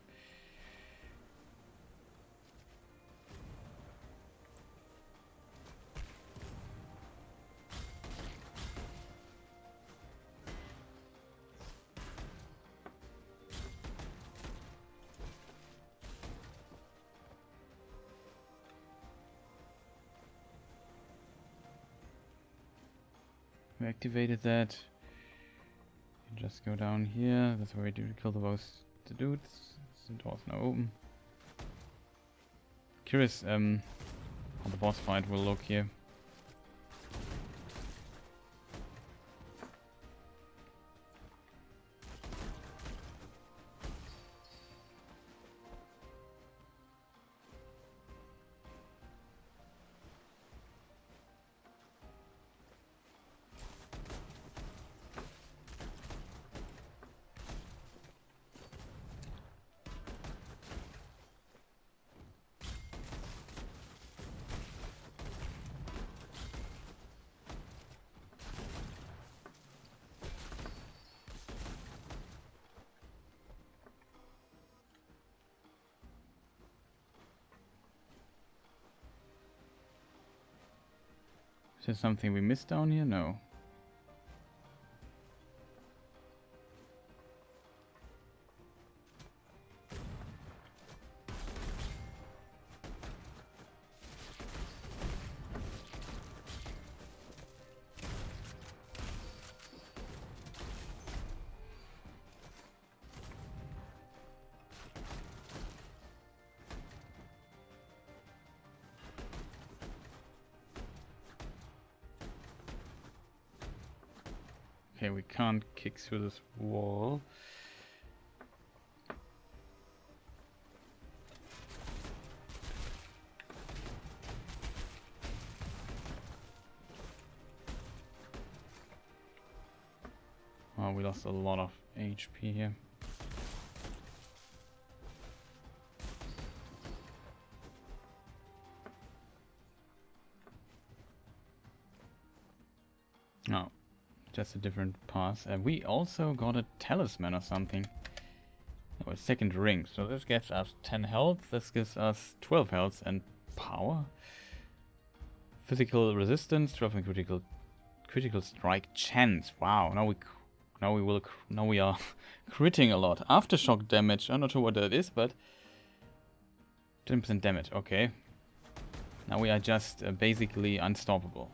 We activated that. You just go down here. That's where we do kill the dudes. The door's now open. Curious how the boss fight will look here. Is there something we missed down here? No. Okay, we can't kick through this wall. Oh, we lost a lot of HP here. Oh, just a different pass. We also got a talisman or something. Oh, a second ring. So this gives us 10 health. This gives us 12 health and power. Physical resistance, 12 and critical strike chance. Wow, now we are critting a lot. Aftershock damage. I'm not sure what that is, but 10% damage. Okay. Now we are just basically unstoppable.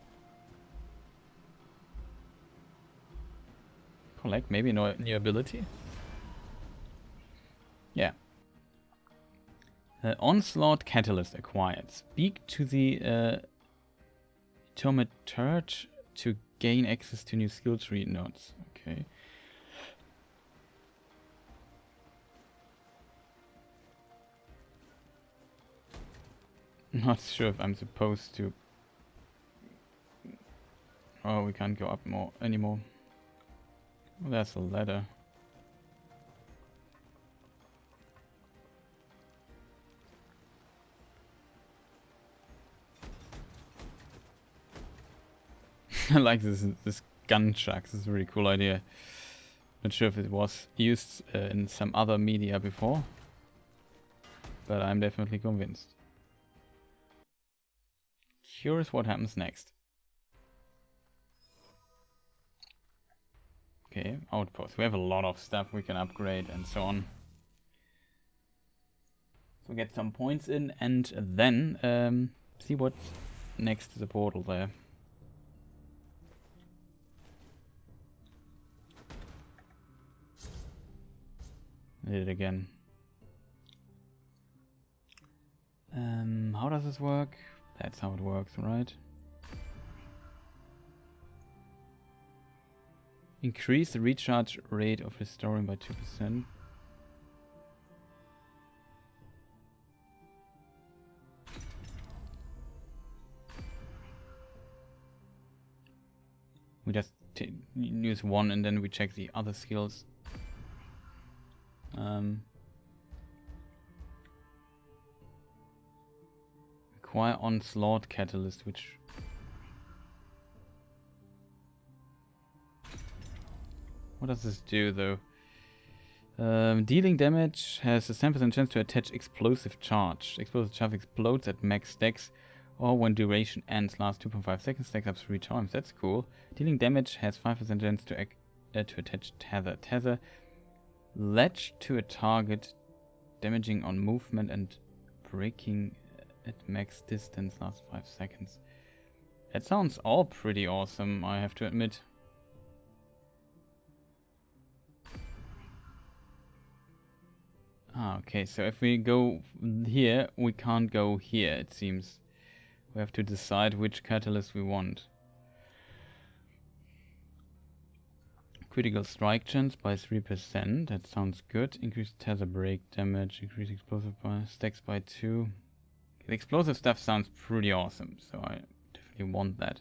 Collect, maybe no new ability. Yeah. Onslaught Catalyst acquired. Speak to the Thaumaturge to gain access to new skill tree nodes. Okay. Not sure if I'm supposed to. Oh, we can't go up more anymore. Oh, there's a ladder. I like this gun chuck. This is a really cool idea. Not sure if it was used in some other media before, but I'm definitely convinced. Curious what happens next. Okay, outpost. We have a lot of stuff we can upgrade and so on. So get some points in and then see what's next to the portal there. Did it again. How does this work? That's how it works, right? Increase the recharge rate of restoring by 2%. We just use one and then we check the other skills. Acquire Onslaught Catalyst, which... What does this do, though? Dealing damage has a 10% chance to attach explosive charge. Explosive charge explodes at max stacks, or when duration ends, lasts 2.5 seconds, stacks up 3 times. That's cool. Dealing damage has 5% chance to attach tether. Tether latch to a target, damaging on movement and breaking at max distance, lasts 5 seconds. That sounds all pretty awesome, I have to admit. Ah, okay, so if we go here, we can't go here, it seems. We have to decide which catalyst we want. Critical strike chance by 3%, that sounds good. Increase tether break damage, increase explosive by stacks by 2. The explosive stuff sounds pretty awesome, so I definitely want that.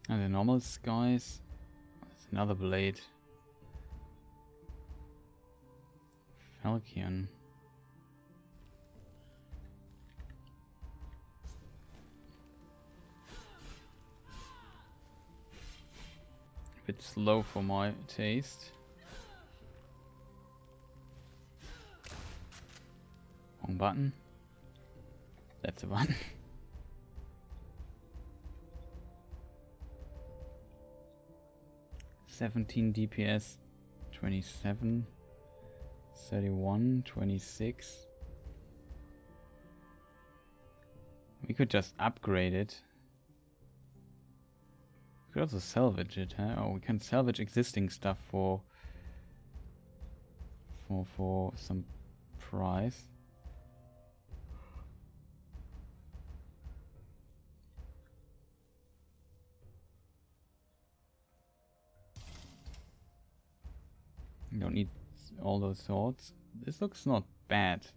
And the normal skies. That's another blade. Falcon. A bit slow for my taste. Wrong button. That's a button. $17 DPS, 27, 31, 26. We could just upgrade it. Could also salvage it, huh? Oh, we can salvage existing stuff for some price. You don't need all those swords. This looks not bad.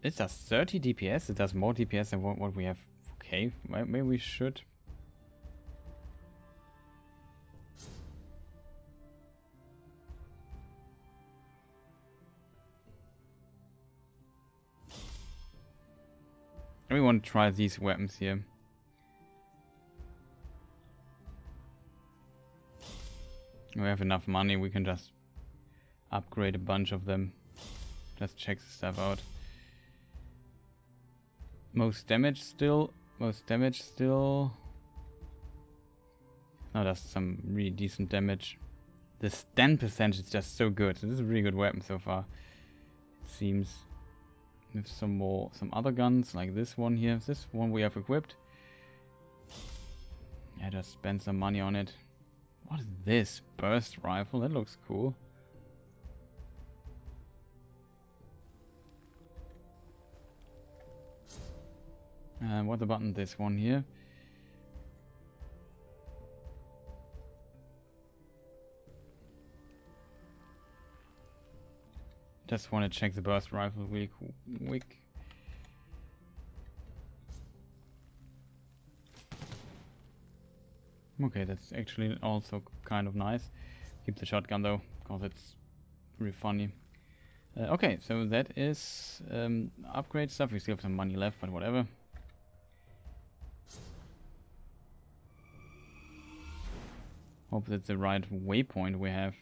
It does 30 DPS. It does more DPS than what we have. Okay, maybe we should. We want to try these weapons here. We have enough money, we can just upgrade a bunch of them. Just check the stuff out. Most damage still. Most damage still. Oh, that's some really decent damage. This 10% is just so good. This is a really good weapon so far. It seems. With some other guns like this one here. This one we have equipped. Yeah, just spend some money on it. What is this? Burst rifle? That looks cool. What about this one here? Just want to check the burst rifle really quick. Okay, that's actually also kind of nice. Keep the shotgun though, because it's really funny. Okay, so that is upgrade stuff. We still have some money left, but whatever. Hope that's the right waypoint we have.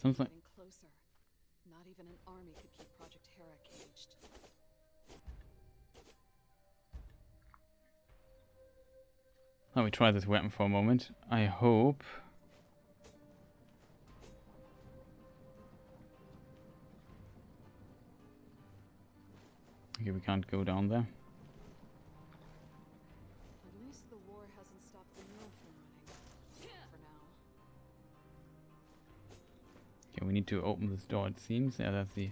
Sounds like getting closer. Not even an army could keep Project Hera caged. Let me try this weapon for a moment. I hope. Okay, we can't go down there. At least the war hasn't stopped the mill from running. For now. Okay, we need to open this door, it seems. Yeah, that's the...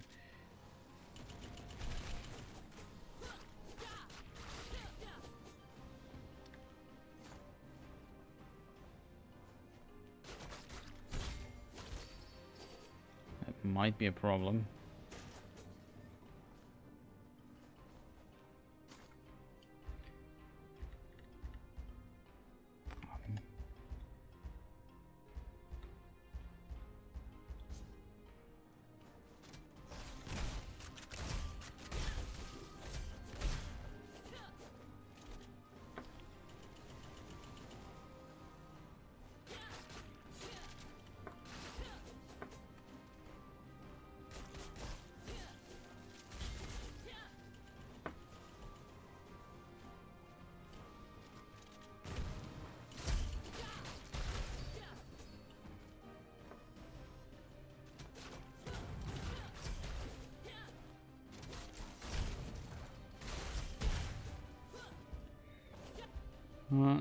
That might be a problem.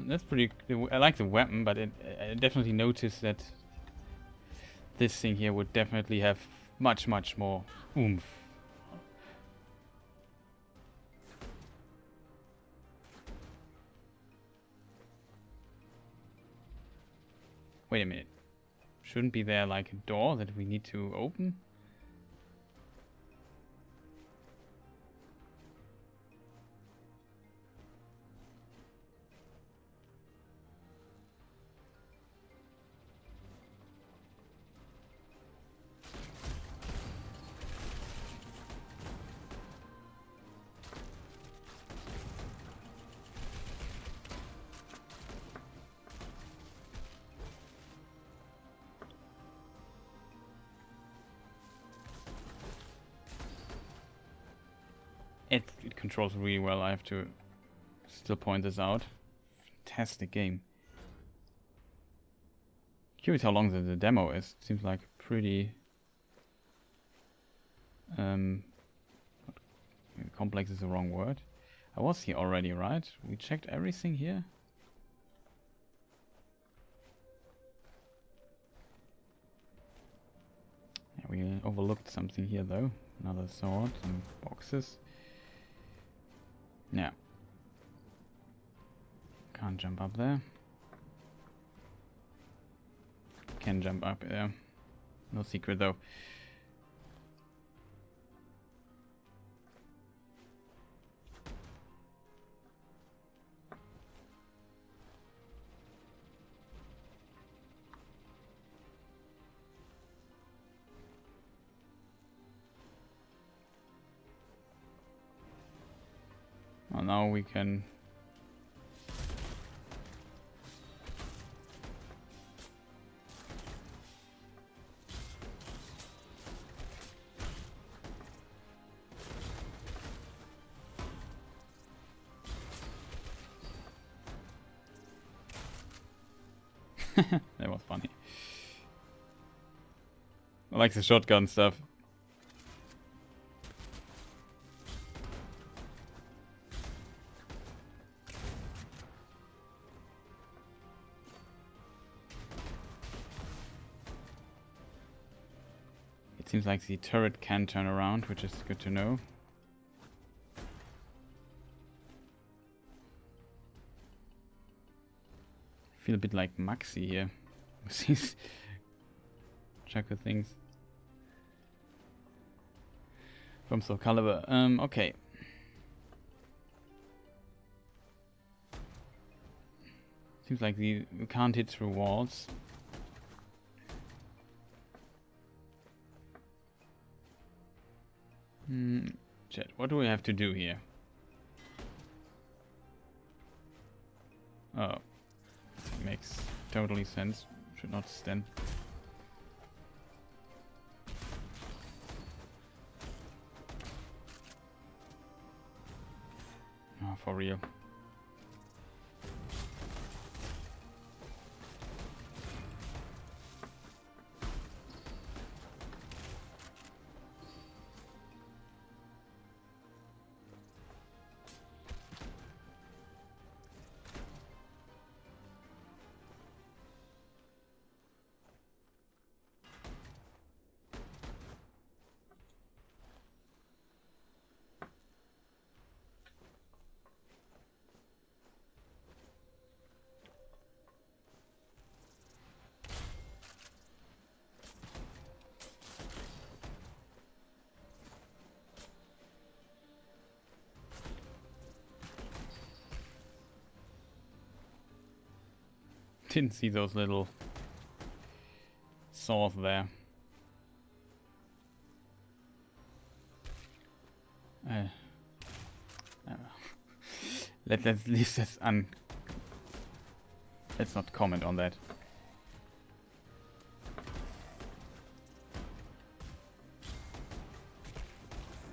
That's pretty... I like the weapon, but I definitely noticed that this thing here would definitely have much more oomph. Wait a minute. Shouldn't be there like a door that we need to open? It controls really well, I have to still point this out. Fantastic game. Curious how long the demo is. Seems like pretty complex is the wrong word. I was here already, right? We checked everything here. Yeah, we overlooked something here though. Another sword and boxes. Yeah. Can't jump up there. Can jump up there. No secret though. Well, now we can... That was funny. I like the shotgun stuff. It seems like the turret can turn around, which is good to know. I feel a bit like Maxi here with these Chaco things from Soulcalibur. Okay. Seems like we can't hit through walls. Chat, what do we have to do here? Oh. Makes totally sense. Should not stand. Oh, for real. Didn't see those little saws there. Let's leave this let's not comment on that.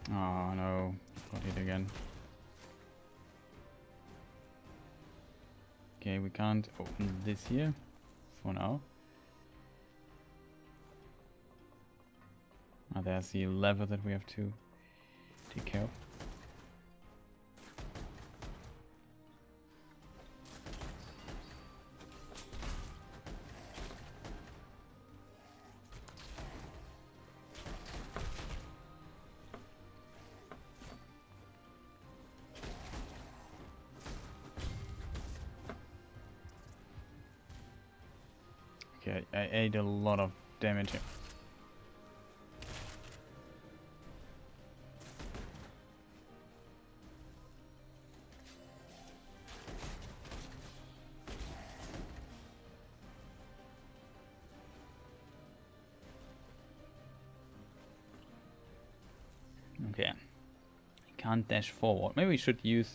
Oh no, got it again. Okay, we can't open this here for now. Oh, there's the lever that we have to take care of. Okay, I ate a lot of damage here. Okay, I can't dash forward. Maybe we should use...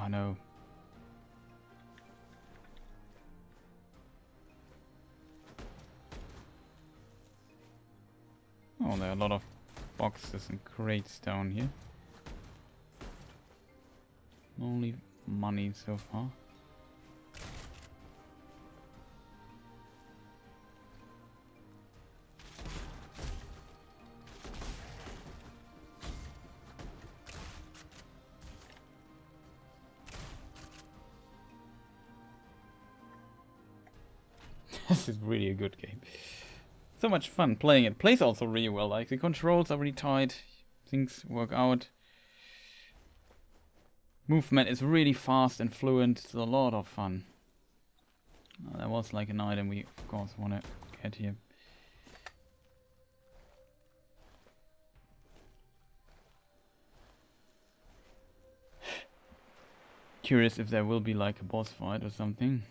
Oh no. Oh, there are a lot of boxes and crates down here. Only money so far. This is really a good game. So much fun playing it. Plays also really well. Like the controls are really tight. Things work out. Movement is really fast and fluent. It's a lot of fun. There was like an item we of course want to get here. Curious if there will be like a boss fight or something.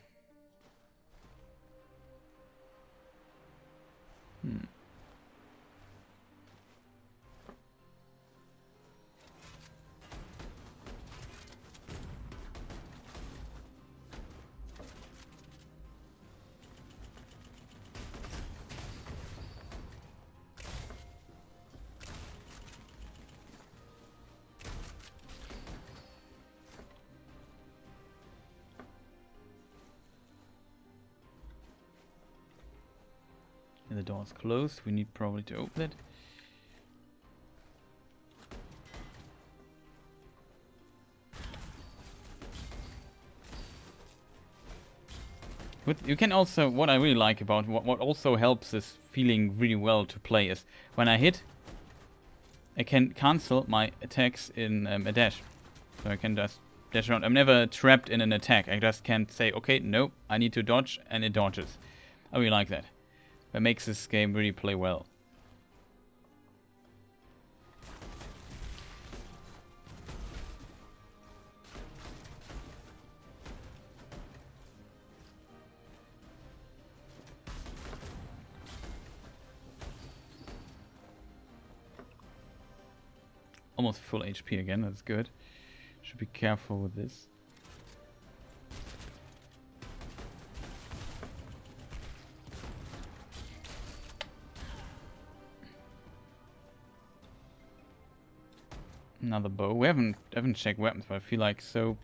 And the door's closed. We need probably to open it. You can also, what I really like about what also helps is feeling really well to play is when I hit, I can cancel my attacks in a dash. So I can just dash around. I'm never trapped in an attack. I just can't say, okay, no, I need to dodge, and it dodges. I really like that. That makes this game really play well. Almost full HP again, that's good. Should be careful with this. Another bow. We haven't checked weapons, but I feel like so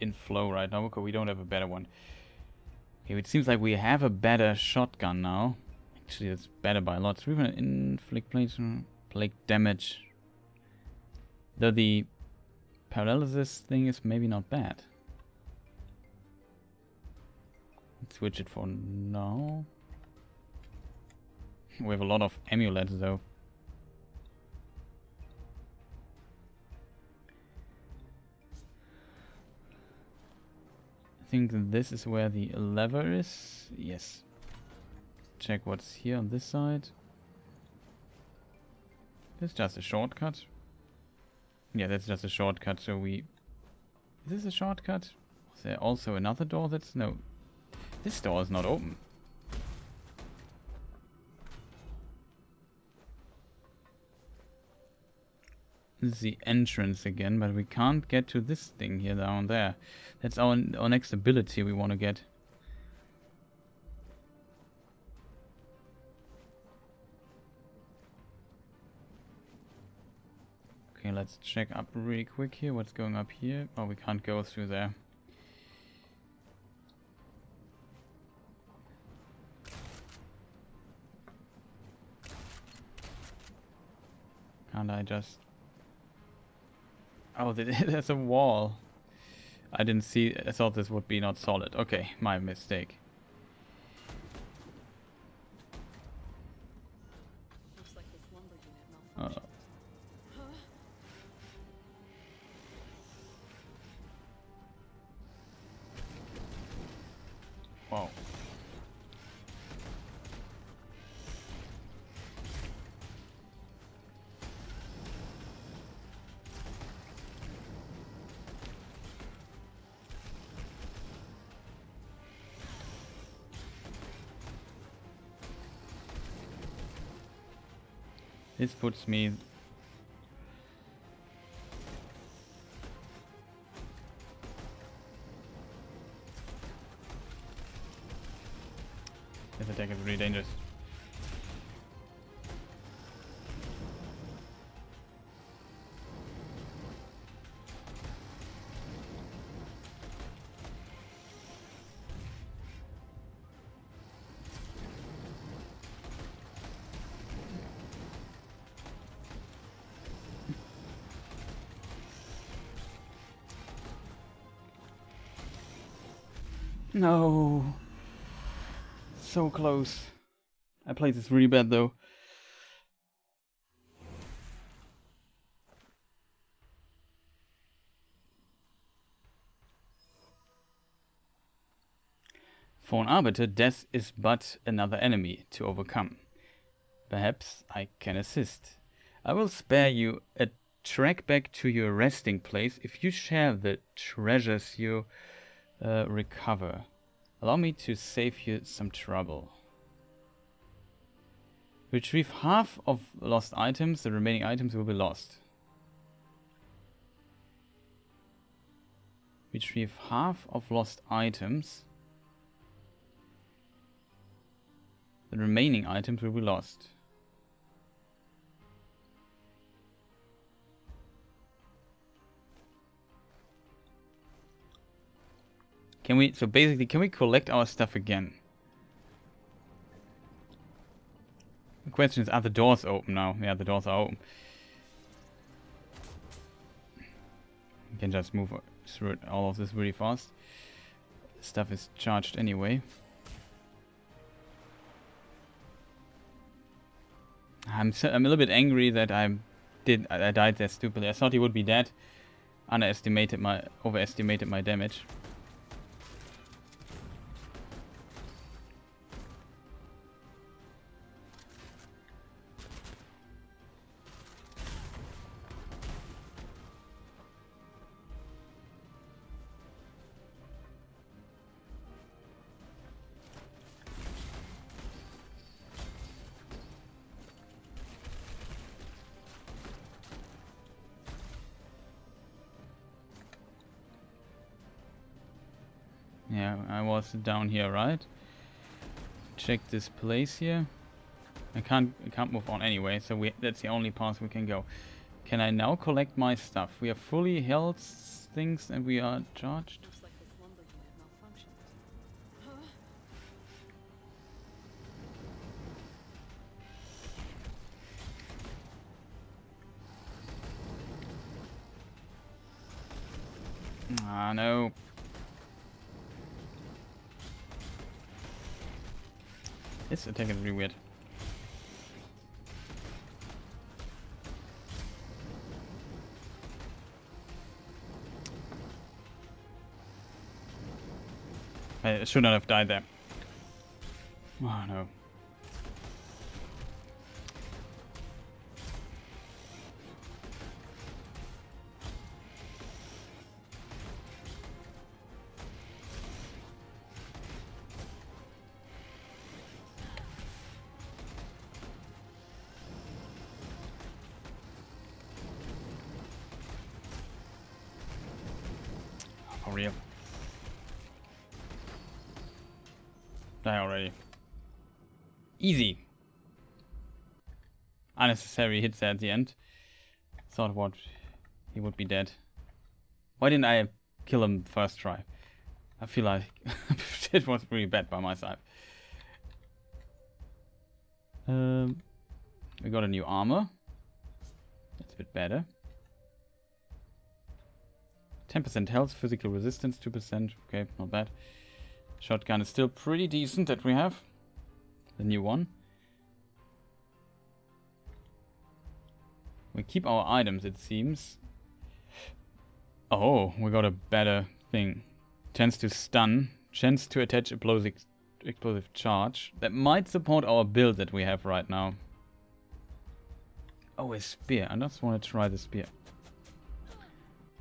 in flow right now because we don't have a better one. Okay, it seems like we have a better shotgun now. Actually, it's better by a lot. So we're gonna inflict plague damage. Though the paralysis thing is maybe not bad. Let's switch it for now. We have a lot of amulets though. I think this is where the lever is. Yes. Check what's here on this side. That's just a shortcut. Yeah, that's just a shortcut, so we... Is this a shortcut? Is there also another door that's... No. This door is not open. This is the entrance again, but we can't get to this thing here down there. That's our next ability we want to get. Okay, let's check up really quick here. What's going up here? Oh, we can't go through there. Can't I just... Oh, there's a wall. I didn't see... I thought this would be not solid. Okay, my mistake. Looks like this lumber unit malfunctioned. Wow. This puts me... This attack is really dangerous. No. So close. I played this really bad though. For an arbiter, death is but another enemy to overcome. Perhaps I can assist. I will spare you a trek back to your resting place if you share the treasures you recover. Allow me to save you some trouble. Retrieve half of lost items, the remaining items will be lost. Retrieve half of lost items. The remaining items will be lost. Can we, so basically, can we collect our stuff again? The question is, are the doors open now? Yeah, the doors are open. We can just move through all of this really fast. Stuff is charged anyway. I'm a little bit angry that I died there stupidly. I thought he would be dead. Overestimated my damage. Yeah, I was down here, right? Check this place here. I can't move on anyway, so that's the only path we can go. Can I now collect my stuff? We are fully health things and we are charged. Looks like this lumber unit malfunctioned. Huh? Ah, no. This attack is really weird. I should not have died there. Oh no. For real. Die already. Easy. Unnecessary hits at the end. Thought what he would be dead. Why didn't I kill him first try? I feel like it was really bad by my side. We got a new armor. That's a bit better. 10% health, physical resistance, 2%. Okay, not bad. Shotgun is still pretty decent that we have. The new one. We keep our items, it seems. Oh, we got a better thing. Chance to stun. Chance to attach explosive charge. That might support our build that we have right now. Oh, a spear. I just want to try the spear.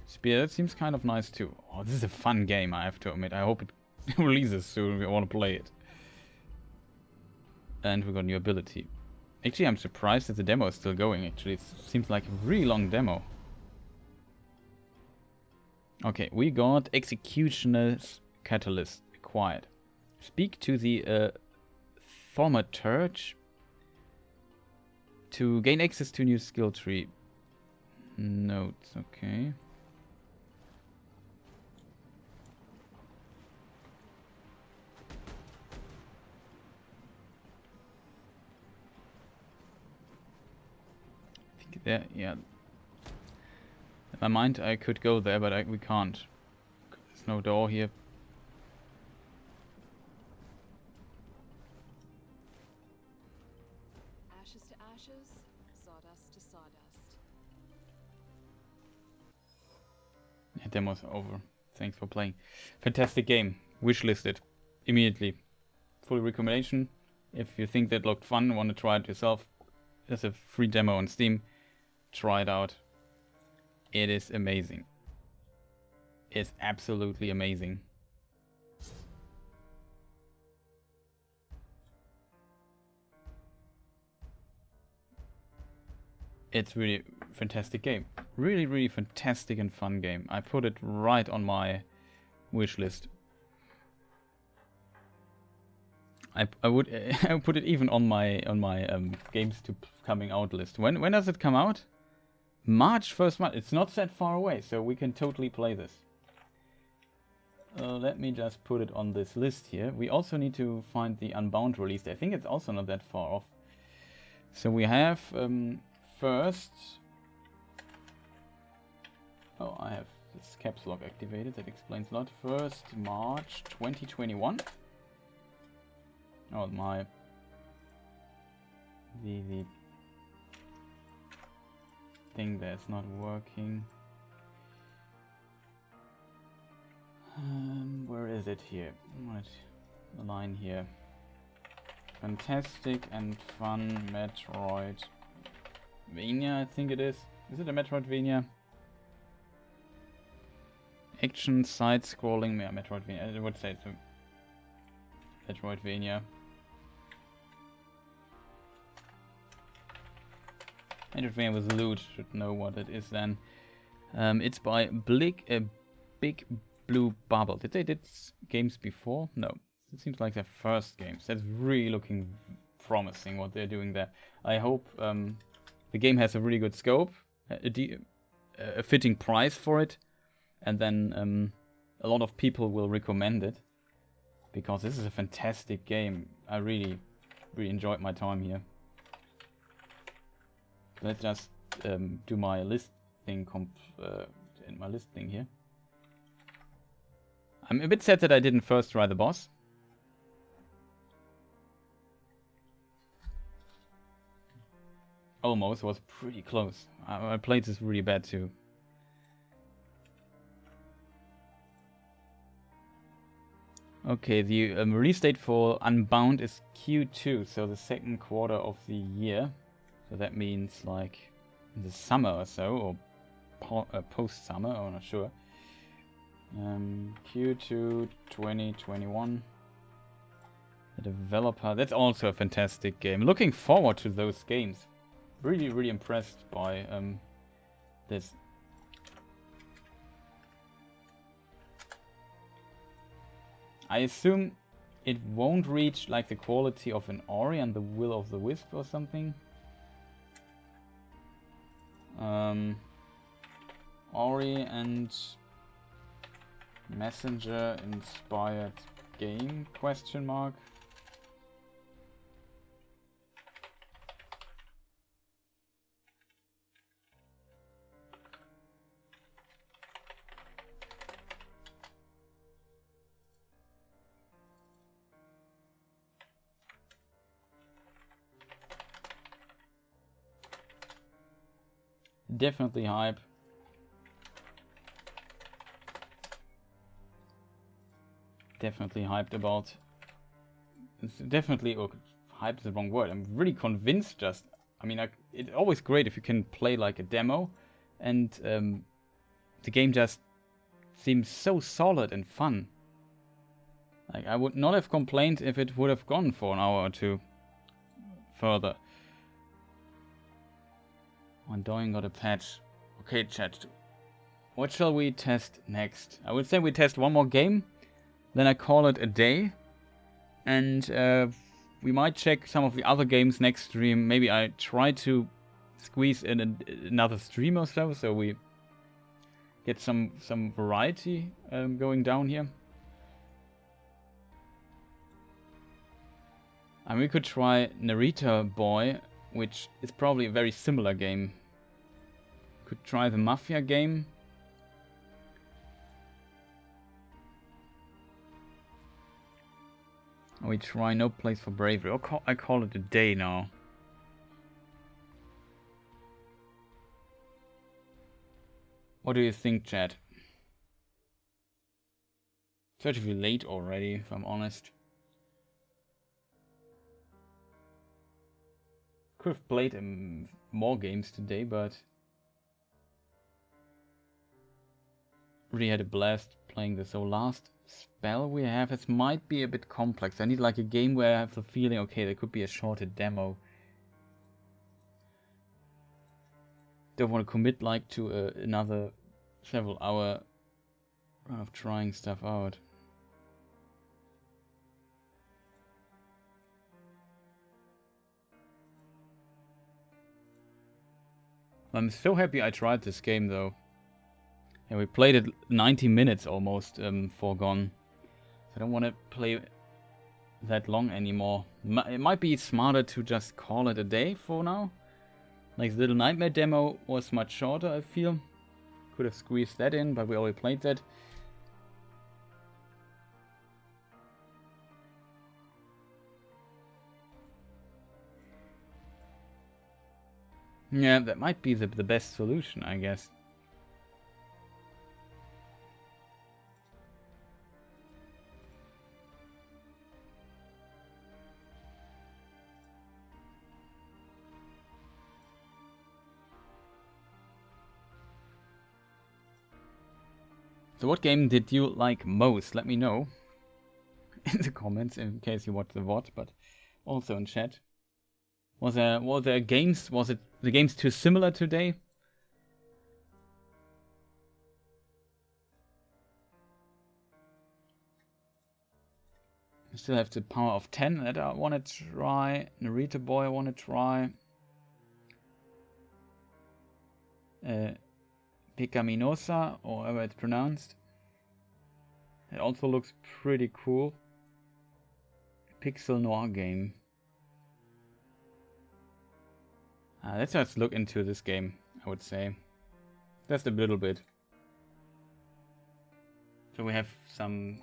Spear, that seems kind of nice too. Oh, this is a fun game, I have to admit. I hope it releases soon. We want to play it. And we got new ability. Actually, I'm surprised that the demo is still going, actually. It seems like a really long demo. Okay, we got Executioner's Catalyst acquired. Speak to the Thaumaturge to gain access to new skill tree. Notes, okay. There, yeah. In my mind, I could go there, but we can't. There's no door here. demo's over. Thanks for playing. Fantastic game. Wishlisted immediately. Full recommendation. If you think that looked fun, want to try it yourself, there's a free demo on Steam. Try it out. It is amazing. It's absolutely amazing. It's really fantastic game. Really, really fantastic and fun game. I put it right on my wish list. I would I would put it even on my games to coming out list. When does it come out? March, first month. It's not that far away, so we can totally play this. Let me just put it on this list here. We also need to find the Unbound release. I think it's also not that far off. So we have first. Oh, I have this caps lock activated. That explains a lot. 1st March 2021. Oh my. The thing that's not working. Where is it here? Right, the line here. Fantastic and fun Metroidvania, I think it is. Is it a Metroidvania? Action, side-scrolling, yeah, Metroidvania. I would say it's a Metroidvania. Metroidvania with loot, should know what it is then. It's by Big Blue Bubble. Did they did games before? No. It seems like their first games. That's really looking promising what they're doing there. I hope the game has a really good scope, a fitting price for it, and then a lot of people will recommend it because this is a fantastic game. I really enjoyed my time here. Let's just do my list thing in my list thing here. I'm a bit sad that I didn't first try the boss. Almost, was pretty close. I played this really bad too. Okay, the release date for Unbound is Q2, so the 2nd quarter of the year. So that means like in the summer or so, or post-summer, I'm not sure. Q2 2021. The developer, that's also a fantastic game. Looking forward to those games. Really impressed by this. I assume it won't reach like the quality of an Ori and the Will of the Wisp or something. Ori and Messenger inspired game ? Definitely hype. Definitely hyped about. It's definitely, or hyped is the wrong word. I'm really convinced. Just, I mean, it's always great if you can play like a demo, and the game just seems so solid and fun. Like I would not have complained if it would have gone for an hour or two further. Undoing got a patch. Okay, chat. What shall we test next? I would say we test one more game, then I call it a day, and we might check some of the other games next stream. Maybe I try to squeeze in another stream or so we get some variety going down here. And we could try Narita Boy, which is probably a very similar game. Could try the Mafia game. We try No Place for Bravery. I call it a day now. What do you think, chat? relatively late already, if I'm honest. Could have played more games today, but really had a blast playing this. So last spell we have, this might be a bit complex. I need like a game where I have the feeling, okay, there could be a shorter demo. Don't want to commit like to another several hour run of trying stuff out. I'm so happy I tried this game though. And we played it 90 minutes almost, Foregone. I don't want to play that long anymore. It might be smarter to just call it a day for now. Like the Little Nightmare demo was much shorter, I feel. Could have squeezed that in, but we already played that. Yeah, that might be the best solution, I guess. So what game did you like most? Let me know in the comments in case you watched the VOD, but also in chat. Was there games? Was it the games too similar today? I still have the Power of 10 that I want to try. Narita Boy I want to try. Pecaminosa, or however it's pronounced. It also looks pretty cool. Pixel Noir Game. Let's just look into this game, I would say. Just a little bit. So we have some...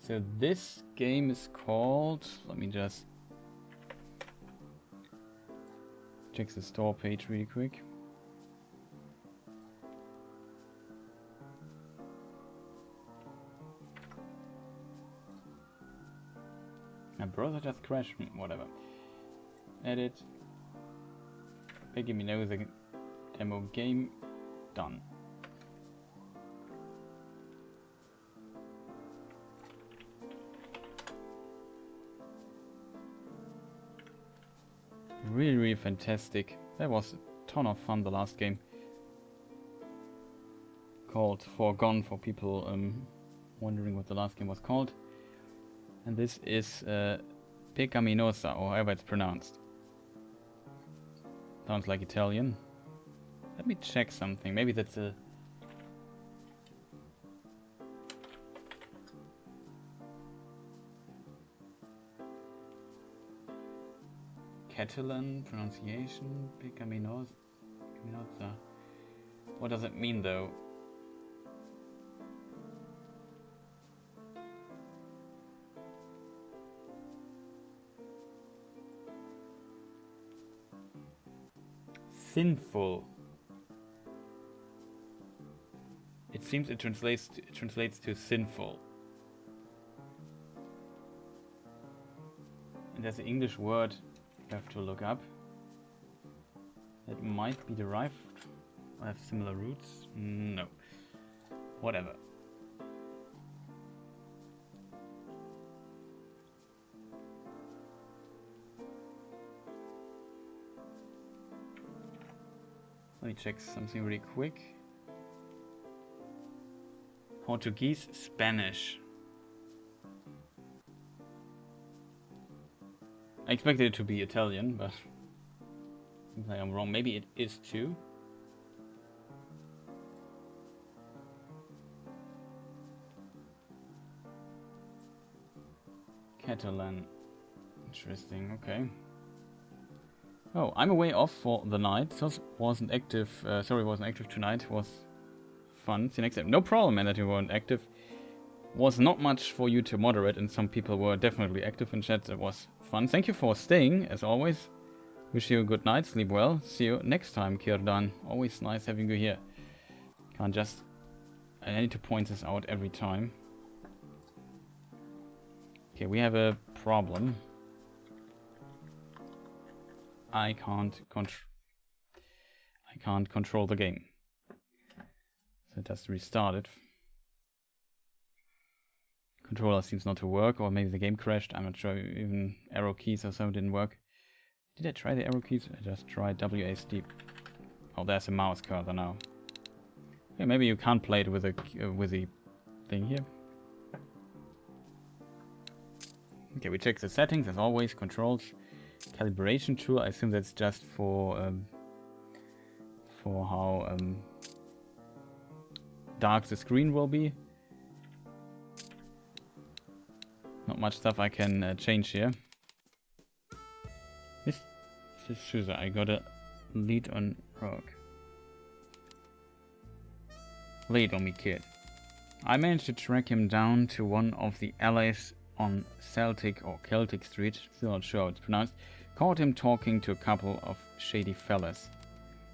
So this game is called... Let me just check the store page really quick. My browser just crashed. Whatever. Edit. Pecaminosa demo game. Done. Really, really fantastic. That was a ton of fun, the last game. Called Foregone, for people wondering what the last game was called. And this is Pecaminosa, or however it's pronounced. Sounds like Italian. Let me check something. Maybe that's a... Catalan pronunciation, Pecaminosa. What does it mean though? Sinful. It seems it translates to sinful. And there's an English word you have to look up. That might be derived or have similar roots. No. Whatever. Let me check something really quick. Portuguese, Spanish. I expected it to be Italian, but seems like I'm wrong. Maybe it is too. Catalan. Interesting, okay. Oh, I'm away off for the night. So wasn't active. Sorry, wasn't active tonight. Was fun. See you next time. No problem, man, that you weren't active. was not much for you to moderate, and some people were definitely active in chat. It was fun. Thank you for staying, as always. Wish you a good night, sleep well. See you next time, Kirdan. Always nice having you here. Can't just... I need to point this out every time. Okay, we have a problem. I can't control the game. So just restart it. Controller seems not to work, or maybe the game crashed. I'm not sure. Even arrow keys or something didn't work. Did I try the arrow keys? I just tried WASD. Oh, there's a mouse cursor now. Okay, maybe you can't play it with the thing here. Okay, we check the settings as always. Controls, calibration tool. I assume that's just for how dark the screen will be. Not much stuff I can change here. This is Susa. I got a lead on Rock. Lead on me, kid. I managed to track him down to one of the alleys on Celtic or Celtic Street, still not sure how it's pronounced. Caught him talking to a couple of shady fellas.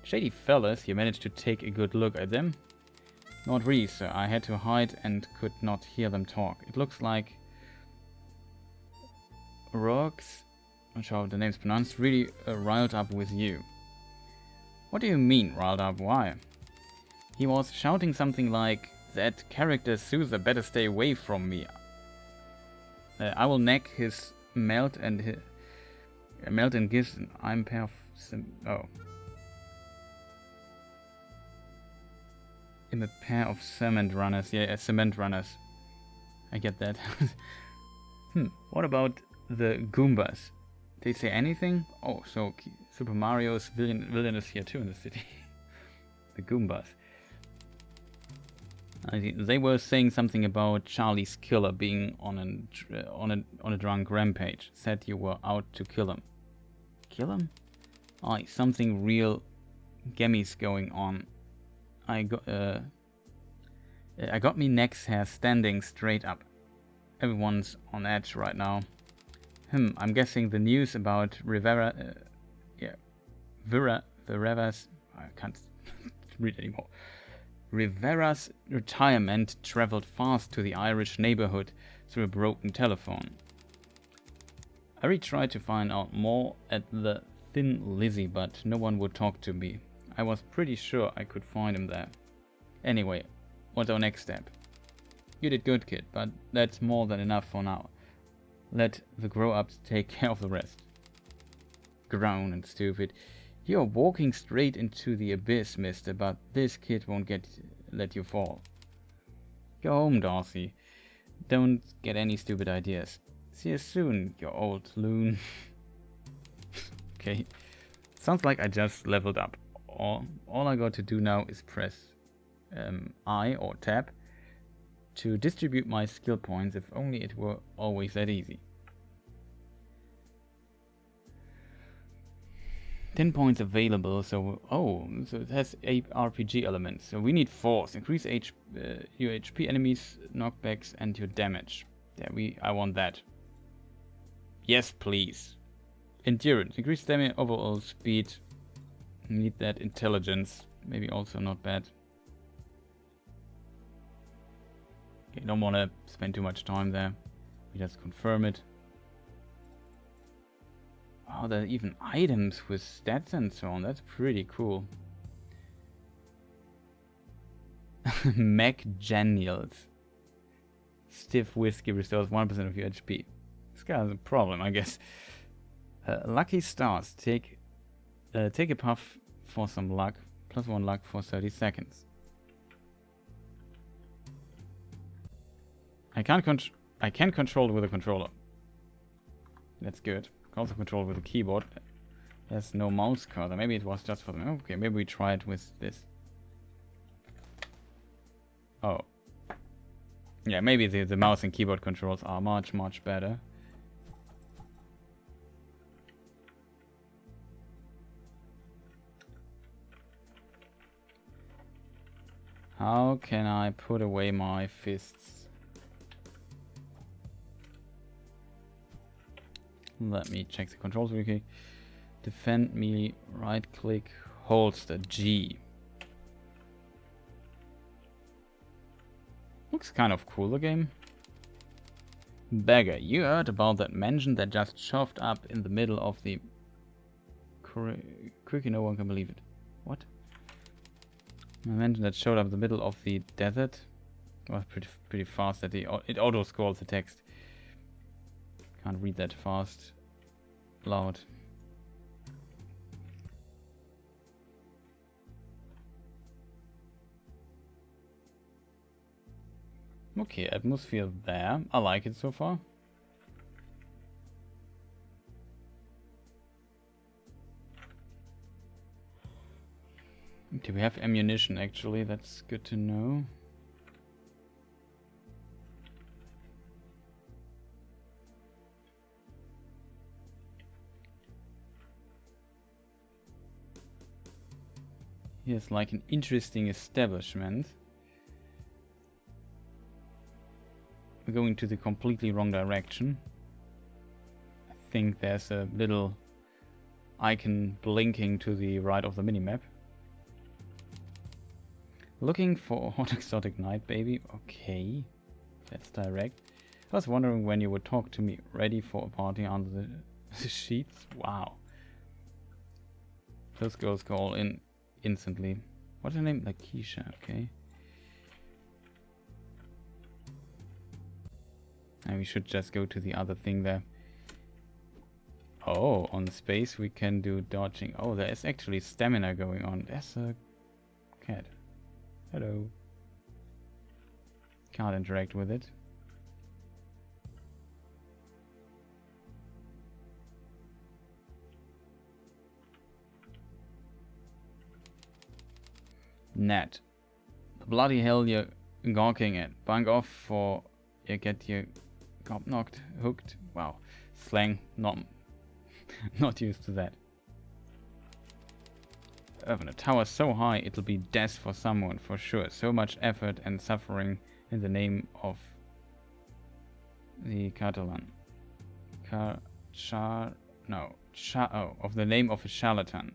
Shady fellas? You managed to take a good look at them? Not really, sir. I had to hide and could not hear them talk. It looks like Rogues, not sure how the name's pronounced, really riled up with you. What do you mean, riled up? Why? He was shouting something like, that character Sousa better stay away from me. I will neck his melt and gives an I'm pair of I'm a pair of cement runners. Yeah, cement runners. I get that. What about the Goombas? Did they say anything? Oh, so Super Mario's villain is here too in the city. The Goombas. They were saying something about Charlie's killer being on a drunk rampage. Said you were out to kill him. Kill him? Aye, something real gammies going on. I got me neck's hair standing straight up. Everyone's on edge right now. I'm guessing the news about Rivera's... I can't read anymore. Rivera's retirement traveled fast to the Irish neighborhood through a broken telephone. I tried to find out more at the Thin Lizzy, but no one would talk to me. I was pretty sure I could find him there. Anyway, what's our next step? You did good, kid, but that's more than enough for now. Let the grown-ups take care of the rest. Grown and stupid. You're walking straight into the abyss, mister, but this kid won't let you fall. Go home, Darcy. Don't get any stupid ideas. See you soon, you old loon. Okay. Sounds like I just leveled up. All I got to do now is press I or tab to distribute my skill points. If only it were always that easy. 10 points available, so it has 8 RPG elements. So we need force, increase your HP, enemies, knockbacks, and your damage. Yeah, I want that. Yes, please. Endurance, increase stamina, overall speed. Need that. Intelligence, maybe also not bad. Okay, don't want to spend too much time there. We just confirm it. Oh, there are even items with stats and so on. That's pretty cool. McDaniels. Stiff whiskey restores 1% of your HP. This guy has a problem, I guess. Lucky stars. Take a puff for some luck. +1 luck for 30 seconds. I can control it with a controller. That's good. Also control with a keyboard. There's no mouse cursor. Maybe it was just for them. Okay, maybe we try it with this. Oh. Yeah, maybe the mouse and keyboard controls are much, much better. How can I put away my fists? Let me check the controls really quick. Defend me, right click, holster G. Looks kind of cool, the game. Beggar, you heard about that mansion that just shoved up in the middle of the... Quickly, no one can believe it. What? A mansion that showed up in the middle of the desert. Was pretty fast that it auto-scrolls the text. Can't read that fast. Loud. Okay, atmosphere there. I like it so far. Do we have ammunition actually? That's good to know. Here's like an interesting establishment. We're going to the completely wrong direction. I think there's a little icon blinking to the right of the minimap. Looking for hot exotic night, baby. Okay, that's direct. I was wondering when you would talk to me. Ready for a party under the sheets? Wow. Those girls go all in instantly. What's her name? Lakeisha, okay. And we should just go to the other thing there. Oh, on space we can do dodging. Oh, there is actually stamina going on. There's a cat. Hello. Can't interact with it. Net. Bloody hell you're gawking at. Bunk off for you get your gob knocked, hooked. Wow. Slang, not used to that. Irvin, a tower so high it'll be death for someone for sure. So much effort and suffering in the name of the Catalan. Of the name of a charlatan.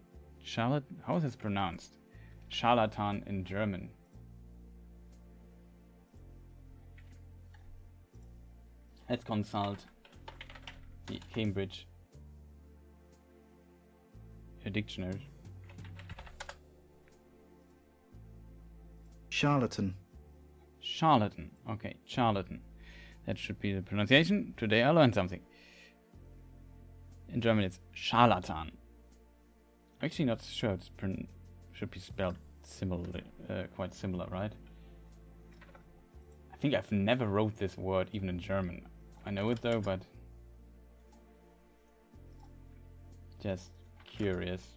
How is this pronounced? Charlatan in German. Let's consult the Cambridge dictionary. Charlatan. Charlatan. Okay, charlatan. That should be the pronunciation. Today I learned something. In German it's Charlatan. Actually not sure. It should be spelled similarly, quite similar, right? I think I've never wrote this word even in German. I know it though, but just curious.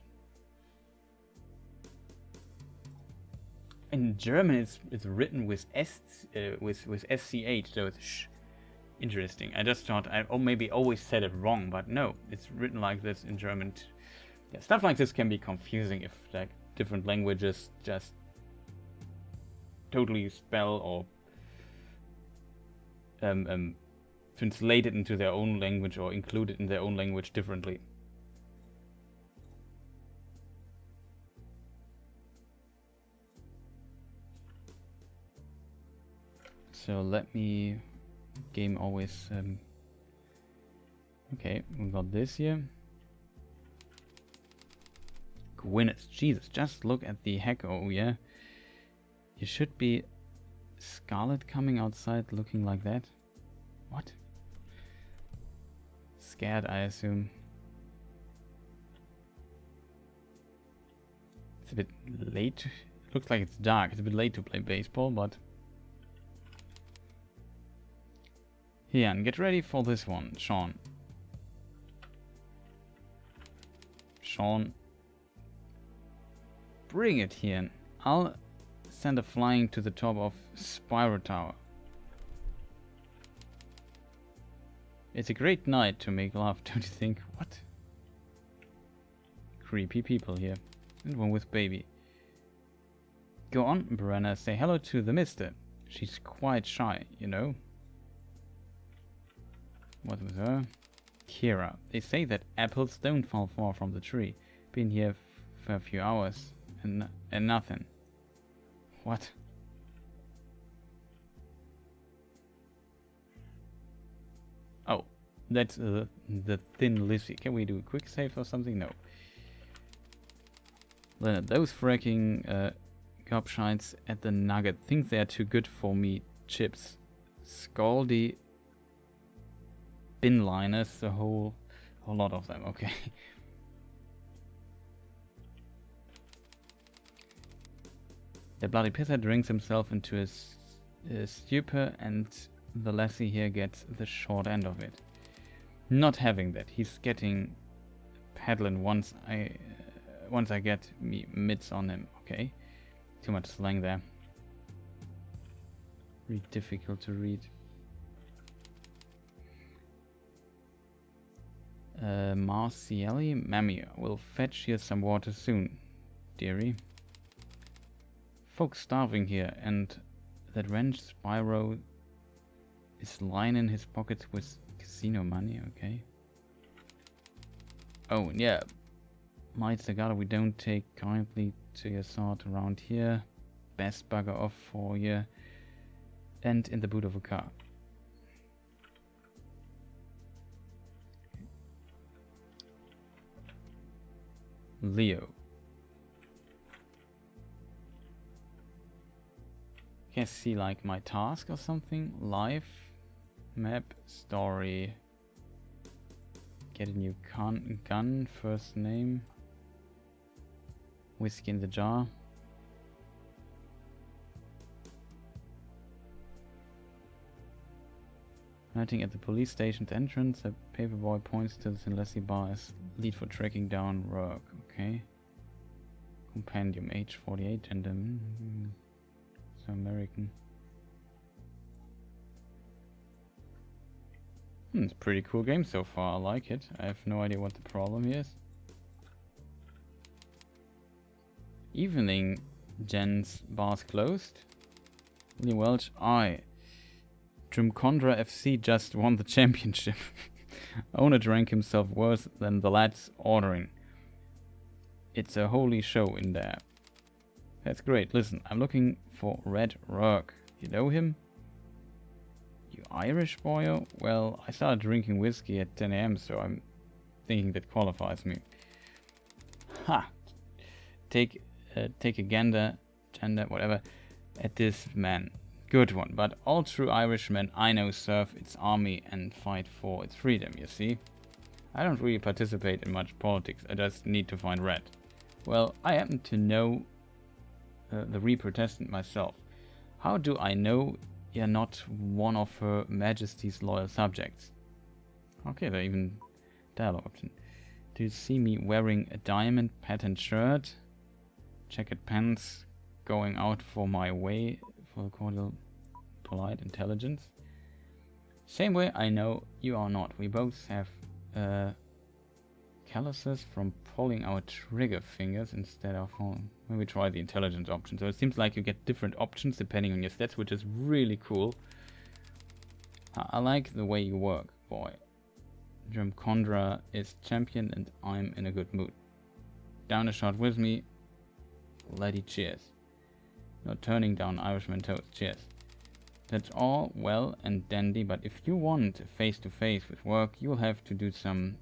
In German, it's written with with SCH, so it's sh. Interesting. I just thought maybe always said it wrong, but no, it's written like this in German. Yeah, stuff like this can be confusing if like different languages just totally spell or translate it into their own language or include it in their own language differently. So let me... Game always... Okay, we got this here. Gwyneth, Jesus, just look at the heck, oh yeah. You should be... Scarlet coming outside looking like that? What? Scared, I assume. It's a bit late. Looks like it's dark. It's a bit late to play baseball, but... Here, and get ready for this one, Sean. Sean. Bring it here. I'll send a flying to the top of Spyro Tower. It's a great night to make love, don't you think? What? Creepy people here. And one with baby. Go on, Brenna, say hello to the mister. She's quite shy, you know. What with her? Kira. They say that apples don't fall far from the tree. Been here for a few hours and nothing. What? Oh, that's the thin Lizzie. Can we do a quick save or something? No. Those fracking gobshites at the Nugget think they're too good for me. Chips. Scaldy bin liners, a whole lot of them. Okay. The bloody pisser drinks himself into a stupor, and the lassie here gets the short end of it. Not having that, he's getting peddling once I get me mitts on him. Okay, too much slang there. Really difficult to read. Marcielli, Mammy, will fetch you some water soon, dearie. Folks starving here, and that wrench Spyro is lining his pockets with casino money. Okay. Oh yeah, my Zagata, we don't take kindly to your sort around here. Best bugger off for you. And in the boot of a car. Leo. Can I see like my task or something? Life, map, story. Get a new gun, first name. Whiskey in the jar. Writing at the police station's entrance, a paperboy points to the St. Leslie bar as lead for tracking down Rourke. Okay. Compendium, age 48, and so American. It's a pretty cool game so far. I like it. I have no idea what the problem is. Evening, gents. Bar's closed. William Welch, Drumcondra FC just won the championship. Owner drank himself worse than the lads ordering. It's a holy show in there. That's great. Listen, I'm looking for Red Rourke. You know him? You Irish boyo? Well, I started drinking whiskey at 10 AM, so I'm thinking that qualifies me. Ha! Take a gender, whatever, at this man. Good one, but all true Irishmen I know serve its army and fight for its freedom, you see? I don't really participate in much politics, I just need to find Red. Well, I happen to know the Re-Protestant myself. How do I know you're not one of Her Majesty's loyal subjects? Okay, there even dialogue option. Do you see me wearing a diamond patterned shirt, checkered pants, going out for my way for the cordial, polite intelligence? Same way I know you are not. We both have calluses from pulling our trigger fingers instead of home. When we try the intelligence option. So it seems like you get different options depending on your stats, which is really cool. I like the way you work, boy. Drumcondra is champion and I'm in a good mood. Down a shot with me. Lady, cheers. Not turning down Irishman toast, cheers. That's all well and dandy, but if you want face-to-face with work, you'll have to do some...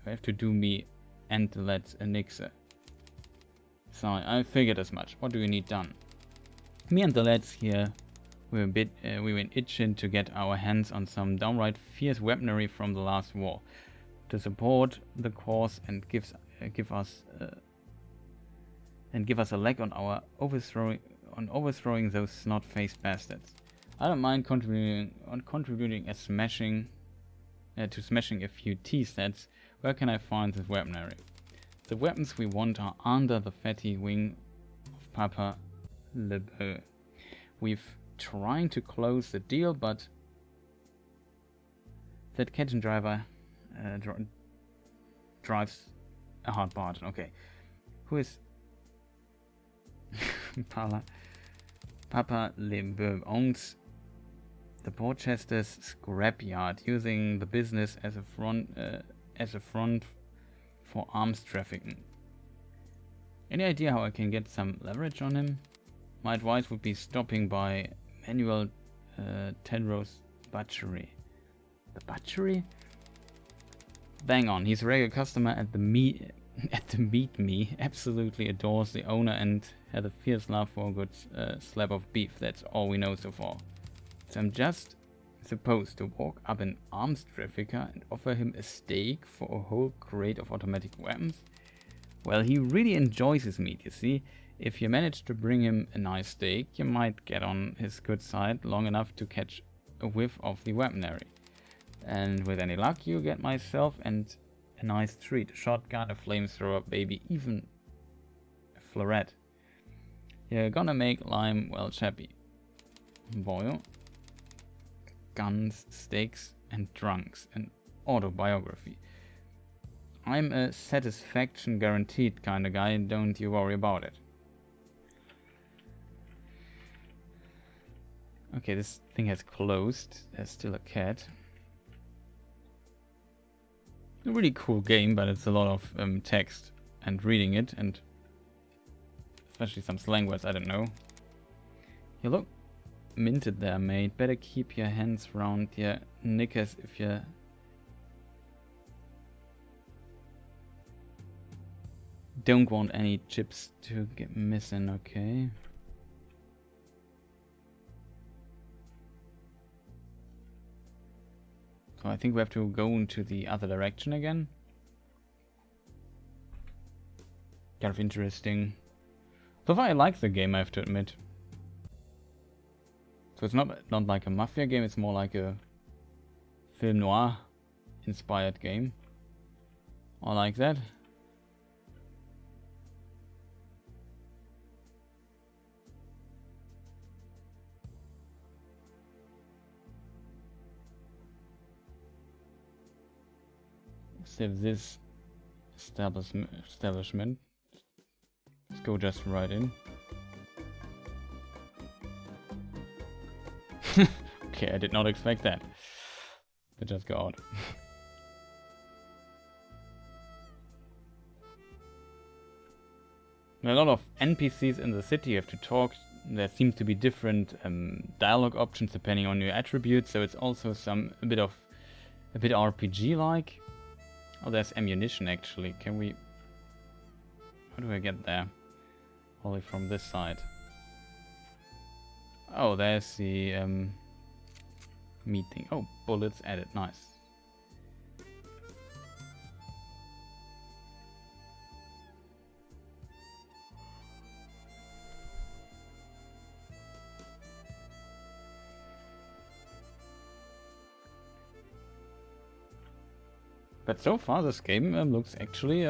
have to do me and the lads a nixer. So I figured as much. What do you need done? Me and the lads here, we went itching to get our hands on some downright fierce weaponry from the last war, to support the cause and give us a leg on our overthrowing those snot-faced bastards. I don't mind contributing a smashing to smashing a few T-sets. Where can I find this weaponry? The weapons we want are under the fatty wing of Papa Le Beau. We've trying to close the deal, but that kitchen driver drives a hard bargain. Okay, who is Papa Le Beau owns the Porchester's scrapyard, using the business as a front for arms trafficking. Any idea how I can get some leverage on him? My advice would be stopping by Manuel Tenro's butchery. The butchery? Bang on, he's a regular customer at the meat me. Absolutely adores the owner and has a fierce love for a good slab of beef. That's all we know so far. So I'm just supposed to walk up an arms trafficker and offer him a steak for a whole crate of automatic weapons? Well, he really enjoys his meat, you see. If you manage to bring him a nice steak, you might get on his good side long enough to catch a whiff of the weaponry. And with any luck, you get myself and a nice treat. A shotgun, a flamethrower, maybe even a floret. You're gonna make Lime well chappy. Boil. Guns, steaks, and drunks. An autobiography. I'm a satisfaction guaranteed kind of guy, don't you worry about it. Okay, this thing has closed. There's still a cat. A really cool game, but it's a lot of text and reading it, and especially some slang words I don't know. You look minted there, mate. Better keep your hands round your knickers if you don't want any chips to get missing, okay? So I think we have to go into the other direction again. Kind of interesting. So far I like the game, I have to admit. So it's not like a mafia game, it's more like a film noir inspired game. I like that. Save this establishment. Let's go just right in. Okay, I did not expect that. Let's just go out. There are a lot of NPCs in the city you have to talk. There seems to be different dialogue options depending on your attributes, so it's also a bit RPG-like. Oh, there's ammunition actually. Can we... How do I get there? Only from this side. Oh, there's the meeting. Oh, bullets added. Nice. But so far this game looks actually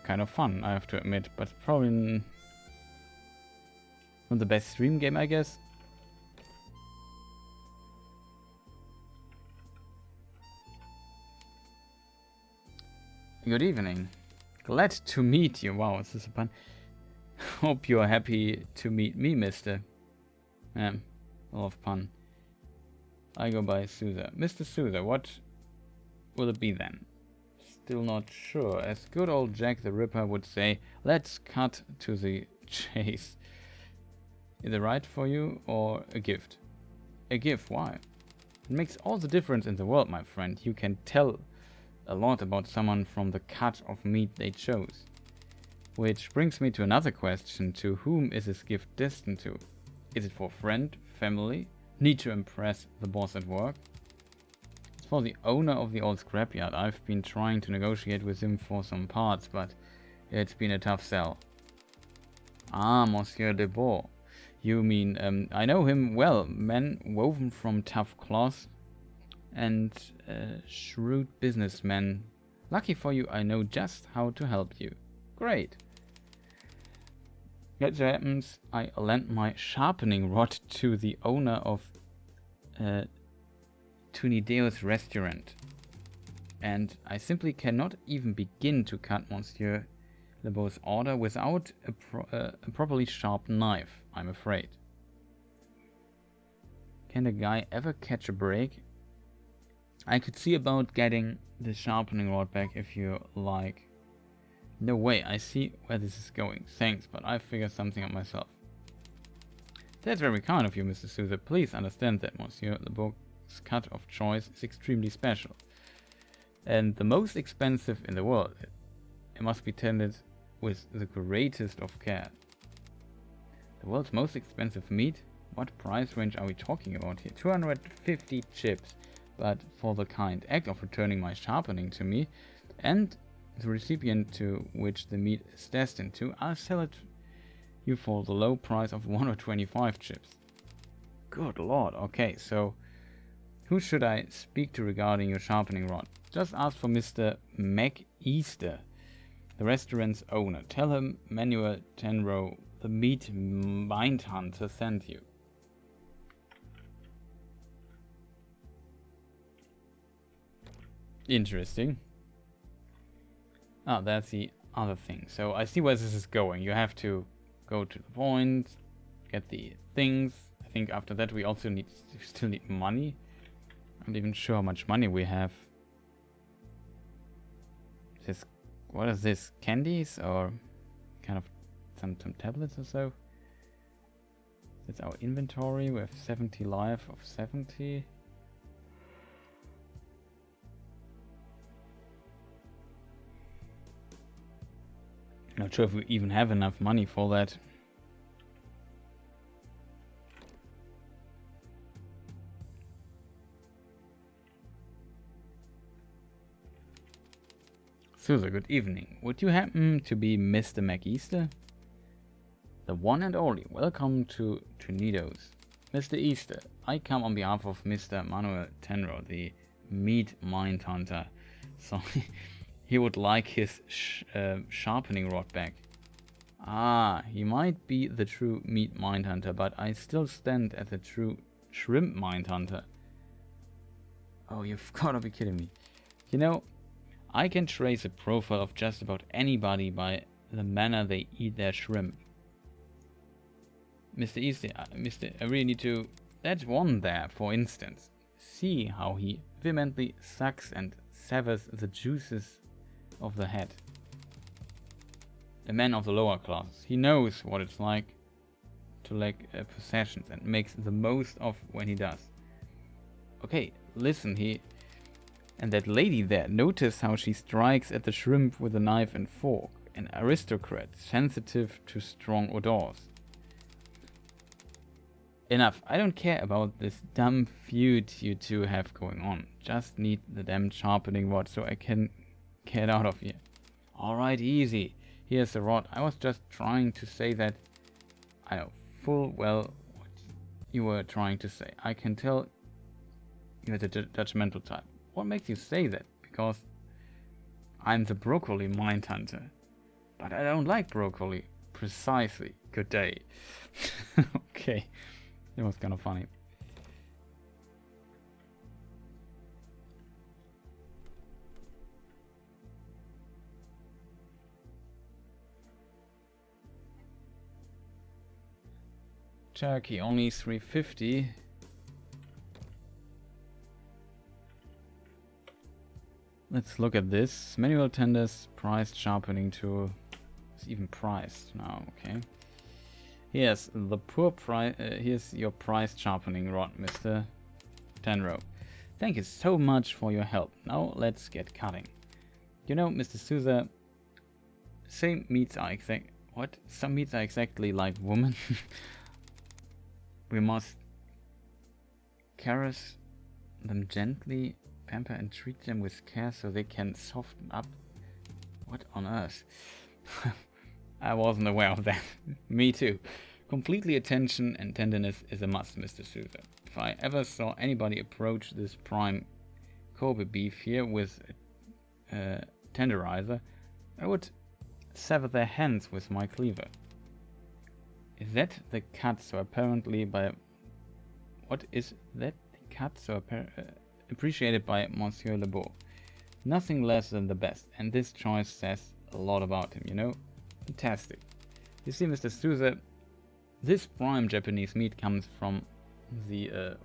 kind of fun, I have to admit. But probably not the best stream game, I guess. Good evening. Glad to meet you. Wow, is this a pun? Hope you are happy to meet me, mister. Yeah, a lot of pun. I go by Sousa. Mr. Sousa, what will it be then? Still not sure. As good old Jack the Ripper would say, let's cut to the chase. Is it right for you or a gift? A gift, why? It makes all the difference in the world, my friend. You can tell a lot about someone from the cut of meat they chose. Which brings me to another question. To whom is this gift destined to? Is it for friend, family? Need to impress the boss at work? For the owner of the old scrapyard. I've been trying to negotiate with him for some parts, but it's been a tough sell. Ah, Monsieur de Boer. You mean, I know him well. Man woven from tough cloth and shrewd businessman. Lucky for you, I know just how to help you. Great. It happens I lent my sharpening rod to the owner of Tunideo's restaurant, and I simply cannot even begin to cut Monsieur Lebeau's order without a properly sharp knife, I'm afraid. Can the guy ever catch a break? I could see about getting the sharpening rod back if you like. No way, I see where this is going. Thanks, but I figured something out myself. That's very kind of you, Mr. Souza. Please understand that, Monsieur. The book's cut of choice is extremely special. And the most expensive in the world. It must be tended with the greatest of care. The world's most expensive meat? What price range are we talking about here? 250 chips. But for the kind act of returning my sharpening to me and the recipient to which the meat is destined to, I'll sell it you for the low price of 125 chips. Good lord. Okay, so who should I speak to regarding your sharpening rod? Just ask for Mr. McEaster, the restaurant's owner. Tell him Manuel Tenro, the meat mindhunter, sent you. Interesting. Ah, that's the other thing. So I see where this is going. You have to go to the point, get the things. I think after that we also still need money. I'm not even sure how much money we have. This, what is this? Candies or kind of some tablets or so? That's our inventory. We have 70 life of 70. Not sure if we even have enough money for that. Susan, good evening. Would you happen to be Mr. McEaster? The one and only. Welcome to Tunidos. Mr. Easter, I come on behalf of Mr. Manuel Tenro, the meat mindhunter. So he would like his sharpening rod back. Ah, he might be the true meat mindhunter, but I still stand as the true shrimp mindhunter. Oh, you've gotta be kidding me. You know, I can trace a profile of just about anybody by the manner they eat their shrimp. Mr. Easter, I really need to... That one there, for instance. See how he vehemently sucks and severs the juices of the head. A man of the lower classes. He knows what it's like to lack possessions and makes the most of when he does. Okay, listen, and that lady there, notice how she strikes at the shrimp with a knife and fork. An aristocrat, sensitive to strong odors. Enough, I don't care about this dumb feud you two have going on. Just need the damn sharpening rod so I can get out of here. Alright, easy. Here's the rod. I was just trying to say that... I know full well what you were trying to say. I can tell you're the judgmental type. What makes you say that? Because I'm the broccoli mindhunter. But I don't like broccoli. Precisely. Good day. Okay. It was kind of funny. Turkey only 350. Let's look at this. Manual tenders, priced sharpening tool. It's even priced now, okay. Here's the poor price. Here's your priced sharpening rod, Mr. Tenro. Thank you so much for your help. Now let's get cutting. You know, Mr. Souza, some meats are exactly like women. We must caress them gently, pamper and treat them with care so they can soften up. What on earth? I wasn't aware of that. Me too. Completely attention and tenderness is a must, Mr. Souza. If I ever saw anybody approach this prime Kobe beef here with a tenderizer, I would sever their hands with my cleaver. Is that the cut so apparently by... What is that the cut so appreciated by Monsieur Lebeau? Nothing less than the best, and this choice says a lot about him, you know? Fantastic. You see, Mr. Souza, this prime Japanese meat comes from the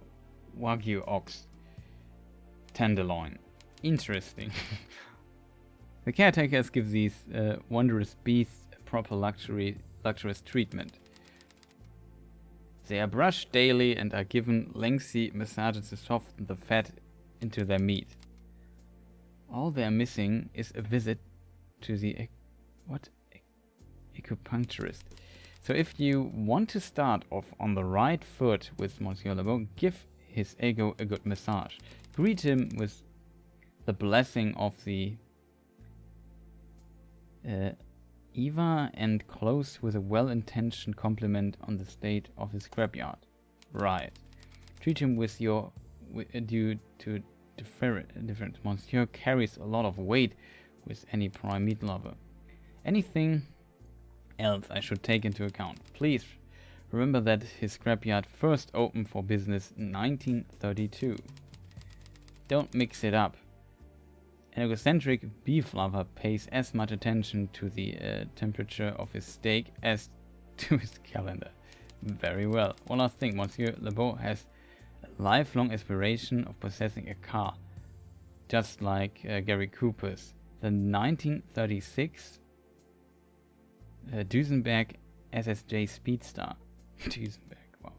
Wagyu ox tenderloin. Interesting. The caretakers give these wondrous beasts proper luxurious treatment. They are brushed daily and are given lengthy massages to soften the fat into their meat. All they are missing is a visit to the acupuncturist. So if you want to start off on the right foot with Monsieur Lebeau, give his ego a good massage. Greet him with the blessing of the Eva and close with a well-intentioned compliment on the state of his scrapyard. Right. Treat him with your due to different. Monsieur carries a lot of weight with any prime meat lover. Anything else I should take into account? Please remember that his scrapyard first opened for business in 1932. Don't mix it up. An egocentric beef lover pays as much attention to the temperature of his steak as to his calendar. Very well. One last thing, Monsieur Lebeau has a lifelong aspiration of possessing a car, just like Gary Cooper's. The 1936 Duesenberg SSJ Speedster. Duesenberg, wow.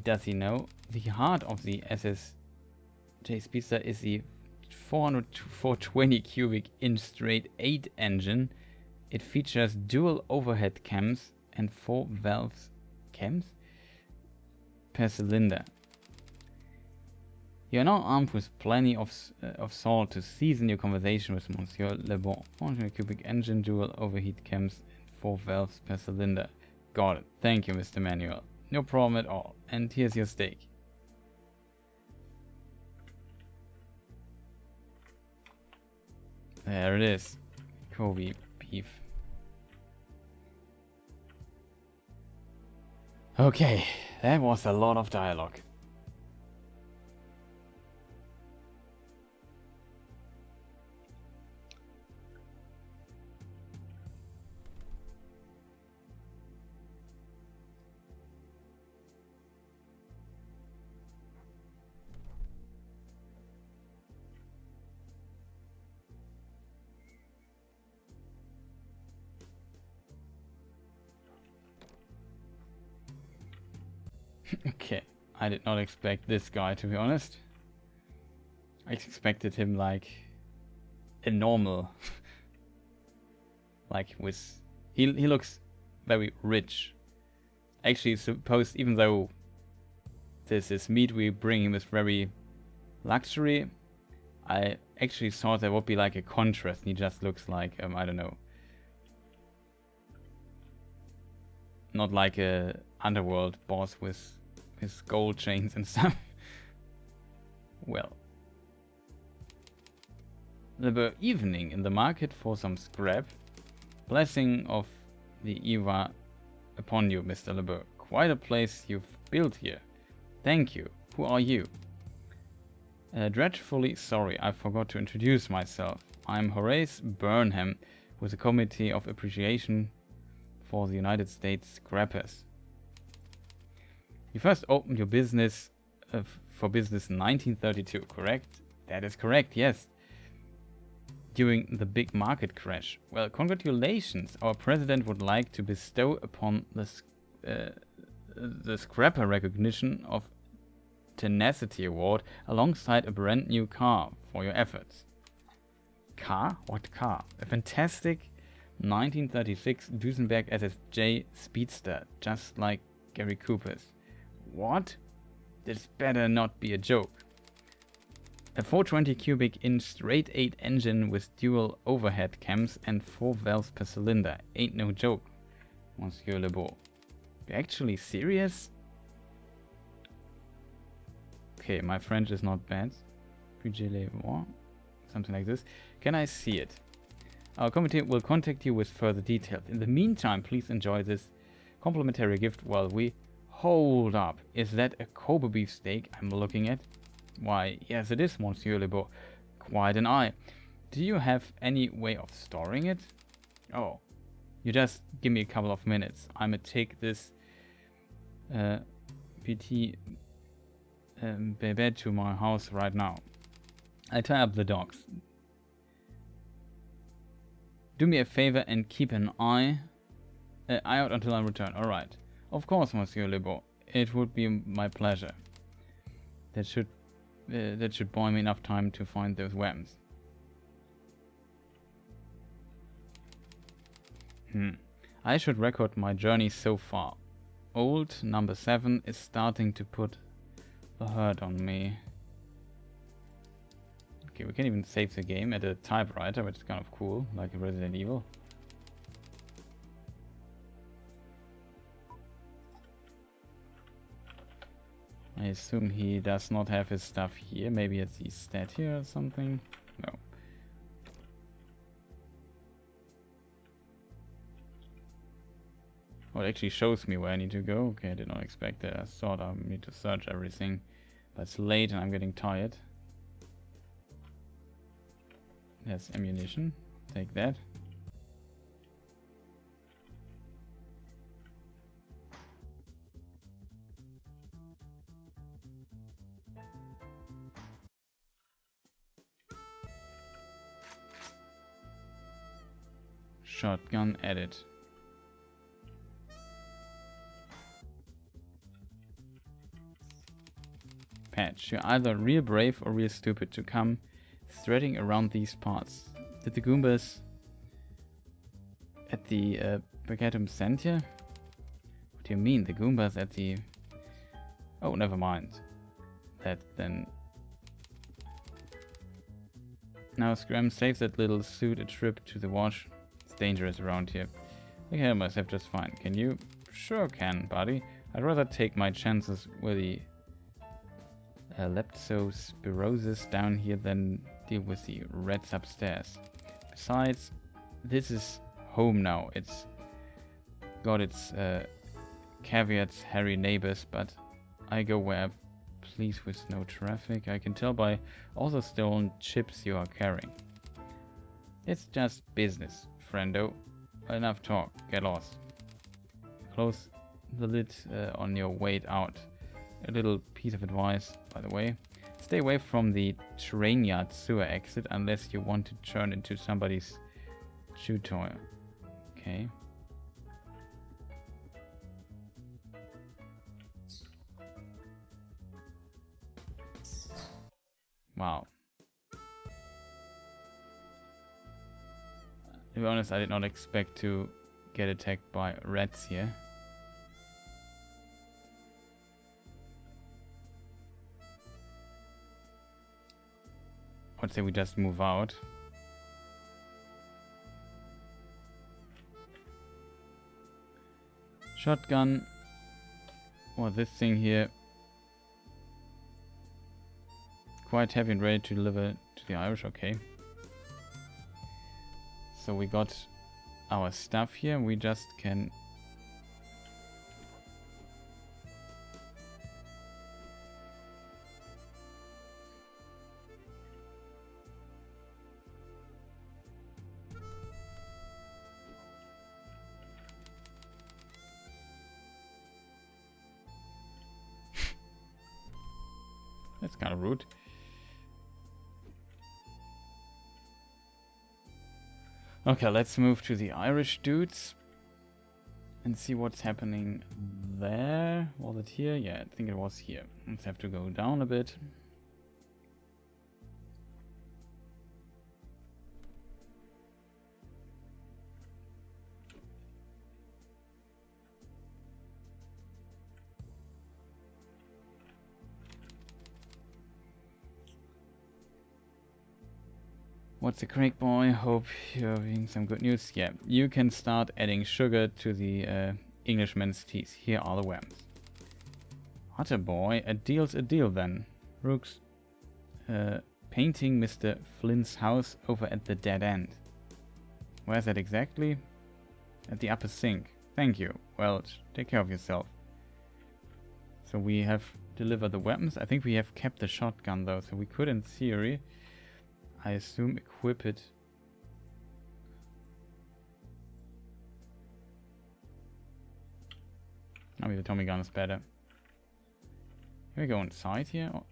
Does he know? The heart of the SSJ Speedster is the 420 cubic inch straight 8 engine. It features dual overhead cams and 4 valves cams per cylinder. You are now armed with plenty of salt to season your conversation with Monsieur Lebeau. 400 cubic engine, dual overheat cams, and 4 valves per cylinder. Got it. Thank you, Mr. Manuel. No problem at all. And here's your steak. There it is. Kobe beef. Okay, that was a lot of dialogue. Okay, I did not expect this guy, to be honest. I expected him like a normal, like with, he looks very rich. Actually, suppose even though this is meat we bring him is very luxury, I actually thought there would be like a contrast. He just looks like, I don't know, not like a underworld boss with his gold chains and stuff. Well. The evening in the market for some scrap. Blessing of the Eva upon you, Mr. Lebeau. Quite a place you've built here. Thank you. Who are you? Dreadfully sorry, I forgot to introduce myself. I'm Horace Burnham with the Committee of Appreciation for the United States Scrappers. You first opened your business for business in 1932, correct? That is correct, yes. During the big market crash. Well, congratulations. Our president would like to bestow upon the Scrapper recognition of Tenacity Award alongside a brand new car for your efforts. Car? What car? A fantastic 1936 Duesenberg SSJ Speedster, just like Gary Cooper's. What? This better not be a joke. A 420 cubic inch straight 8 engine with dual overhead cams and 4 valves per cylinder. Ain't no joke, Monsieur Lebeau. You actually serious? Okay, my French is not bad. Something like this. Can I see it? Our committee will contact you with further details. In the meantime, please enjoy this complimentary gift while we... Hold up. Is that a Kobe beef steak I'm looking at? Why, yes it is, Monsieur Lebeau. Quite an eye. Do you have any way of storing it? Oh, you just give me a couple of minutes. I'ma take this PT Bebe to my house right now. I tie up the dogs. Do me a favor and keep an eye out until I return. Alright. Of course, Monsieur Lebo. It would be my pleasure. That should buy me enough time to find those weapons. I should record my journey so far. Old number 7 is starting to put the hurt on me. Okay, we can even save the game at a typewriter, which is kind of cool, like Resident Evil. I assume he does not have his stuff here. Maybe it's his stat here or something. No. Well, it actually shows me where I need to go. Okay, I did not expect that. I thought I need to search everything. But it's late and I'm getting tired. There's ammunition. Take that. Shotgun added. Patch. You're either real brave or real stupid to come threading around these parts. Did the Goombas at the Pecaminosa send you? What do you mean? The Goombas at the... Oh, never mind. That then... Now Scram, save that little suit a trip to the wash. It's dangerous around here. I can handle myself just fine. Can you? Sure can, buddy. I'd rather take my chances with the leptospirosis down here than deal with the rats upstairs. Besides, this is home now. It's got its caveats, hairy neighbors, but I go where I please with no traffic. I can tell by all the stolen chips you are carrying. It's just business, friendo. Enough talk. Get lost. Close the lid on your way out. A little piece of advice, by the way. Stay away from the train yard sewer exit unless you want to turn into somebody's chew toy. Okay. Wow. To be honest, I did not expect to get attacked by rats here. I'd say we just move out. Shotgun. Or this thing here. Quite heavy and ready to deliver to the Irish. Okay. So we got our stuff here. We just can... That's kind of rude. Okay, let's move to the Irish dudes and see what's happening there. Was it here? Yeah, I think it was here. Let's have to go down a bit. What's the crack, boy? Hope you're having some good news. Yeah, you can start adding sugar to the Englishman's teas. Here are the weapons. What a boy. A deal's a deal then. Rooks. Painting Mr. Flynn's house over at the dead end. Where's that exactly? At the upper sink. Thank you. Well, take care of yourself. So we have delivered the weapons. I think we have kept the shotgun though, so we could in theory... I assume equip it. Maybe the Tommy gun is better. Can we go inside here? Oh,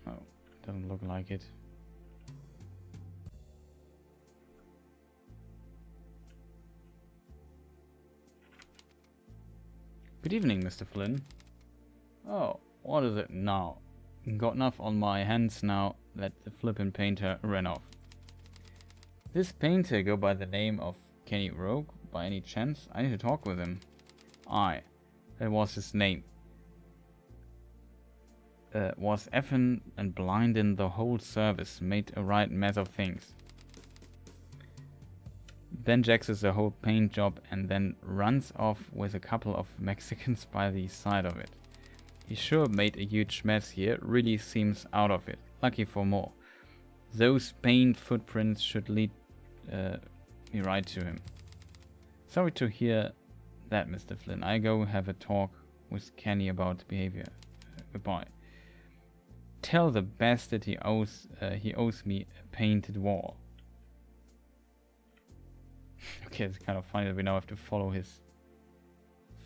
oh, doesn't look like it. Good evening, Mr. Flynn. Oh, what is it now? Got enough on my hands now. Let the flippin' painter run off. This painter go by the name of Kenny Rogue, by any chance? I need to talk with him. Aye, that was his name. Was effin' and blindin' the whole service, made a right mess of things. Then jaxes the whole paint job and then runs off with a couple of Mexicans by the side of it. He sure made a huge mess here, really seems out of it. Lucky for more. Those paint footprints should lead me right to him. Sorry to hear that, Mr. Flynn. I go have a talk with Kenny about behavior. Goodbye. Tell the bastard he owes me a painted wall. Okay, it's kind of funny that we now have to follow his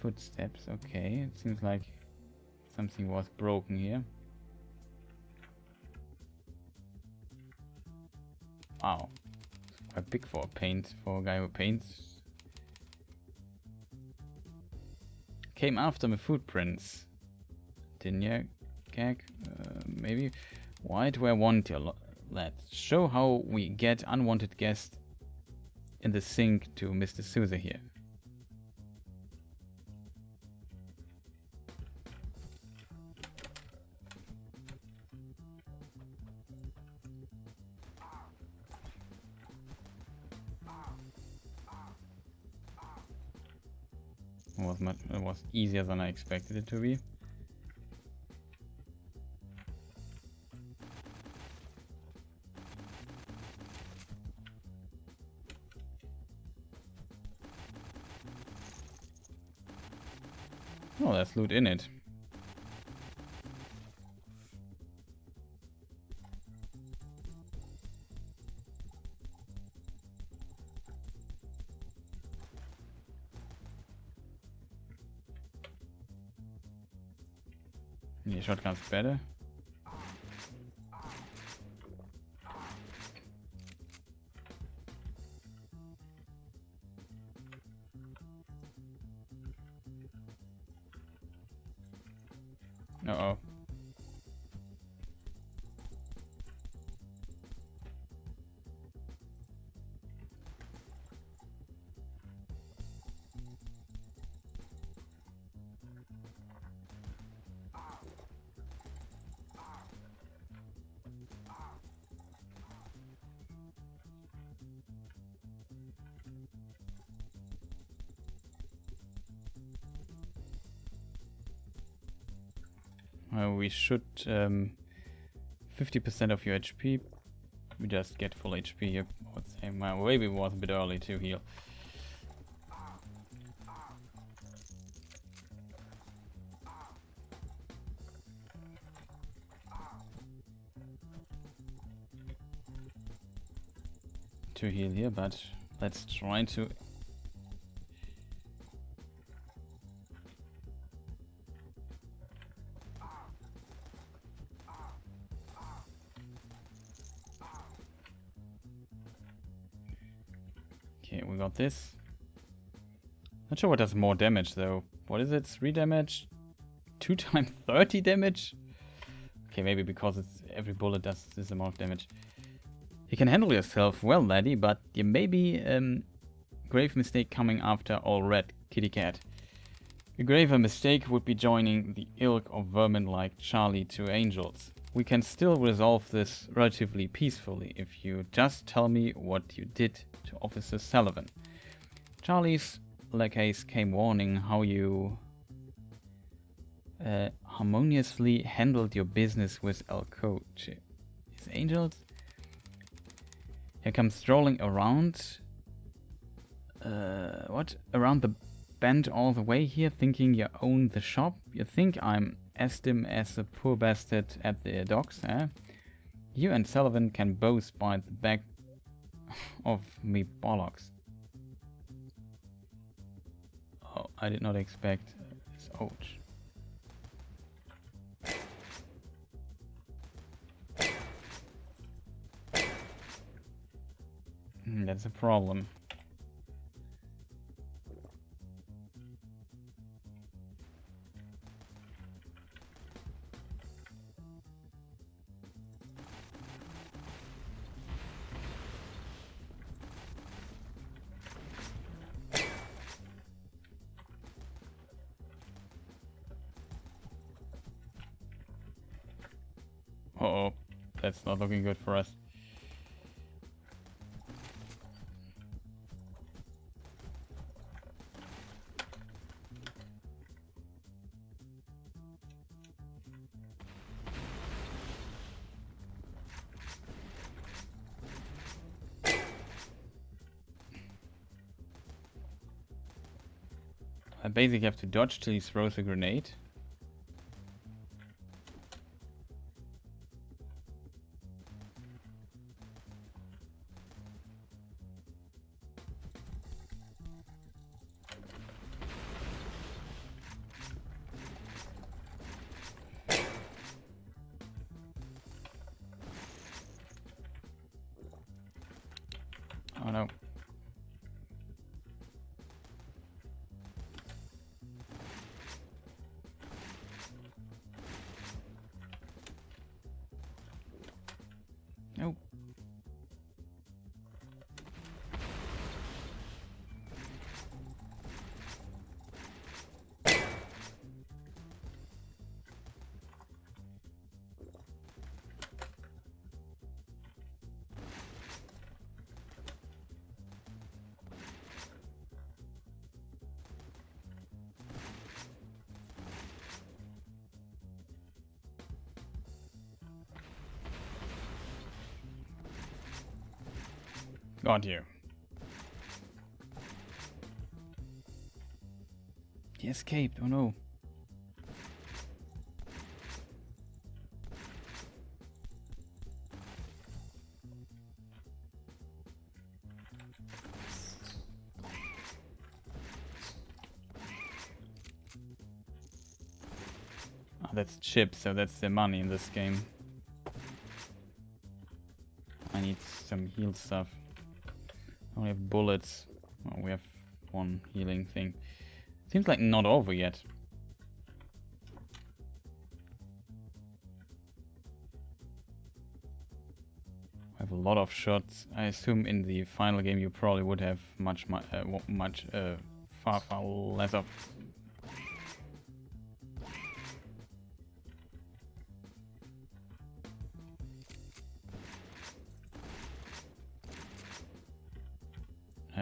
footsteps. Okay, it seems like something was broken here. Wow, it's quite big for a guy who paints. Came after my footprints, didn't you, Gag? Maybe. Why do I want your lad? Show how we get unwanted guests in the sink to Mr. Sousa here. It was easier than I expected it to be. Oh, there's loot in it. Yeah, shotgun's better. Uh-oh. We should 50% of your HP. We just get full HP here. I would say maybe it was a bit early to heal. To heal here, but let's try to. Okay, we got this. Not sure what does more damage though. What is it? 3 damage? 2 times 30 damage? Okay, maybe because it's every bullet does this amount of damage. You can handle yourself well, laddie, but you may be grave mistake coming after all red, kitty cat. A graver mistake would be joining the ilk of vermin like Charlie to angels. We can still resolve this relatively peacefully if you just tell me what you did to Officer Sullivan. Charlie's case came warning how you harmoniously handled your business with El Coach. His angels? Here comes strolling around. What? Around the bend all the way here, thinking you own the shop? You think I'm esteem as a poor bastard at the docks, eh? You and Sullivan can both bite the back of me bollocks. Oh, I did not expect this Ouch. That's a problem. Uh-oh, that's not looking good for us. I basically have to dodge till he throws a grenade. Oh no. Nope. Got you. He escaped, oh no. Oh, that's chips, so that's the money in this game. I need some heal stuff. I only have bullets. Oh, we have one healing thing. Seems like not over yet. I have a lot of shots. I assume in the final game you probably would have far less of.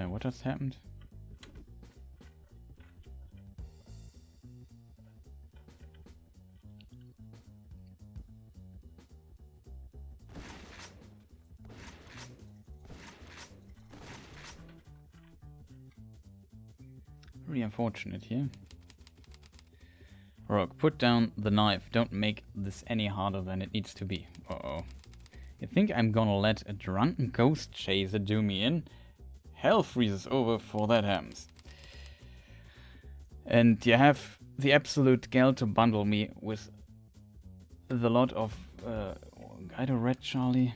What just happened? Really unfortunate here. Rogue, put down the knife. Don't make this any harder than it needs to be. Uh-oh. You think I'm gonna let a drunken ghost chaser do me in? Hell freezes over for that happens. And you have the absolute gall to bundle me with the lot of Guido Red Charlie.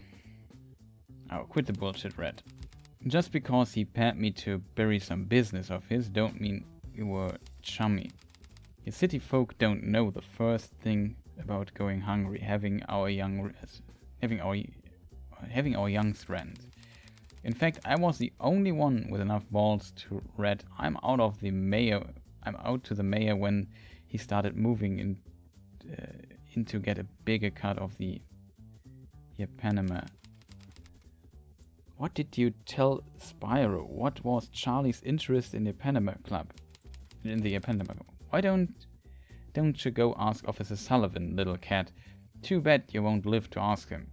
Oh, quit the bullshit, Red. Just because he paired me to bury some business of his don't mean we were chummy. You city folk don't know the first thing about going hungry, having our young friend. In fact, I was the only one with enough balls to Red. I'm out to the mayor when he started moving in to get a bigger cut of the Panama. What did you tell Spyro? What was Charlie's interest in the Panama Club? In the Panama? Why don't you go ask Officer Sullivan, little cat? Too bad you won't live to ask him.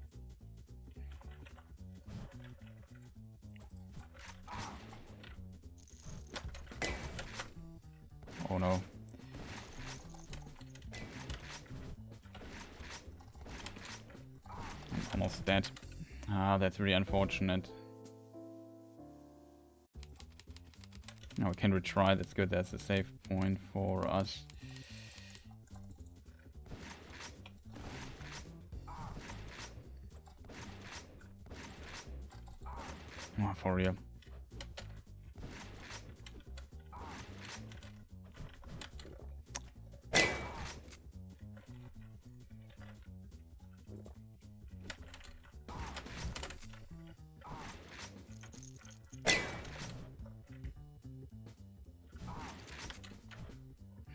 Oh no. I'm almost dead. Ah, that's really unfortunate. No, we can retry. That's good. That's a save point for us. Oh, for real.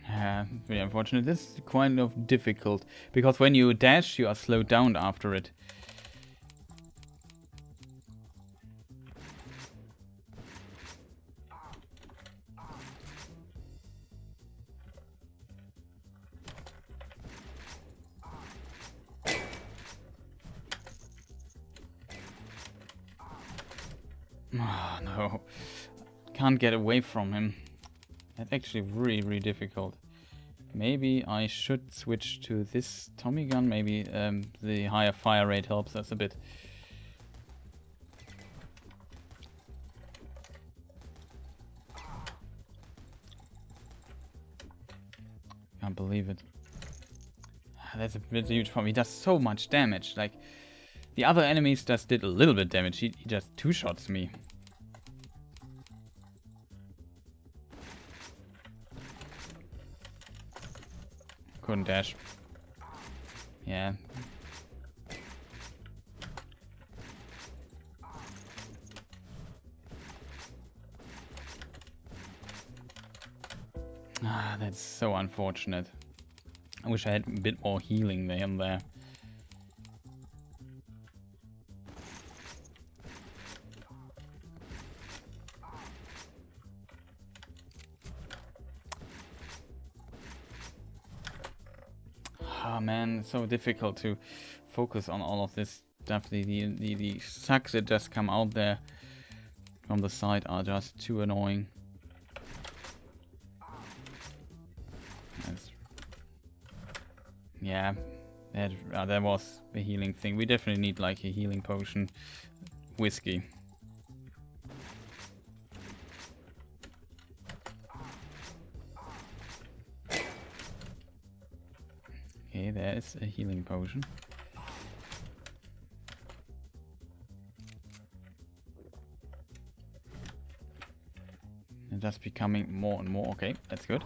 Yeah, very unfortunate. This is kind of difficult, because when you dash, you are slowed down after it. Oh, no. Can't get away from him. That's actually really, really difficult. Maybe I should switch to this Tommy gun. Maybe the higher fire rate helps us a bit. Can't believe it. That's a huge problem. He does so much damage. Like, the other enemies just did a little bit damage. He just two-shots me. Couldn't dash. Yeah. Ah, that's so unfortunate. I wish I had a bit more healing there. Ah, man, it's so difficult to focus on all of this stuff. The sucks that just come out there from the side are just too annoying. Yeah, that was the healing thing. We definitely need like a healing potion. Whiskey. Okay, there is a healing potion. And that's becoming more and more. Okay, that's good.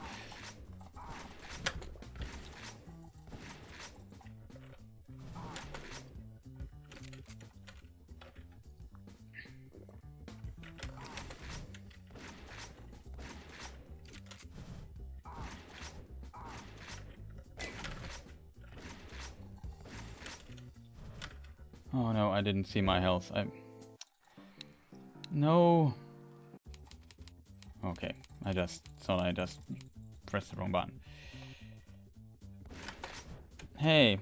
Oh no, I didn't see my health. No. Okay, I just thought I just pressed the wrong button. Hey.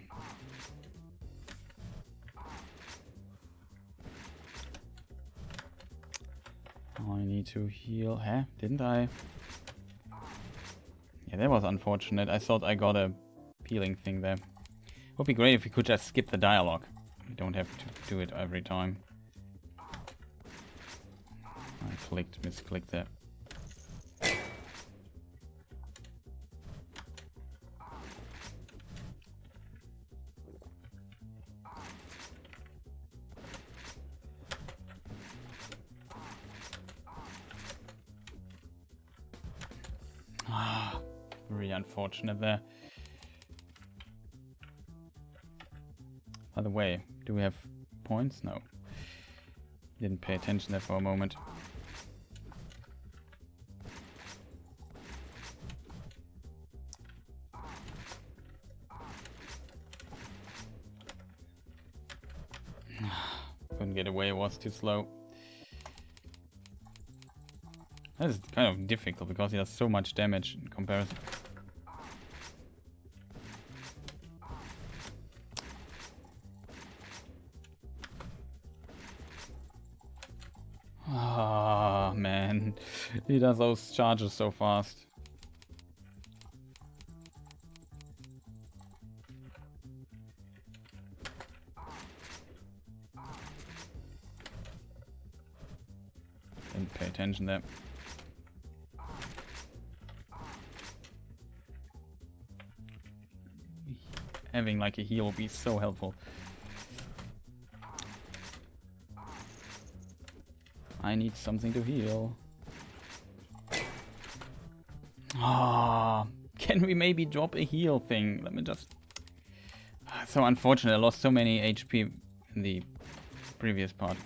I need to heal. Huh? Didn't I? Yeah, that was unfortunate. I thought I got a healing thing there. Would be great if we could just skip the dialogue. We don't have to do it every time. I misclicked there. Ah, very unfortunate there. By the way, do we have points? No. Didn't pay attention there for a moment. Couldn't get away, it was too slow. That is kind of difficult because he does so much damage in comparison. Ah, man. He does those charges so fast. Didn't pay attention there. Having like a heal would be so helpful. I need something to heal. Ah, can we maybe drop a heal thing? Let me just... So unfortunate, I lost so many HP in the previous part.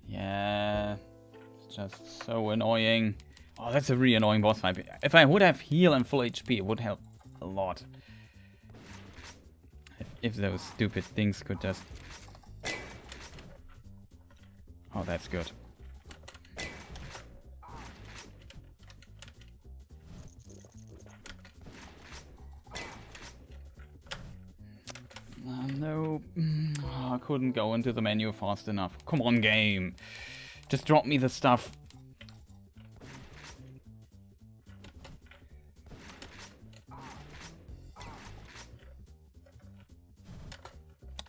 Yeah, it's just so annoying. Oh, that's a really annoying boss fight. If I would have heal and full HP, it would help a lot. If those stupid things could just... Oh, that's good. No. Oh, I couldn't go into the menu fast enough. Come on, game. Just drop me the stuff.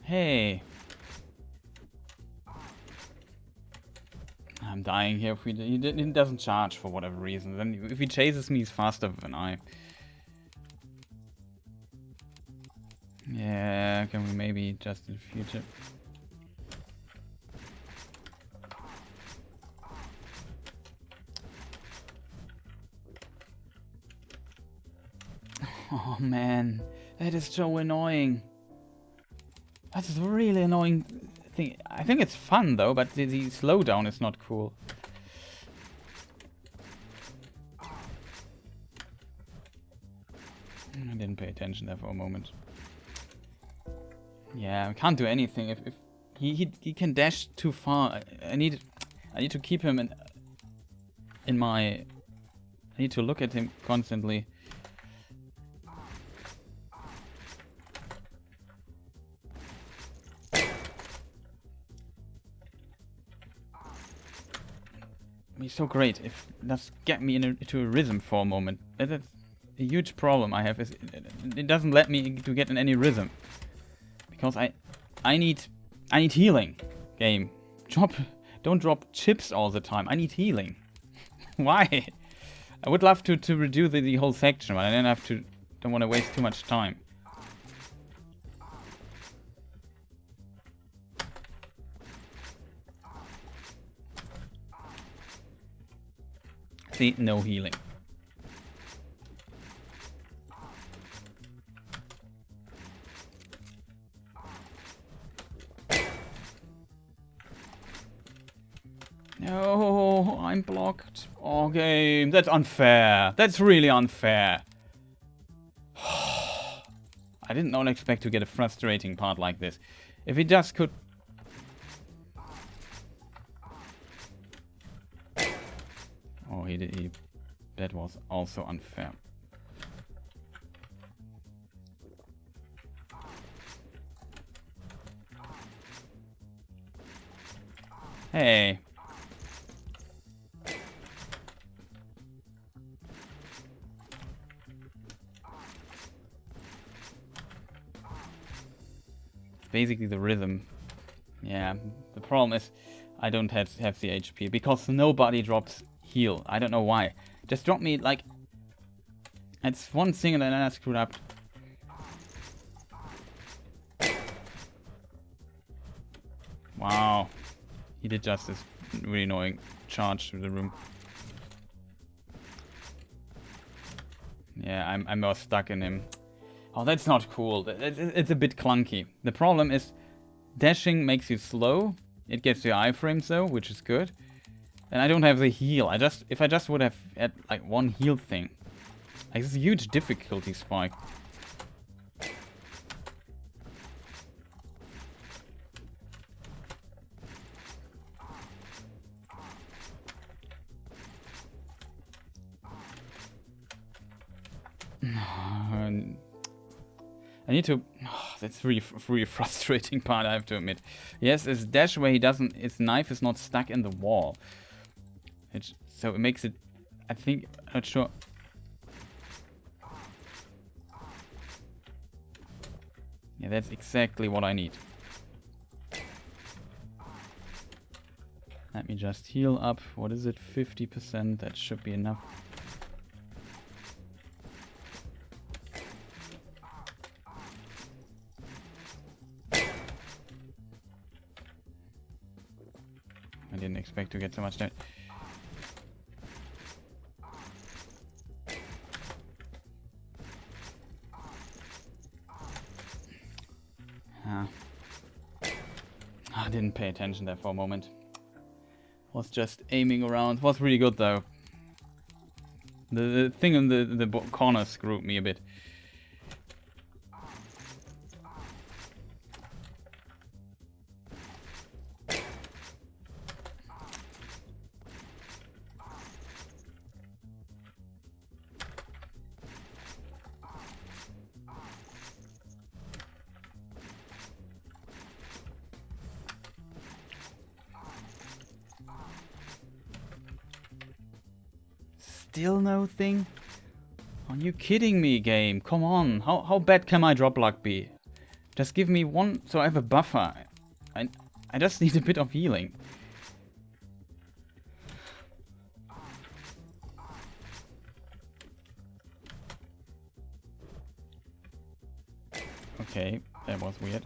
Hey. I'm dying here. If he doesn't charge for whatever reason. Then if he chases me, he's faster than I. Yeah, can we maybe just in the future? Oh man, that is so annoying. That's a really annoying thing. I think it's fun though, but the slowdown is not cool. I didn't pay attention there for a moment. Yeah, I can't do anything if he can dash too far. I need to keep him in my... I need to look at him constantly. He's so great. If that's get me into a rhythm for a moment. That's a huge problem I have. Is it doesn't let me to get in any rhythm. Because I need healing. Game. Don't drop chips all the time. I need healing. Why? I would love to redo the whole section, but I don't want to waste too much time. See, no healing. No, I'm blocked. Oh, game. That's unfair. That's really unfair. I did not expect to get a frustrating part like this. If he just could... Oh, he did. That was also unfair. Hey. Basically the rhythm. Yeah, the problem is I don't have the HP because nobody drops heal. I don't know why. Just drop me like... It's one thing and then I screwed up. Wow. He did just this really annoying charge through the room. Yeah, I'm more stuck in him. Oh, that's not cool. It's a bit clunky. The problem is dashing makes you slow. It gets your iframes though, which is good. And I don't have the heal. If I just would have had like one heal thing. Like, it's a huge difficulty spike. I need to... Oh, that's really frustrating part, I have to admit. Yes, it's dash where he doesn't... His knife is not stuck in the wall. So it makes it... I think... I'm not sure... Yeah, that's exactly what I need. Let me just heal up. What is it? 50%. That should be enough. expect to get so much damage. I didn't pay attention there for a moment. Was just aiming around. Was really good though. The thing in the corner screwed me a bit. Still no thing? Are you kidding me, game? Come on. How bad can my drop luck be? Just give me one so I have a buffer. I just need a bit of healing. Okay, that was weird.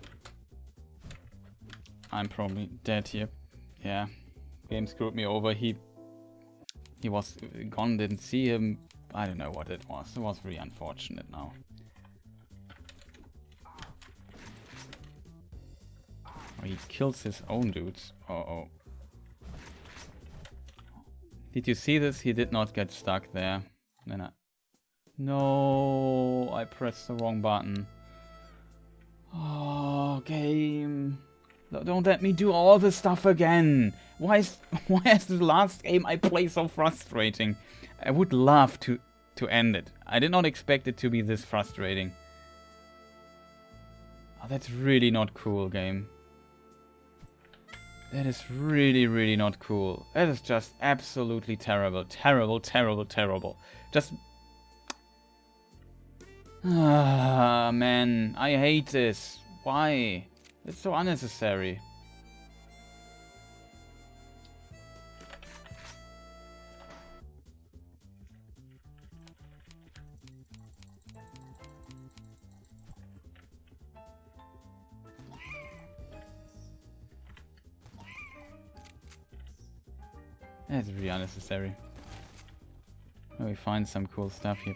I'm probably dead here. Yeah. Game screwed me over. He was gone, didn't see him. I don't know what it was. It was really unfortunate now. Oh, he kills his own dudes. Uh-oh. Did you see this? He did not get stuck there. Then no, I pressed the wrong button. Oh, game. Don't let me do all this stuff again. Why is the last game I play so frustrating? I would love to end it. I did not expect it to be this frustrating. Oh, that's really not cool, game. That is really, really not cool. That is just absolutely terrible. Terrible, terrible, terrible. Just... Ah, man. I hate this. Why? It's so unnecessary. That's really unnecessary. Let me find some cool stuff here.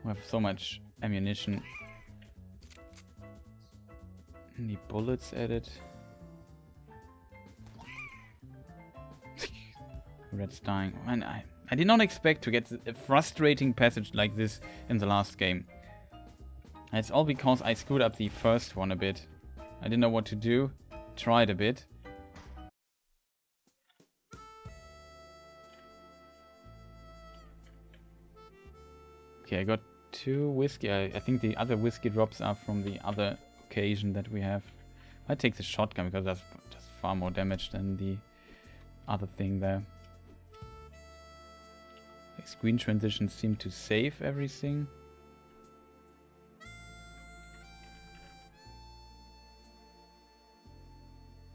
We have so much ammunition. Any bullets added? Red's dying. Man, I did not expect to get a frustrating passage like this in the last game. It's all because I screwed up the first one a bit. I didn't know what to do. Tried a bit. Okay, I got 2 whiskey. I think the other whiskey drops are from the other occasion that we have. I take the shotgun because that's just far more damage than the other thing there. The screen transitions seem to save everything.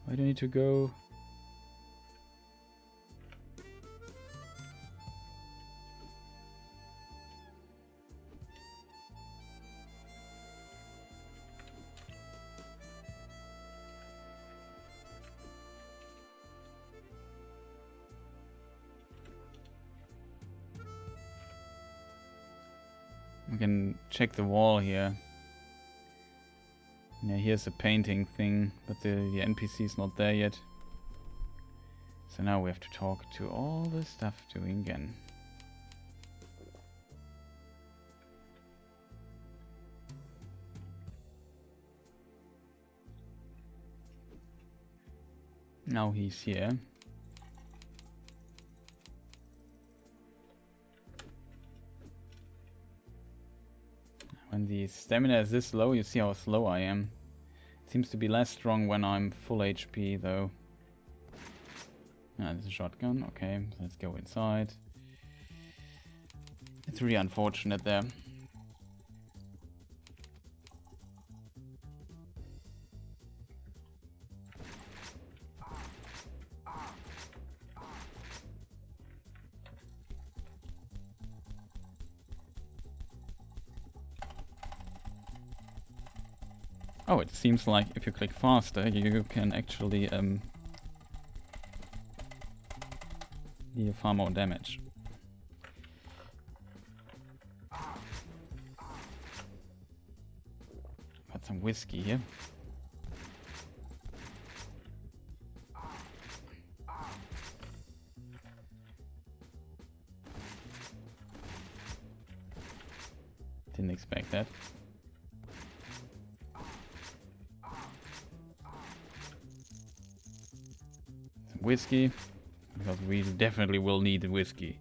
Where do I need to go? We can check the wall here. Yeah, here's a painting thing, but the NPC is not there yet. So now we have to talk to all the stuff doing again. Now he's here. When the stamina is this low, you see how slow I am. It seems to be less strong when I'm full HP though. Ah, there's a shotgun. Okay, let's go inside. It's really unfortunate there. Oh, it seems like if you click faster, you can actually deal far more damage. Got some whiskey here. Didn't expect that. Some whiskey, because we definitely will need the whiskey.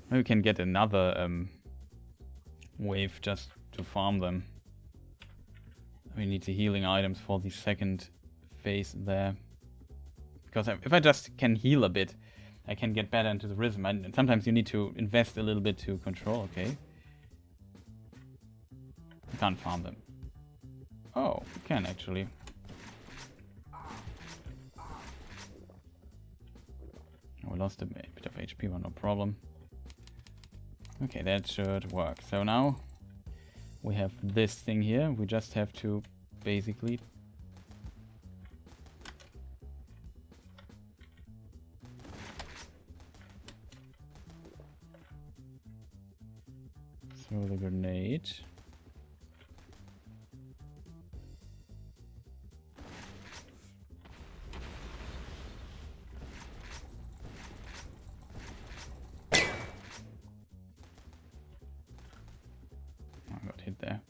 Maybe we can get another wave just to farm them. We need the healing items for the second phase there. Because if I just can heal a bit, I can get better into the rhythm. And sometimes you need to invest a little bit to control, okay? I can't farm them. Oh, we can actually. Oh, we lost a bit of HP, but no problem. Okay, that should work. So now we have this thing here. We just have to basically throw the grenade. I got hit there.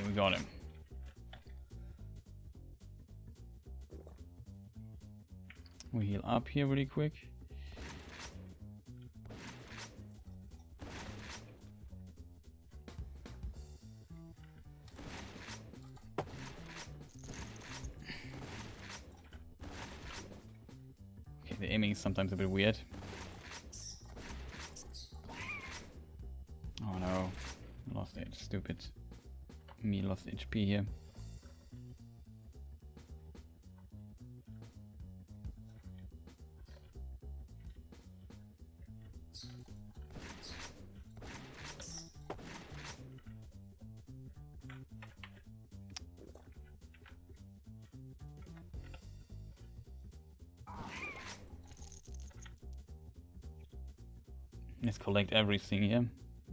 We got him. We heal up here really quick. Okay, the aiming is sometimes a bit weird. Oh no, lost it, stupid. Me lost HP here. Let's collect everything here.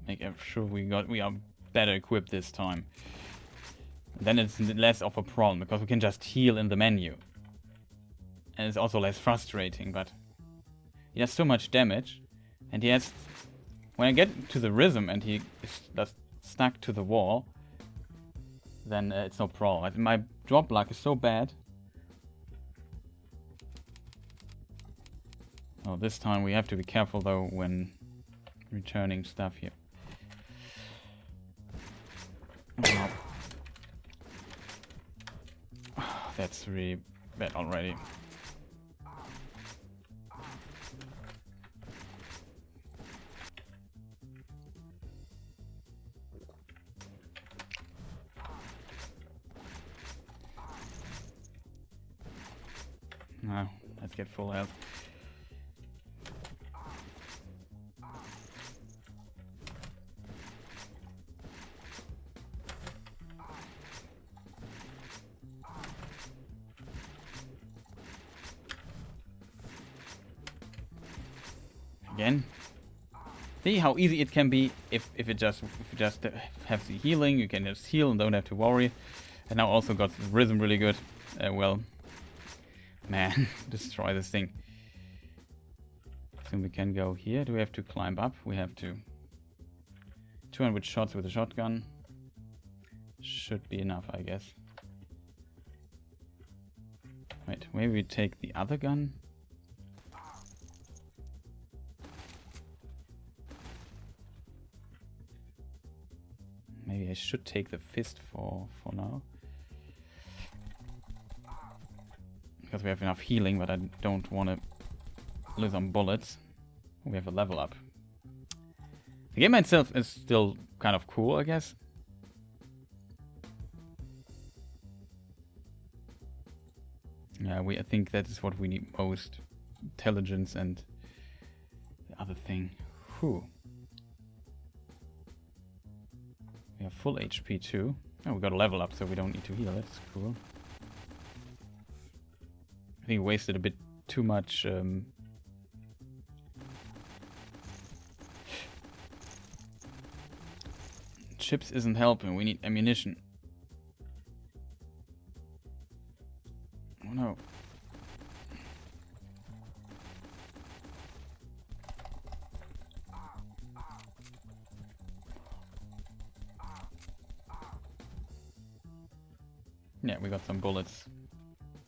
Make sure we are better equipped this time. Then it's less of a problem because we can just heal in the menu. And it's also less frustrating, but he has so much damage. And he has... When I get to the rhythm and he is just stuck to the wall, then it's no problem. My drop luck is so bad. Oh, this time we have to be careful though when returning stuff here. Oh, that's really bad already. Now, let's get full health. Again. See how easy it can be if you just have the healing. You can just heal and don't have to worry. And now also got the rhythm really good. Well, man, destroy this thing. So we can go here. Do we have to climb up? We have to. 200 shots with a shotgun. Should be enough, I guess. Maybe we take the other gun. Maybe I should take the fist for now. Because we have enough healing, but I don't want to lose on bullets. We have a level up. The game itself is still kind of cool, I guess. Yeah, I think that is what we need most. Intelligence and the other thing. Whew. We have full HP too. Oh, we got a level up, so we don't need to heal. That's cool. I think we wasted a bit too much chips isn't helping. We need ammunition. Oh no. Yeah, we got some bullets.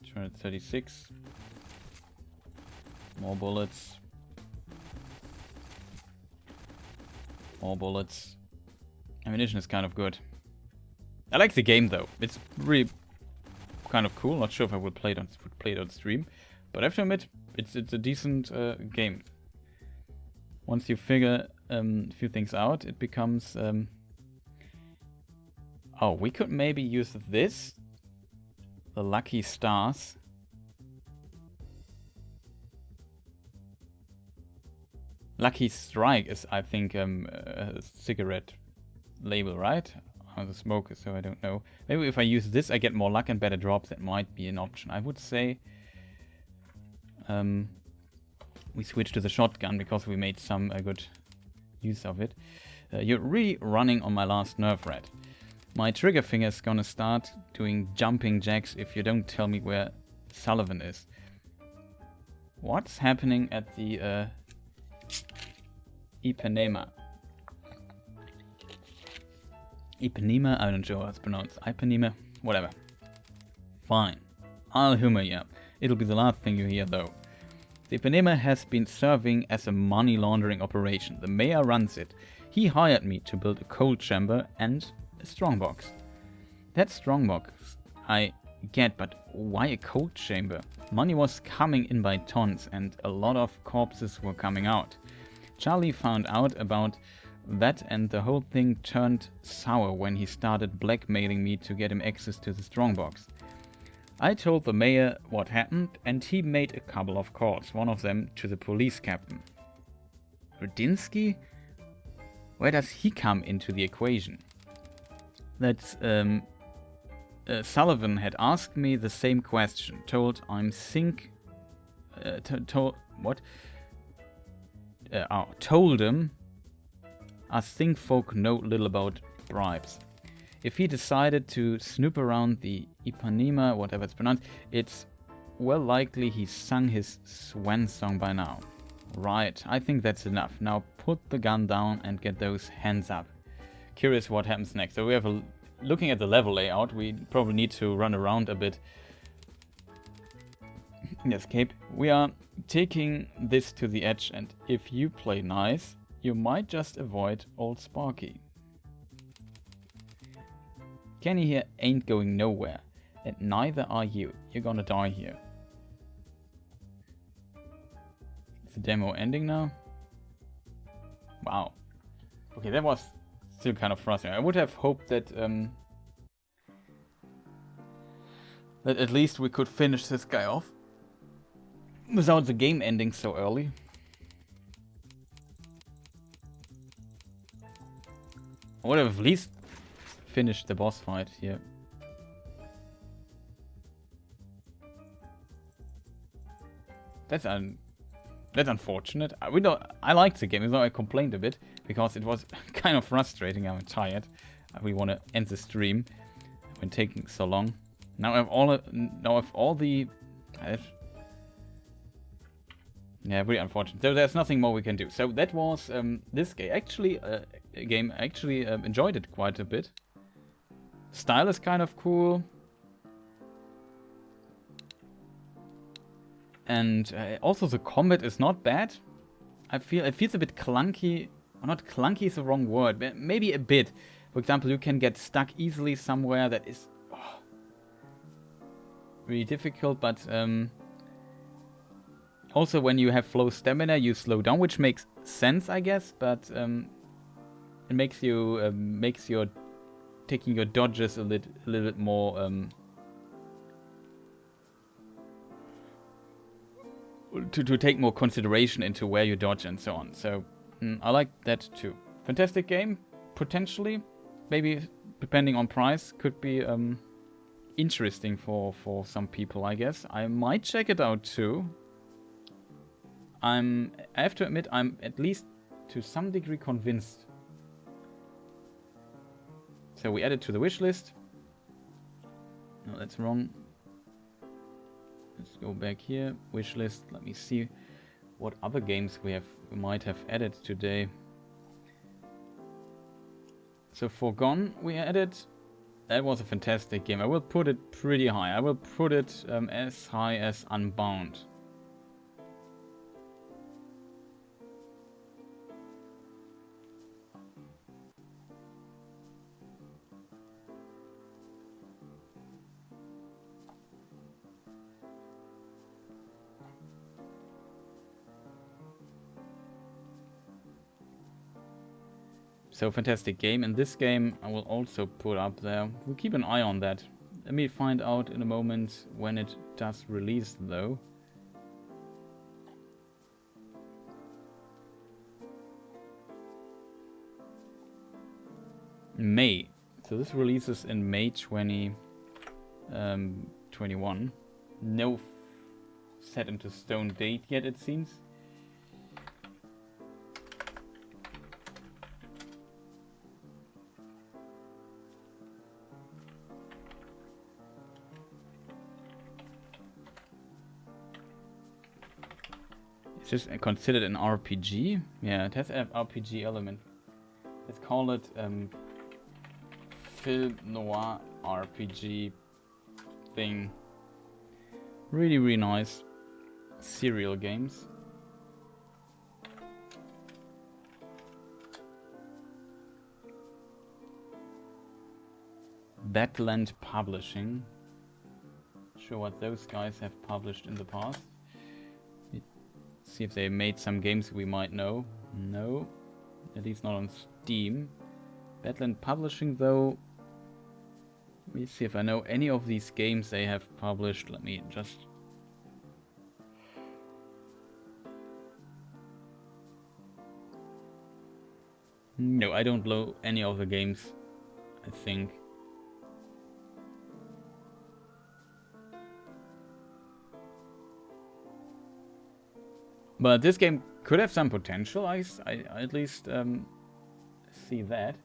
236. More bullets. More bullets. Ammunition is kind of good. I like the game though. It's really kind of cool. Not sure if I would play it on stream, but I have to admit it's a decent game. Once you figure a few things out, it becomes. Oh, we could maybe use this. The lucky stars. Lucky Strike is, I think, a cigarette label, right? I'm a smoker, so I don't know. Maybe if I use this, I get more luck and better drops. That might be an option. I would say we switch to the shotgun because we made some good use of it. You're really running on my last nerve, Red. My trigger finger is gonna start doing jumping jacks if you don't tell me where Sullivan is. What's happening at the Ipanema? Ipanema? I don't know how it's pronounced. Ipanema? Whatever. Fine. I'll humor you. It'll be the last thing you hear though. The Ipanema has been serving as a money laundering operation. The mayor runs it. He hired me to build a cold chamber and a strongbox. That strongbox I get, but why a cold chamber? Money was coming in by tons and a lot of corpses were coming out. Charlie found out about that and the whole thing turned sour when he started blackmailing me to get him access to the strongbox. I told the mayor what happened and he made a couple of calls, one of them to the police captain. Rudinsky? Where does he come into the equation? That's Sullivan had asked me the same question. Told him us think folk know little about bribes. If he decided to snoop around the Ipanema, whatever it's pronounced, it's well likely he sung his swan song by now. Right, I think that's enough. Now put the gun down and get those hands up. Curious what happens next. So we have looking at the level layout, we probably need to run around a bit. Escape. We are taking this to the edge, and if you play nice, you might just avoid old Sparky. Kenny here ain't going nowhere, and neither are you. You're gonna die here. Is the demo ending now? Wow. Okay, that was still kind of frustrating. I would have hoped that that at least we could finish this guy off without the game ending so early. I would have at least finished the boss fight here. That's unfortunate. I liked the game, even though I complained a bit because it was kind of frustrating. I'm tired. We want to end the stream when taking so long. Now I have all the. Yeah, really unfortunate. So there's nothing more we can do. So that was this game. Actually, a game I actually enjoyed it quite a bit. Style is kind of cool. And also the combat is not bad. I feel it feels a bit clunky. Or not clunky is the wrong word, but maybe a bit. For example, you can get stuck easily somewhere that is really difficult, but also when you have low stamina, you slow down, which makes sense, I guess, but it makes you makes your taking your dodges a little bit more to take more consideration into where you dodge and so on. So I like that too. Fantastic game, potentially, maybe depending on price, could be interesting for some people, I guess. I might check it out too. I have to admit, I'm at least to some degree convinced. So we add it to the wish list. No, that's wrong. Let's go back here. Wish list. Let me see what other games we might have added today. So Foregone we added. That was a fantastic game. I will put it pretty high. I will put it as high as Unbound. So fantastic game, and this game I will also put up there. We'll keep an eye on that. Let me find out in a moment when it does release though. May. So this releases in May 2021. No set into stone date yet, it seems. It's just considered an RPG. Yeah, it has an RPG element. Let's call it Film Noir RPG thing. Really, really nice. Serial games. Badland Publishing. Not sure what those guys have published in the past. See if they made some games we might know. No, at least not on Steam. Badland Publishing though. Let me see if I know any of these games they have published. Let me just... No, I don't know any of the games, I think. But this game could have some potential. I at least see that.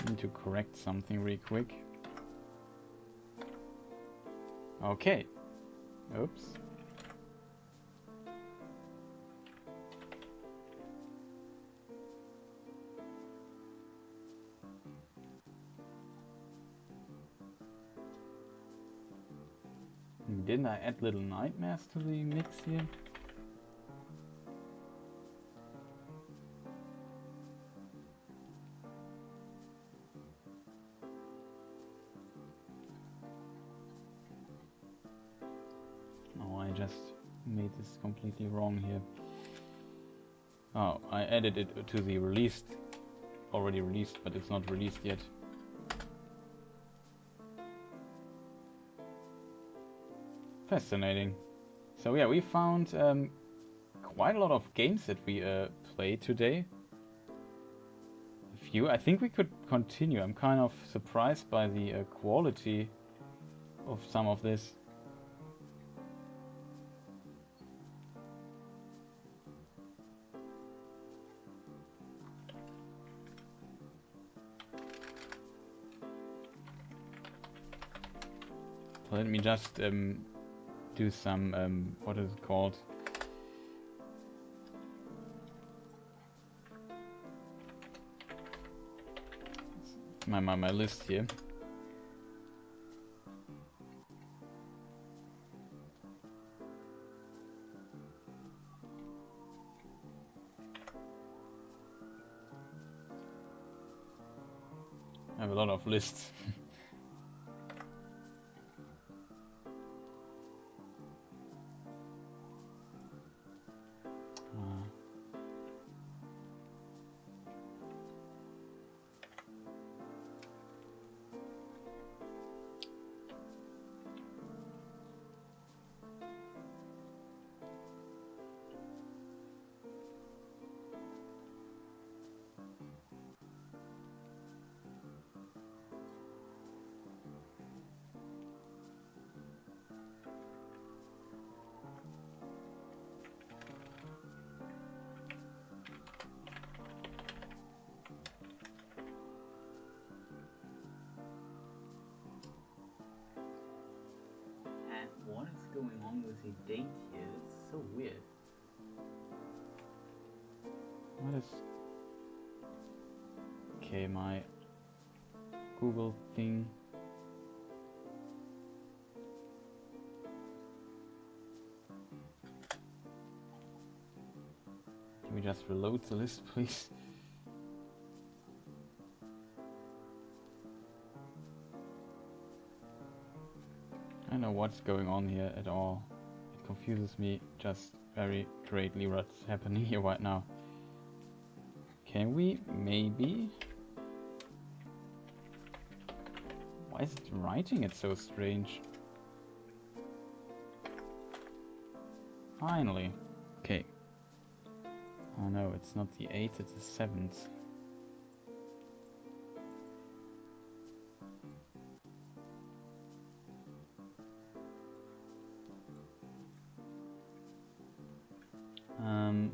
Need to correct something real quick. Okay. Oops. Didn't I add Little Nightmares to the mix here? Made this completely wrong here. Oh, I added it to the released, already released, but it's not released yet. Fascinating. So yeah, we found quite a lot of games that we played today. A few. I think we could continue. I'm kind of surprised by the quality of some of this. Let me just do some, what is it called? My list here. I have a lot of lists. What is going on with the date here? It's so weird. What is... Okay, my Google thing. Can we just reload the list, please? I don't know what's going on here at all. It confuses me just very greatly what's happening here right now. Can we maybe... Why is it writing it so strange? Finally. Okay. Oh no, it's not the 8th, it's the 7th.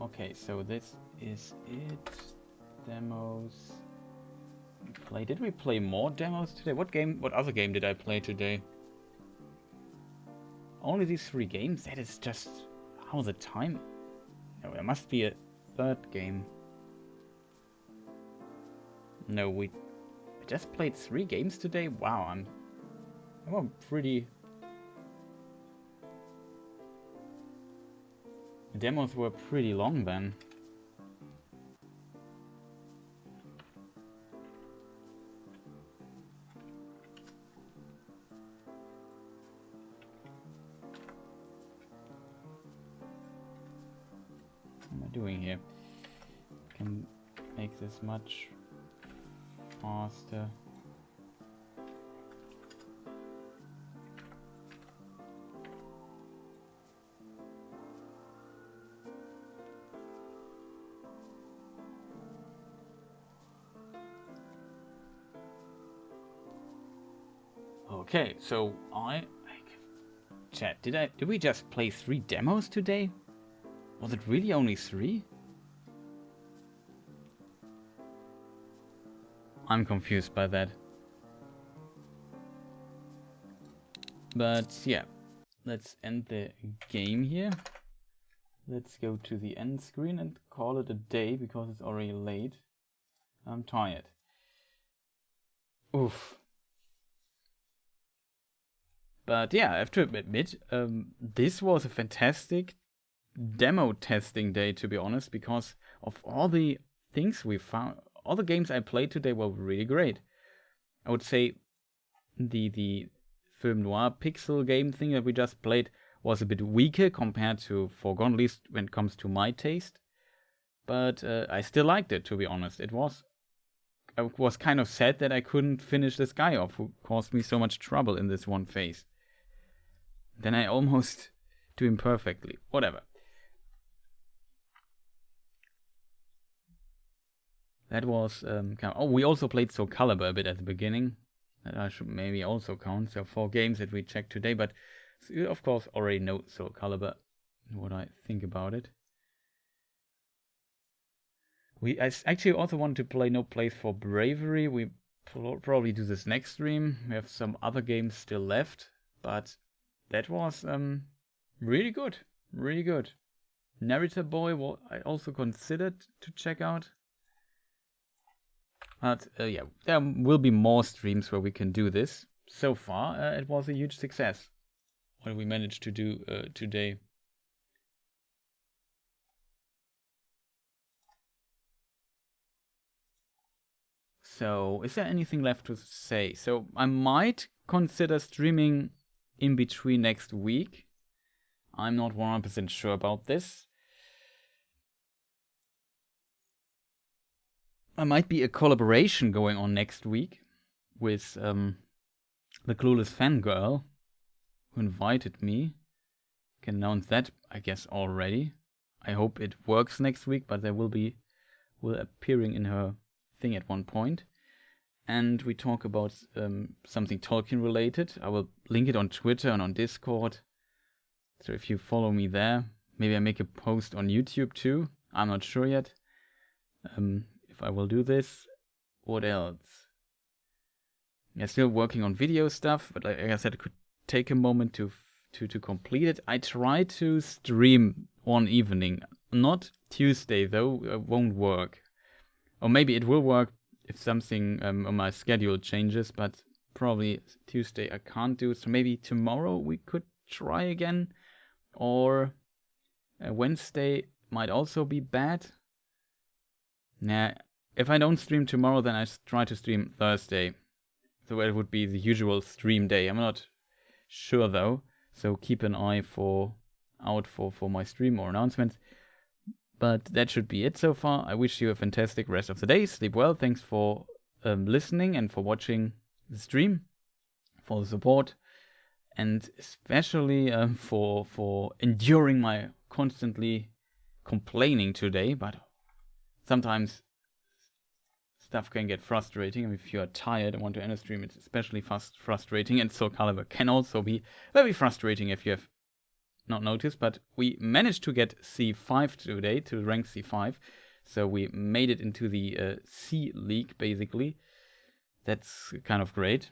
Okay, so this is it. Demos. Play. Did we play more demos today? What other game did I play today? Only these 3 games? That is just... How the time... No, there must be a 3rd game. No, we just played 3 games today? Wow, I'm pretty... The demos were pretty long then. What am I doing here? Can make this much faster. Okay, so chat, did we just play 3 demos today? Was it really only 3? I'm confused by that. But yeah, let's end the game here. Let's go to the end screen and call it a day because it's already late. I'm tired. Oof. But yeah, I have to admit, this was a fantastic demo testing day, to be honest, because of all the things we found. All the games I played today were really great. I would say the Film Noir pixel game thing that we just played was a bit weaker compared to Foregone, at least when it comes to my taste. But I still liked it, to be honest. I was kind of sad that I couldn't finish this guy off, who caused me so much trouble in this one phase. Then I almost do him perfectly. Whatever. That was... oh, we also played Soulcalibur a bit at the beginning. That I should maybe also count. So 4 games that we checked today. But you, of course, already know Soulcalibur, what I think about it. I actually also want to play No Place for Bravery. We probably do this next stream. We have some other games still left. But that was really good. Really good. Narrator Boy, what I also considered to check out. But yeah, there will be more streams where we can do this. So far, it was a huge success. What we managed to do today. So, is there anything left to say? So, I might consider streaming in between next week. I'm not 100% sure about this. There might be a collaboration going on next week with the Clueless Fangirl who invited me. Can announce that, I guess, already. I hope it works next week, but there will appearing in her thing at one point. And we talk about something Tolkien related. I will link it on Twitter and on Discord. So if you follow me there, maybe I make a post on YouTube too. I'm not sure yet if I will do this. What else? Yeah, still working on video stuff, but like I said, it could take a moment to complete it. I try to stream one evening, not Tuesday though. It won't work, or maybe it will work if something on my schedule changes. But probably Tuesday I can't do. So maybe tomorrow we could try again, or Wednesday might also be bad. Nah, if I don't stream tomorrow, then I try to stream Thursday. So it would be the usual stream day. I'm not sure though, so keep an eye out for my stream or announcements. But that should be it so far. I wish you a fantastic rest of the day. Sleep well. Thanks for listening and for watching the stream, for the support, and especially for enduring my constantly complaining today. But sometimes stuff can get frustrating. And if you are tired and want to end a stream, it's especially frustrating. And Soulcalibur can also be very frustrating if you have not noticed. But we managed to get C5 today, to rank C5. So we made it into the C League, basically. That's kind of great.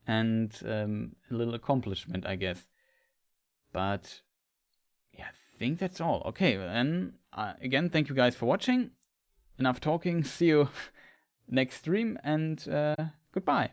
And a little accomplishment, I guess. But yeah, I think that's all. Okay, and again, thank you guys for watching. Enough talking. See you next stream, and goodbye.